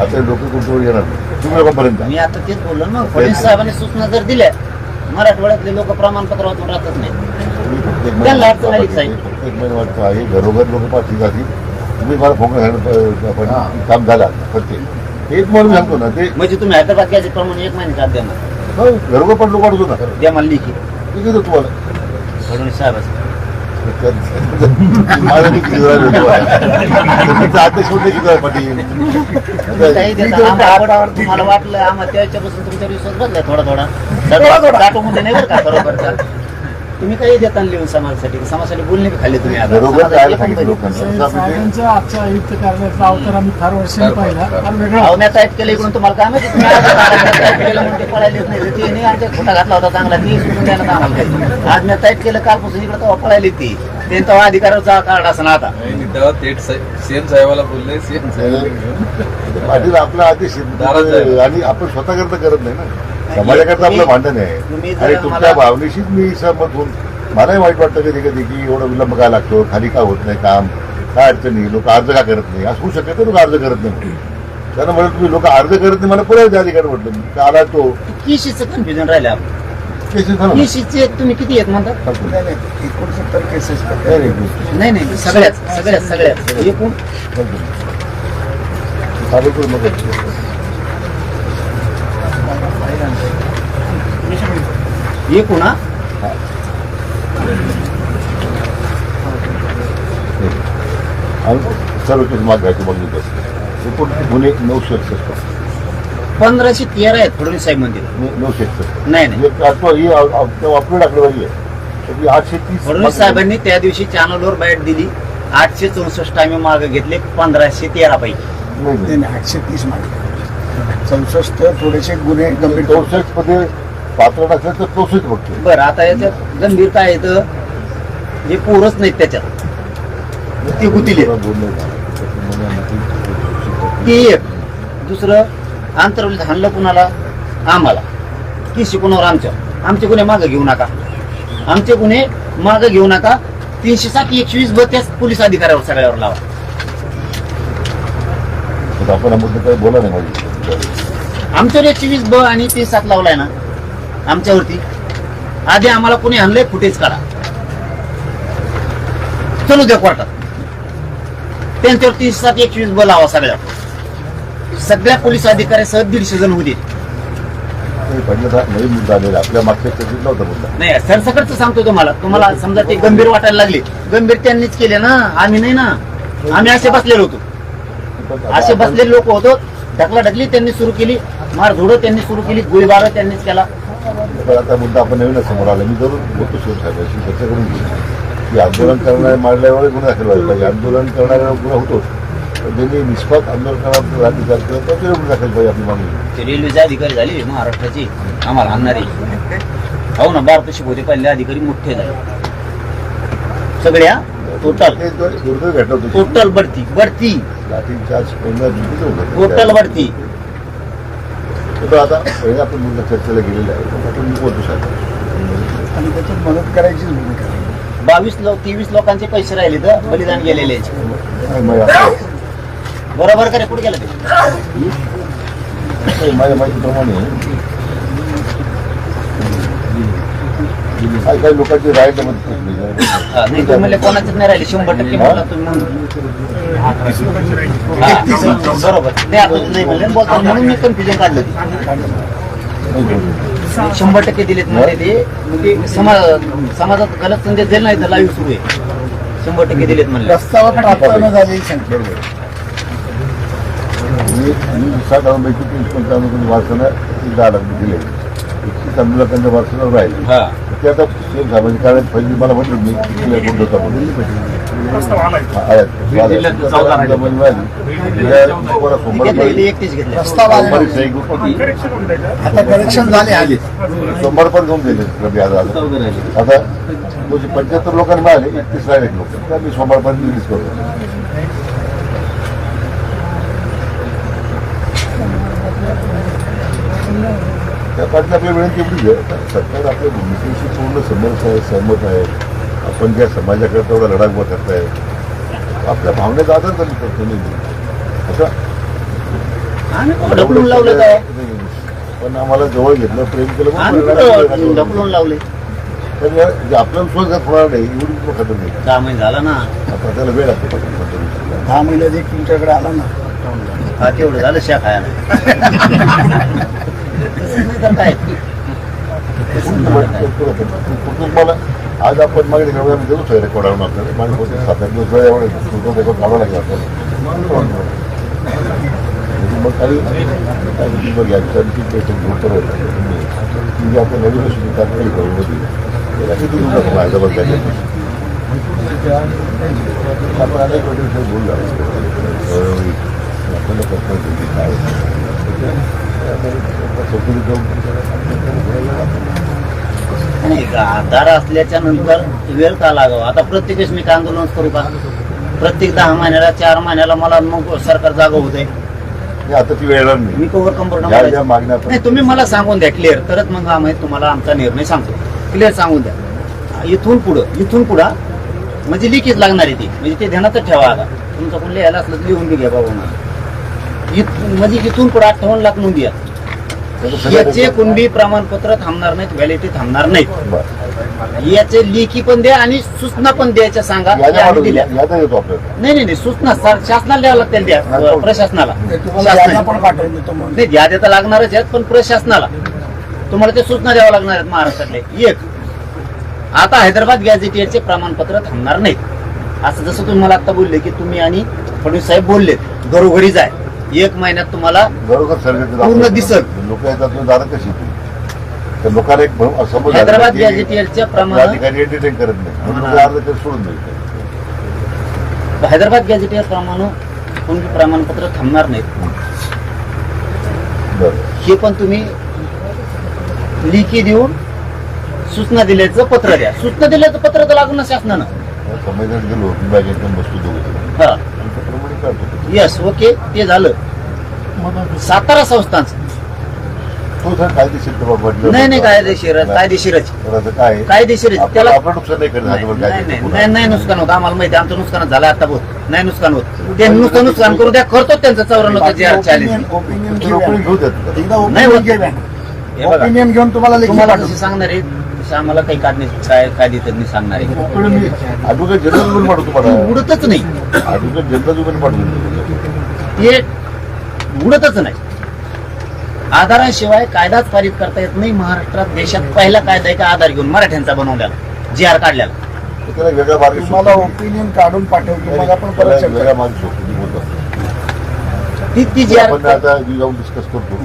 S3: आता लोक तुमच्यावर येणार नाही. तुम्ही लोकांपर्यंत
S6: मी आता तेच बोललो ना. फडणवीस साहेबांनी सूचना जर दिल्या मराठवाड्यातले लोक प्रमाणपत्र वाचून राहतच नाही. त्यांना अडचण आलीच आहे.
S3: प्रत्येक महिना वाटतं आहे घरोघर लोक पाठी जातील. तुम्ही मला फोन काम झाला प्रत्येक एक म्हणून सांगतो ना ते
S6: म्हणजे तुम्ही हैदराबाद घ्यायचे प्रमाणे 1 महिन्यात आत देणार.
S3: घरोघर पण लोक वाढतो ना
S6: द्या मला लिखी
S3: ठीक आहे तुम्हाला
S6: फडणवीस साहेबांचं.
S3: माझा किती आदेश होते किती पाटील
S6: काही देता आम्हाला तुम्हाला वाटलं आम्हाला त्याच्यापासून तुमचा विश्वास बदलाय थोडा दाटो म्हणजे नाही बरं का बरोबरचा. तुम्ही काही देता लिहून समाजासाठी समाजासाठी बोलणे बी खाल्ले तुम्ही आता.
S3: घरोघर जायला सांगितलं लोकांना.
S2: साहेबांचं आजच्या आयुक्त कार्यालयाचा अवतार आम्ही फार वर्षांनी पाहिला. फार वेगळा
S6: अहो, मी टाईप केलं इकडून तुम्हाला काय माहिती तुम्ही आज टाईप केलं म्हणून ते पळायलेच नाही. ते नाही आमच्या खोटा घातला होता चांगला ती सोडून द्यायला तर आम्हाला काही. आज मी टाईप केलं कालपासून इकडे तेव्हा पळायली ती तेव्हा अधिकाराचा कार्ड असं ना आता.
S8: तेव्हा थेट सीएम साहेबाला बोलले. सीएम साहेब
S3: पाटील आपला आदेश आहे. आणि आपण स्वतः करता करत नाही ना. समाजाकरता आपलं भांडण आहे. आणि तुमच्या भावनेशीच मी सहमत होऊन मलाही वाईट वाटतं कधी कधी की एवढा विलंब काय लागतो, खाली का होत नाही काम, काय अडचणी, लोक अर्ज का करत नाही. असं होऊ शकत लोक अर्ज करत नाही. त्यांना म्हणत तुम्ही लोक अर्ज करत नाही. मला पुढे अधिकार म्हटलं का आला तो
S6: केशीचं कन्फ्युजन राहिलं आपण.
S3: केसेस झाला.
S6: केशीचे तुम्ही किती आहेत म्हणतात?
S3: 69 केसेस
S6: नाही नाही सगळ्याच एकूण एकूण हा
S3: सर्व केस माग घ्यायचं बघितलं असतं. एकूण गुन्हे 961
S6: 1513 आहेत फडणवीस साहेब म्हणतील.
S3: 961
S6: नाही नाही
S3: अपलोड आकडेवारी आहे. 830
S6: फडणवीस साहेबांनी त्या दिवशी चॅनलवर बाईट दिली. 864 आम्ही मागे घेतले 1513 पैकी.
S5: 830 मागे 64 थोडेसे गुन्हे गंभीर
S3: 64 मध्ये पात्र नसेल तर 64 बघतो.
S6: बरं आता याच्यात गंभीर काय येतं हे पोरच नाहीत त्याच्यात. ते गुतीले ते एक. दुसरं आंतरवलीत हाणलं कुणाला आम्हाला की शिकवणार आमचे गुन्हे मागं घेऊ नका. आमचे गुन्हे मागं घेऊ नका. 307 120 32 पोलीस अधिकाऱ्यावर सगळ्यावर लावा.
S3: आपण मुद्दे काही बोला नाही माझी.
S6: आमच्यावर 120 ब आणि 37 लावलाय ना आमच्यावरती. आधी आम्हाला कोणी आणलंय फुटेज काढा चलू द्या कोर्टात. त्यांच्यावर 307 120 ब लावा सगळ्या पोलीस अधिकाऱ्यासह 150 जण होते.
S3: नवीन मुद्दा आलेला आपल्या मागच्या चर्चेत नव्हता मुद्दा.
S6: नाही सरसकटचं सांगतो तुम्हाला समजा ते गंभीर वाटायला लागले. गंभीर त्यांनीच केले ना आम्ही नाही ना. आम्ही असे बसलेलो होतो. असे बसलेले लोक होतो. ढकलाढकली त्यांनी सुरू केली. मारझोड त्यांनी सुरू केली. गोळीबार त्यांनीच केला.
S3: पण आता मुद्दा आपण नवीनच समोर आला. मी जरूर बोलतो शिवसाहेबांशी चर्चा करून घेऊ. की आंदोलन करणारे मारल्यावर गुन्हा दाखल व्हायला पाहिजे. आंदोलन करणाऱ्यावर गुन्हा होतोच, पण ज्यांनी निष्पाप आंदोलन करण्याचा अधिकार केला त्याच्यावर गुन्हा दाखल पाहिजे आपली मागणी.
S6: ते रेल्वेचे अधिकारी झाले महाराष्ट्राची आम्हाला आणणारे. हो ना, बारपाशी होते पहिले अधिकारी मोठे झाले सगळ्या. टोटल
S3: ते दुर्दैव घटना होती.
S6: टोटल बढती
S3: लाठीचार्ज
S6: टोटल बढती.
S3: तर आता पहिला आपण मुद्दा चर्चेला गेलेला आहे, आपण मी बोलतो साहेब
S2: आणि त्याच्यात मदत करायची भूमिका
S6: 23 लोकांचे पैसे राहिले तर बलिदान गेलेले
S3: माझ्या
S6: बरोबर का रे? कुठे गेलं ते?
S3: माहितीप्रमाणे काही लोकांची राईट मदत केली.
S6: नाही तुम्ही म्हणले कोणाचंच नाही राहिले 100% बोलला तुम्ही म्हणून. बरोबर नाही आता नाही म्हणले ना बोलता म्हणून मी कन्फ्युजन काढलं ते. 100% दिलेत म्हणजे ते म्हणजे समाजात गलत संदेश दिला नाही तर लाईव्ह सुरू आहे. 100% दिलेत म्हणले.
S2: प्रस्तावात प्राप्त झाली
S3: वारसानं 10 लाख दिले. 31 लाखांच्या वारसानं राहिले.
S6: हा
S3: ते आता म्हणजे कारण पहिली मला म्हटलं मी होता म्हणून
S6: एकटीच घेतले.
S2: आता करेक्शन झाले आले
S3: सोमवार पण घेऊन दिले रबी आज आता 75 लोकांनी मिळाले. 31 राहिले लोक तर मी सोमवारपर्यंत रिलीज करतो. त्या पाठी आपल्या विनंती एवढीच आहे, सरकार आपल्या भूमिकेशी पूर्ण सहमत आहे. आपण ज्या समाजाकडे तेवढा लढा उभा करताय, आपल्या भावनेचा आदर कमी करतो नाही असं
S6: ढकलून लावलं काय?
S3: पण आम्हाला जवळ घेतलं, प्रेम केलं,
S6: ढकलून लावले.
S3: तर आपल्याला स्वतः होणार नाही एवढी खातर नाही.
S6: 6 महिने झाला ना.
S3: आता त्याला वेळ लागतो.
S2: 10 महिन्यात एक तुमच्याकडे आला ना.
S6: हा तेवढं झालं शा खायला. तर काय
S3: मला आज आपण मागणी करायला देऊ रेकॉर्ड आणून आपल्याला माझ्या 7-8 दिवस रेकॉर्ड काढावं लागेल आपल्याला. मग काही म्हणजे आपण नवीन तात्काळ करून त्याला किती दिवसात हैदराबाद जायचं आपण अनेक वेळेस बोललो आपल्याला प्रश्न काय
S6: आधार असल्याच्या नंतर वेळ का लागावा? आता प्रत्येक वेळेस मी आंदोलन करू का? प्रत्येक 10 महिन्याला 4 महिन्याला मला मग सरकार जागा होत आहे.
S3: आता ती वेळ नाही.
S6: मी कव्हर कंपाऊंड
S3: मागण्या
S6: नाही. तुम्ही मला सांगून द्या क्लिअर, तरच मग आम्ही तुम्हाला आमचा निर्णय सांगतो. क्लिअर सांगून द्या. इथून पुढं म्हणजे लिखीच लागणार आहे ती. म्हणजे ते ध्यानातच ठेवा. आता तुमचं कोण लिहायला असलं तर लिहून घ्या बाबा मला. म्हणजे इथून पुढे 58 लाख नोंदी आहेत. याचे कुणबी प्रमाणपत्र थांबणार नाहीत, व्हॅलिडिटी थांबणार नाहीत. याचे लेखी पण द्या आणि सूचना पण द्यायच्या सांगा. दिल्या नाही सूचना शासनाला द्यावं लागतील. द्या प्रशासनाला. नाही याद्या तर लागणारच आहेत, पण प्रशासनाला तुम्हाला ते सूचना द्यावं लागणार आहेत महाराष्ट्रातले. एक आता हैदराबाद गॅझेटियरचे प्रमाणपत्र थांबणार नाहीत. असं जसं तुम्ही मला आता बोलले की तुम्ही आणि फडणवीस साहेब बोललेत घरोघरी जाय 1 महिन्यात तुम्हाला पूर्ण दिसत.
S3: लोक येतात दारात कशी तर लोकांना एक समज
S6: हैदराबाद गॅझेटियरच्या प्रमाणात
S3: अधिकारी एंटरटेन करत नाही, सोडून नाही.
S6: हैदराबाद गॅझेटियर प्रमाणे कोणते प्रमाणपत्र थांबणार नाहीत. हे पण तुम्ही लिखी देऊन सूचना दिल्याचं पत्र द्या. सूचना दिल्याचं पत्र तर लागून ना शासनानं.
S3: समजण्यात गेलो वस्तू
S6: हा यस ओके ते झालं. सातारा संस्थांचं नाही कायदेशीरच त्याला
S3: आपलं नुकसान नाही करणार.
S6: नाही नुकसान होतं. आम्हाला माहिती आमचं नुकसान झालं. आता बोल नाही नुकसान होत. ते नुकसान करू द्या. करतो त्यांचं 94 नाही
S2: ओपिनियन घेऊन
S6: तुम्हाला कशी सांगणार आहे तशी आम्हाला काही कायदे त्यांनी सांगणार आहे.
S3: ऍडव्होकेट जनरल पाठवतो तुम्हाला.
S6: उडतच नाही.
S3: ऍडव्होकेट जनरल पाठवतो
S6: ते उडतच नाही. आधाराशिवाय कायदाच पारित करता येत नाही. महाराष्ट्रात देशात पहिला कायदा आहे का आधार घेऊन मराठ्यांचा बनवलेला GR काढलेला.
S3: त्याला वेगळा मार्ग
S2: तुम्हाला ओपिनियन काढून पाठवतो. मला पण परत
S3: वेगळा मार्ग शोधतो बोलतो.
S6: ती GR
S3: आपण आता जाऊन डिस्कस करतो.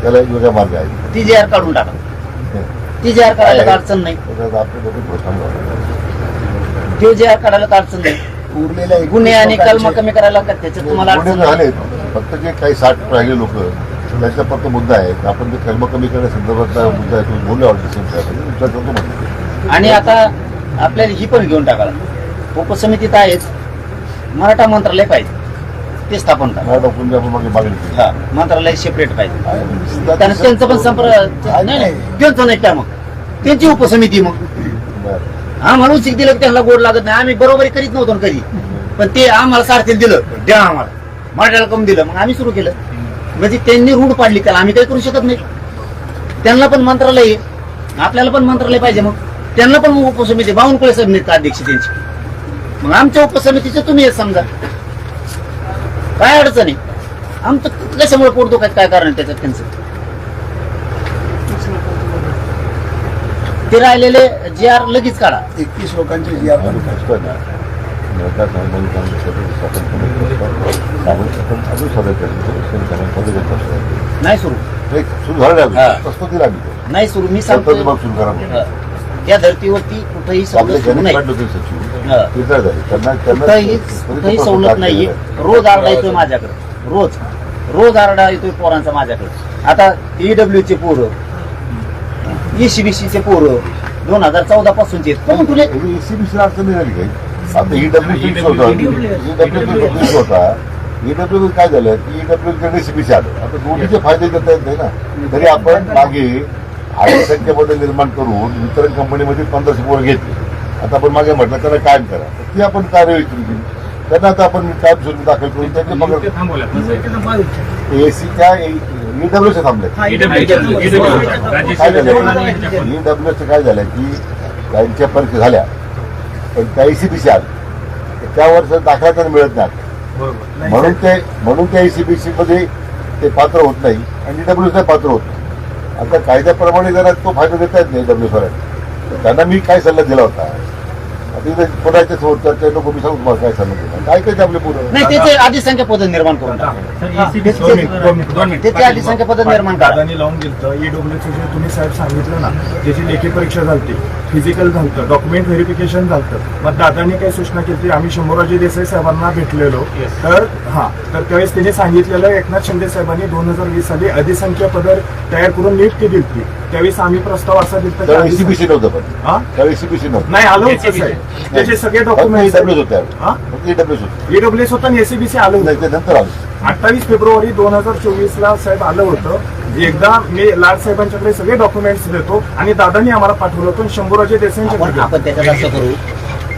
S3: त्याला एक वेगळा मार्ग आहे.
S6: ती GR काढून टाका. ती GR काढायला अडचण नाही.
S3: आपले लोक
S6: ते जे काढायला तर अडचण नाही. गुन्हे आणि कलम कमी करायला लागतात त्याच्यात तुम्हाला
S3: गुन्हे
S6: अडचण
S3: झाले फक्त जे काही 60 राहिले लोक त्यांचा फक्त मुद्दा आहे. आपण ते कलम कमी करण्यासंदर्भातला मुद्दा आहे तो बोलला विचार करतो म्हणजे.
S6: आणि आता आपल्याला ही पण घेऊन टाकायला उपसमितीत आहेच मराठा मंत्रालय पाहिजे ते स्थापन करा.
S3: मला डॉक्टरांनी आपण मागे मागणी केली.
S6: हा मंत्रालय सेपरेट पाहिजे.
S3: आहे.
S6: कारण त्यांचं पण संपर्क नाही त्यांचं नाही का मग त्यांची उपसमिती मग
S3: बरं.
S6: आम्हाला उचित दिलं की त्यांना गोड लागत नाही. आम्ही बरोबरी करीत नव्हतो ना कधी पण ते आम्हाला सारखेच दिलं द्या आम्हाला मराठ्याला कमी दिलं मग आम्ही सुरू केलं. म्हणजे त्यांनी रूढ पाडली त्याला आम्ही काही करू शकत नाही. त्यांना पण मंत्रालय आहे आपल्याला पण मंत्रालय पाहिजे मग त्यांना पण मग उपसमिती बावनकुळे साहेब नाहीत अध्यक्ष त्यांची मग आमच्या उपसमितीचं तुम्ही हे समजा काय अडचण आहे आमचं कशामुळे पोटतो काय कारण आहे त्याच्यात त्यांचं ते राहिलेले जे आर लगेच काढा.
S5: 21 लोकांचे जी आपण
S3: आणि कसं ना, नका सांगून सांगू शकत आपण सांगू शकत अजून सगळं
S6: नाही सुरू
S3: सुरू झालं
S6: हा.
S3: कसं दिला आम्ही
S6: नाही सुरू मी
S3: तो
S6: सांगतो
S3: मग सुरू करा.
S6: त्या धर्तीवरती कुठेही
S3: आपले
S6: सवलत सुरू
S3: गणेश
S6: नाही
S3: पाटील होते सचिव
S6: हा.
S3: रिटायर झाले त्यांना
S6: कुठेही सवलत नाहीये. रोज आरडा येतोय माझ्याकडे रोज आरडा येतोय पोरांचा माझ्याकडे. आता ईडब्ल्यू चे पोरं ECBC चे पोरं 2014 पासूनचे पण तुले
S3: एसीबीसी अडचण नाही झाली काही. आता ईडब्ल्यू होता ईडब्ल्यू काय झालं की ईडब्ल्यू एसीबीसी आलं. आता दोन्हीचे फायदे घेता येत नाही ना. तरी आपण मागे आधी संख्येबद्दल निर्माण करून वितरण कंपनीमध्ये 1500 पोरं घेतली. आता आपण मागे म्हटलं त्यांना कायम करा तर ती आपण कार्यवाही सुरू केली. त्यांना आता आपण कायम स्वरूपी दाखल करून त्यांचे पगार एसीच्या ईडब्ल्यूचे थांबले. काय झालं ईडब्ल्यूचं काय झालं की त्यांच्या परीक्षा झाल्या पण त्या एसीबीसी आल्या त्यावर दाखला त्यांना मिळत नाही म्हणून त्या एसीबीसी मध्ये ते पात्र होत नाही आणि ईडब्ल्यूचं पात्र होत नाही. आता कायद्याप्रमाणे जरा तो फायदा देता येत नाही ईडब्ल्यू फरायला. त्यांना मी काय सल्ला दिला होता आता इथे कोणाच्या समोर चर्चा नको मी सांगू तुम्हाला काय सल्ला दिला काय काय आपले पुढं
S6: नाही त्याचे आधी संख्या पद निर्माण करून टाका. त्याचे आधी संख्या पद निर्माण करा.
S5: दादानी लावून दिलं ईडब्ल्यूचे जे तुम्ही साहेब सांगितलं ना त्याची लेखी परीक्षा झाली फिजिकल झालं डॉक्युमेंट व्हेरिफिकेशन झालं मग दादानी काही सूचना केली आम्ही शंभूराजे देसाई साहेबांना भेटलेलो तर त्यावेळेस त्यांनी सांगितलेलं एकनाथ शिंदे साहेबांनी 2020 साली अधिसंख्या पद तयार करून नियुक्ती दिली. त्यावेळेस आम्ही प्रस्ताव असा दिला
S3: एसीबीसी नव्हतं पण त्यावेळी एसीबीसी नव्हतं
S5: नाही आलं होतं साहेब त्याचे सगळे डॉक्युमेंट
S3: ईडब्ल्यूच होत्या ईडब्ल्यूच होते
S5: ईडब्ल्यूएस होतं आणि एसीबीसी आलं होतं.
S3: नाही ते नंतर आलं
S5: 28 फेब्रुवारी 2024 ला साहेब आलं होतं. एकदा मी लाड साहेबांच्याकडे सगळे डॉक्युमेंट्स देतो आणि दादांनी आम्हाला पाठवलं होतं शंभूराजे देसाईंच्याकडे
S6: आपण त्याच्यात असं करू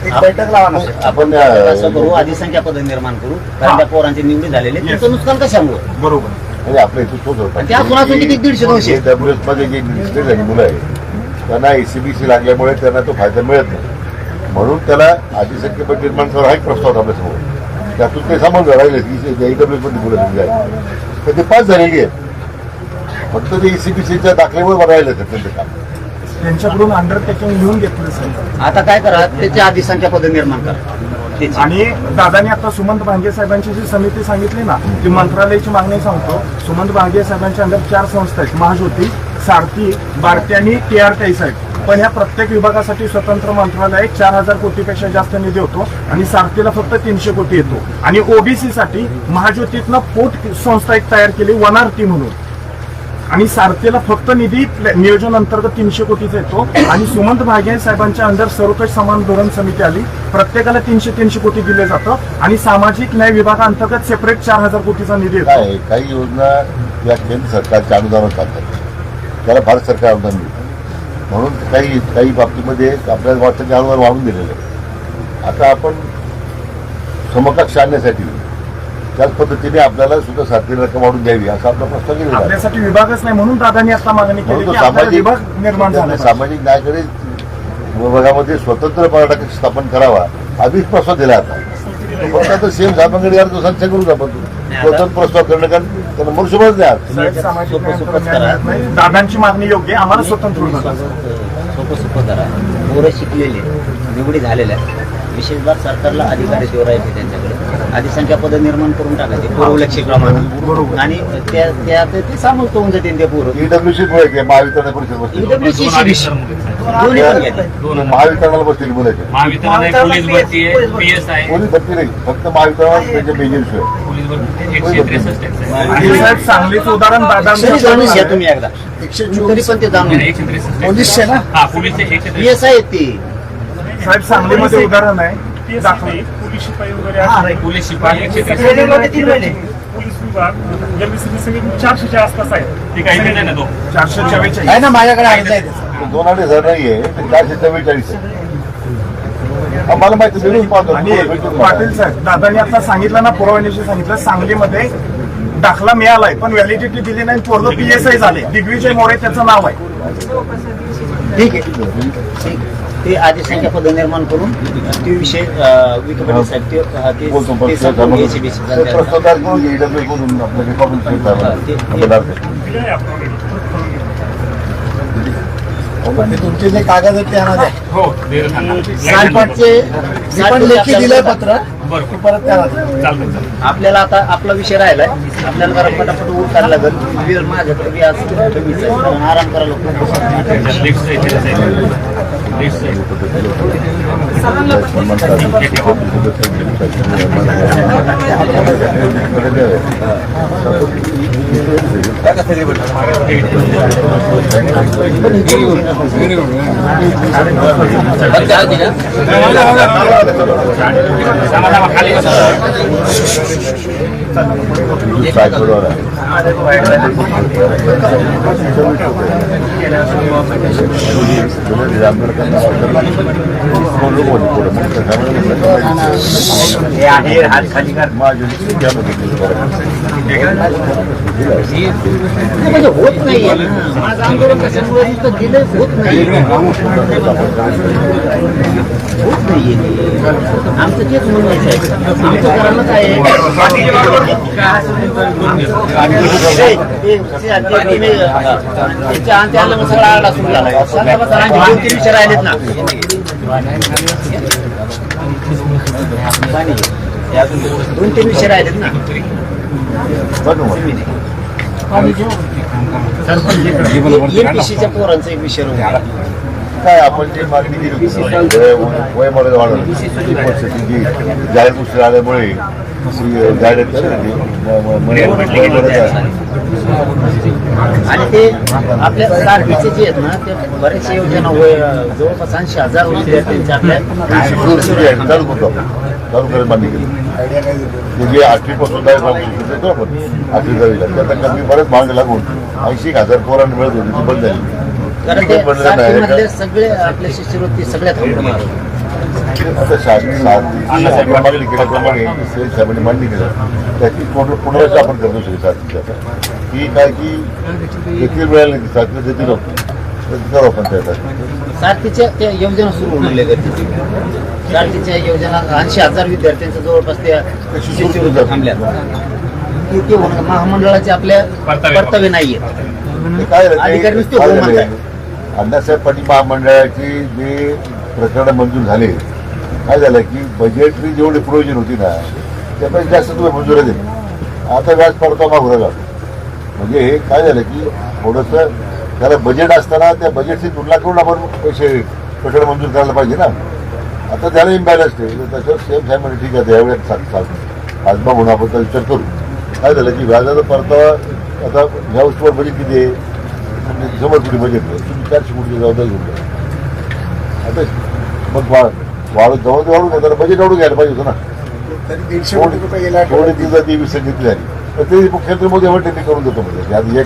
S5: एक बैठक लावा ना
S3: आपण
S6: असं करू आधी संख्या पद निर्माण करू कारण त्या पोरांची निवडी झालेली आहे. त्यांचं नुकसान कशामुळे
S5: बरोबर
S3: म्हणजे आपल्या इथे तोच होता
S6: आणि त्या कुणातून किती 150-200
S3: ईडब्ल्यूएस मध्ये जे डिस्ट्रिक्ट झाली मुलं आहे त्यांना एसीबीसी लागल्यामुळे त्यांना तो फायदा मिळत नाही म्हणून त्याला आधी संख्येपट निर्माण करा हा एक प्रस्ताव होता आपल्यासमोर. त्यातून ते समज राहिले की ईडब्ल्यूएस मध्ये मुलं दिली आहे तर ते 5 झालेली आहेत फक्त ते एसीबीसीच्या दाखल्यावर राहिलं तर त्यांचं काम
S5: त्यांच्याकडून अंडरटेकिंग लिहून घेतलं साहेब.
S6: आता काय करा त्याची आधी संख्या पद निर्माण करा त्याची.
S5: आणि दादानी आता सुमंत भांगे साहेबांची जी समिती सांगितली ना ती मंत्रालयाची मागणी सांगतो. सुमंत भांगे साहेबांच्या अंडर 4 संस्था आहेत महाज्योती सारथी भारती आणि TRTI साहेब. पण ह्या प्रत्येक विभागासाठी स्वतंत्र मंत्रालय 4000 कोटीपेक्षा जास्त निधी होतो आणि सारथीला फक्त 300 कोटी येतो आणि ओबीसी साठी महाज्योतीतनं पोट संस्था एक तयार केली वनार्थी म्हणून आणि सारथीला फक्त निधी नियोजन अंतर्गत 300 कोटीचा येतो आणि सुमंत भागे साहेबांच्या अंडर सर्वकष समान धोरण समिती आली प्रत्येकाला 300 कोटी दिले जातं आणि सामाजिक न्याय विभागाअंतर्गत सेपरेट 4000 कोटीचा निधी येतो.
S3: काय काही योजना या केंद्र सरकारच्या अनुदानावर चालतात त्याला भारत सरकार अनुदान मिळतं म्हणून काही बाबतीमध्ये आपल्याला वाटतं की अनुदान वाढून दिलेलं आहे. आता आपण समकक्ष आणण्यासाठी त्याच पद्धतीने आपल्याला सुद्धा सारखी रक्कम वाढून द्यावी असा आपला प्रस्ताव केलेला आहे.
S5: आपल्यासाठी विभागच नाही म्हणून दादांनी आता मागणी केली
S3: म्हणून
S5: की
S3: तो
S5: आपल्याला विभाग निर्माण झाला
S3: सामाजिक न्यायाकडे विभागामध्ये स्वतंत्र पर्यटक स्थापन करावा आधीच प्रस्ताव दिला आता फक्त आता सेम सामाकडे यार तो संचय करू आपण स्वतंत्र प्रस्ताव करणं कारण त्यांना मनुष्यबळच द्या
S5: साहेब, सामाजिक न्याय अंतर्गत न्याय मिळत नाही. दादांची मागणी योग्य आहे. आम्हाला स्वतंत्र विभाग
S6: सोपं करा. पोरं शिकलेले निवडी झालेल्या विशेष बाब सरकारला अधिकारी देऊ राहायचे त्यांच्याकडे आधी संख्या पद निर्माण करून टाकायचे पूर्वलक्षीप्रमाणे आणि त्यात ते सामोर होऊन जाते ते पोरं
S3: ईडब्ल्यूसी महावितरण परिषद
S6: EWC दोन्ही पण घेतले.
S3: महावितरणाला बसलेली मुलं आहेत.
S4: महावितरण आहे, पोलीस भरती आहे, PS आहे,
S3: कोणी भरती नाही, फक्त महावितरणात त्यांच्या मेजर्स आहे.
S4: पोलीस भरती 163 आहे.
S5: आणि साहेब सांगलीचं उदाहरण
S6: तरी जाणून घ्या
S5: दादा
S6: तुम्ही एकदा तरी पण ते जाणून घ्या.
S4: 163
S2: पोलीसचे ना
S4: हा पोलीसचे 163.
S6: PS आहेत ते.
S5: साहेब सांगलीमध्ये उदाहरण आहे दाखवा.
S7: पोलीस शिपाई वगैरे
S2: हा.
S7: असं
S4: पोलीस शिपाई 163.
S7: पोलीस विभाग एमएससी सगळे 400च्या आसपास आहे.
S4: ते काही नाही ना तो
S5: 444
S2: आहे ना माझ्याकडे अर्ज आहे
S3: 2,000 नाहीये, ते 444 आहे. आम्हाला माहिती मिळून पाहतो.
S5: आणि पाटील साहेब दादांनी आता सांगितलं ना पुरवण्याशी सांगितलं सांगलीमध्ये दाखला मिळालाय पण व्हॅलिडिटी दिली नाही पोरग PSI झाले दिग्विजय मोरे त्याचं नाव आहे.
S6: ठीक आहे ठीक. ते आदिसंख्या पद निर्माण करून ते विषय विखे पाटील साहेब ते संपूर्ण ACBC चा
S3: प्रस्तावदार करून EW करून आपलं रिपब्लिक
S6: ते-
S2: तुमचे जे कागद आहेत ते आणा द्या.
S4: हो देर सांगा.
S2: मी पण लेखी दिलंय पत्र
S4: बरं
S2: ते परत द्या.
S4: चालतं.
S6: आपल्याला आता आपला विषय राहिलाय आपल्याला जरा पटापट उठायला लागेल वेळ माझ्याकडे बी आज कमीच आहे कारण आराम करायला खूप
S4: लिफ्ट लिफ्ट खाली
S6: म्हणजे होत नाहीये ना माझं आंदोलन कशामुळे इथं दिलं होत नाही होत नाहीये आमचं तेच म्हणणं आहे साहेब. आमचं करायला काय आहे त्याच्या अंत्य आलं मग सगळा आरडा सुरू झाला. सगळ्या सरांचे 2-3 विषय राहिलेत ना दोन तीन विषय राहिलेत ना MPSCच्या पोरांचा एक विषय राहिला.
S3: काय आपण जे मागणी केली होती वयमर्यादा वाढवली जी जाहीर गोष्टी आल्यामुळे
S6: आणि ते आपल्या सारखीचे जे आहेत ना ते बरेचशा योजना जवळपास 80,000 विद्यार्थ्यांच्या आपल्या
S3: चालू करतो चालू करायला मान्य केली जे 8वी पासून आपण 8वी 10वीला त्याचा कमी बरेच मागं लागून 80,000 पोरांना मिळत होती ती बंद झाली.
S6: कारण ते सारखीमधले सगळे आपल्या शिष्यवृत्ती सगळ्यात
S3: आता शासनाची मागणी केल्याप्रमाणे साहेबांनी मान्य केलं त्याची पुनर्रचना आपण करतो शकतो साथीची आता की काय की देखील मिळाली नाही साथीला देतील करू आपण त्यासाठी
S6: सारखीच्या त्या योजना सुरू होणार गरजेची सारखीच्या योजना 80,000 विद्यार्थ्यांच्या जवळपास त्या शिष्यवृत्ती थांबल्या ते महामंडळाचे आपल्या कर्तव्य नाहीये
S3: काय
S6: अधिकारी नुसते हो म्हणतात.
S3: अण्णासाहेब पाटील महामंडळाची जे प्रकरण मंजूर झाले काय झालं की बजेटरी जेवढी प्रोव्हिजन होती ना त्यापेक्षा जास्त तुम्ही मंजुरी दिली आता व्याज पडतो मागू राहिला म्हणजे हे काय झालं की थोडंसं त्याला बजेट असताना त्या बजेटची तुलना करून आपण पैसे प्रकरण मंजूर करायला पाहिजे ना आता त्याला इम्बॅलन्स आहे त्याच्यावर सेम साहेब म्हणजे ठीक आहे त्यावेळेस आज बघ म्हणून आपण विचार करू काय झालं की व्याजाचा परतावा आता ह्या वस्तूवर बजेट किती आहे म्हणजे जवळ कुठे बजेट आहे तुम्ही 400 कोटी जबाबदारी घेऊन आता मग वाढून जवळ वाढून नाही तर बजेट वाढून घ्यायला पाहिजे होतं ना
S2: तरी 150 कोटी रुपये गेला
S3: थोडी ती विसर्जित झाली तर ते मुख्यमंत्री मोदी एवढं त्यांनी करून देतो म्हणजे आधी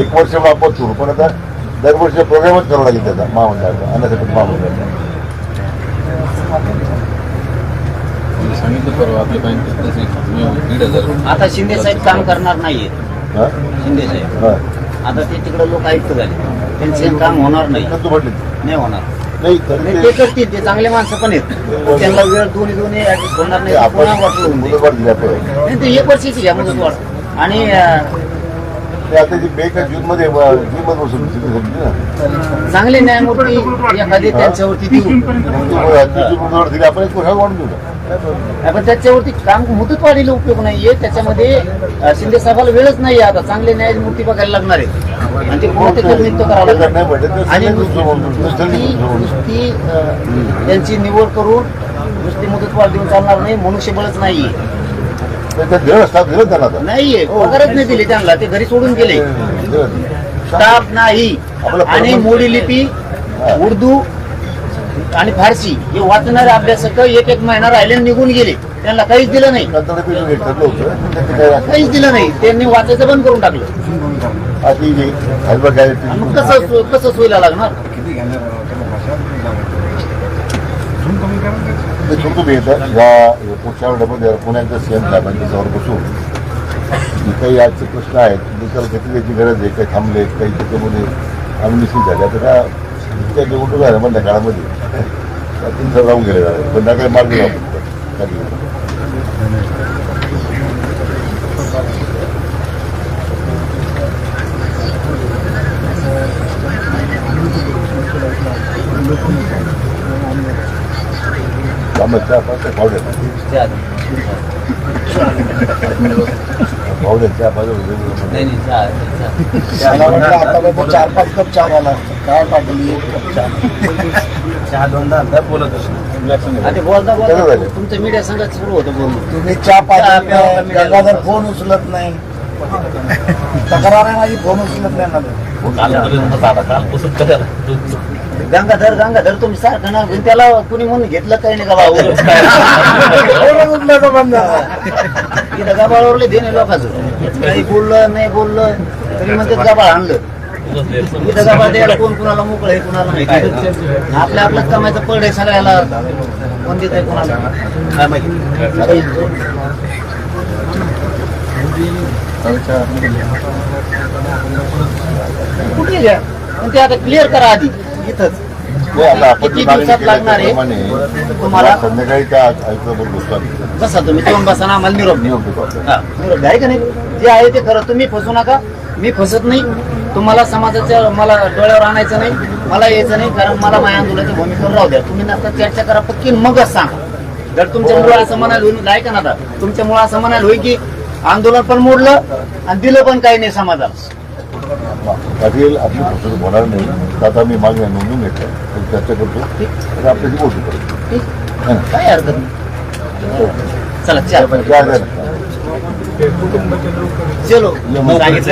S3: एक वर्ष आपण सुरू पण आता दरवर्षी प्रोग्रामच करावं लागेल त्याचा महामंडळाचा अण्णासाहेब महामंडळाचा
S8: सांगितलं परवा आपल्या बँकेत
S6: आता शिंदे साहेब काम करणार नाहीये
S3: हा?
S6: शिंदे साहेब
S3: हा.
S6: आता ते तिकडे लोक आयुक्त झाले त्यांचे काम होणार नाही
S3: तू म्हटले
S6: नाही होणार
S3: नाही तर
S6: नाही, ते करतील ते चांगले माणसं पण आहेत त्यांना वेळ दोन्ही ऍडजस्ट होणार नाही
S3: आपण
S6: पुन्हा वाटलं होऊन जाईल.
S3: मुदतवाढ दिली आपण
S6: नाही, ते 1 वर्षाची घ्या मुदत वाढ आणि
S3: ते आता जी बेक जूनमध्ये बसून ना
S6: चांगले न्यायमूर्ती एखादी त्यांच्यावरती देऊ
S3: दिली आपण एक कोशाला वाढून देऊ ना.
S6: पण त्याच्यावरती काम मुदतवाढीला उपयोग नाहीये. त्याच्यामध्ये शिंदे साहेबाला वेळच नाहीये. आता चांगले न्यायमूर्ती बघायला लागणार आहे आणि ते कोणते तर नियुक्त करावं
S3: जर नाही
S6: लागणार
S3: म्हटलं तर
S6: आणि
S3: नुसती
S6: नुसती त्यांची निवड करून नुसती मुदतवाढ देऊन चालणार नाही. मनुष्यबळच नाहीये.
S3: दिलं स्टाफ दिलं त्यांना आता.
S6: नाहीये पगारच नाही दिले त्यांना. ते घरी सोडून गेले. स्टाफ नाही आणि मोडी लिपी उर्दू आणि फारसी हे वाचणारे अभ्यासक एक महिना राहिले निघून गेले. त्यांना काहीच दिलं नाही.
S3: नंतर ते जे ठरलं होतं ते काय
S6: काहीच दिलं नाही. त्यांनी वाचायचं बंद करून टाकलं.
S3: आधी जे हलवा काय
S6: मग कसं सोयला लागणार.
S3: तुम्ही येतात या पुढच्या आठवड्यामध्ये पुण्याच्या सीएम साहेबांच्या समोर बसून जे काही आजचे प्रश्न आहेत निकाल घेतल्याची गरज आहे. काही थांबले काही त्याच्यामध्ये अनमिश्रित झाले आता का त्या निवडणूक आहे मधल्या काळामध्ये तुमचं राहून गेले झाले पण त्या काही मार्ग वापरतात. चहा पाच पावड्या चहा पाच
S5: 4-5 कप चहा घाला. काय पाटील एक कप चहा दोनदा बोलत
S6: आता बोलता बोलता तुमचं मीडिया संघात सुरू होतं बोलणं.
S5: तुम्ही चहा पाटील गंगाधर फोन उचलत नाही. तक्रार आहे माझी फोन उचलत नाही
S6: गंगाधर तुम्ही सारखं ना त्याला कुणी म्हणून घेतलं काही नाही गबाळ तिथं गबाळवरले देणे लोकांचं काही बोललं नाही बोललं तरी म्हणते गबाळ आणलं. इथं गबाळ द्यायला कोण कुणाला मोकळं आहे कुणाला माहिती. आपल्या कमायचं पड आहे सगळ्याला. कोण देत आहे कुणाला काय माहिती. कुठे घ्या पण ते आता क्लिअर करा आधी इथंच. किती दिवसात लागणार आहे तुम्हाला.
S3: संध्याकाळी त्या आयुक्ताबरोबर बसतो आम्ही.
S6: बसा तुम्ही तेव्हा बसा ना आम्हाला निरोप द्या. निरोप आहे का नाही. जे आहे ते खरं. तुम्ही फसू नका. मी फसत नाही. तुम्हाला समाजाच्या मला डोळ्यावर आणायचं नाही. मला यायचं नाही कारण मला माझ्या आंदोलनाच्या भूमिकेवर राहू द्या. तुम्ही नंतर चर्चा करा पक्की मगच सांगा. जर तुमच्यामुळे असं म्हणायला होईल ऐका ना आता तुमच्यामुळे असं म्हणायला होईल की आंदोलन पण मोडलं आणि दिलं पण काही नाही समाजाला.
S3: पाटील आपली फसवणूक होणार नाही. आता मी मागण्या नोंदवून घेतल्या चर्चा करतो आणि आपल्याशी बोलतो करतो.
S6: काय हरकत नाही. चला चला चलो सांगितलं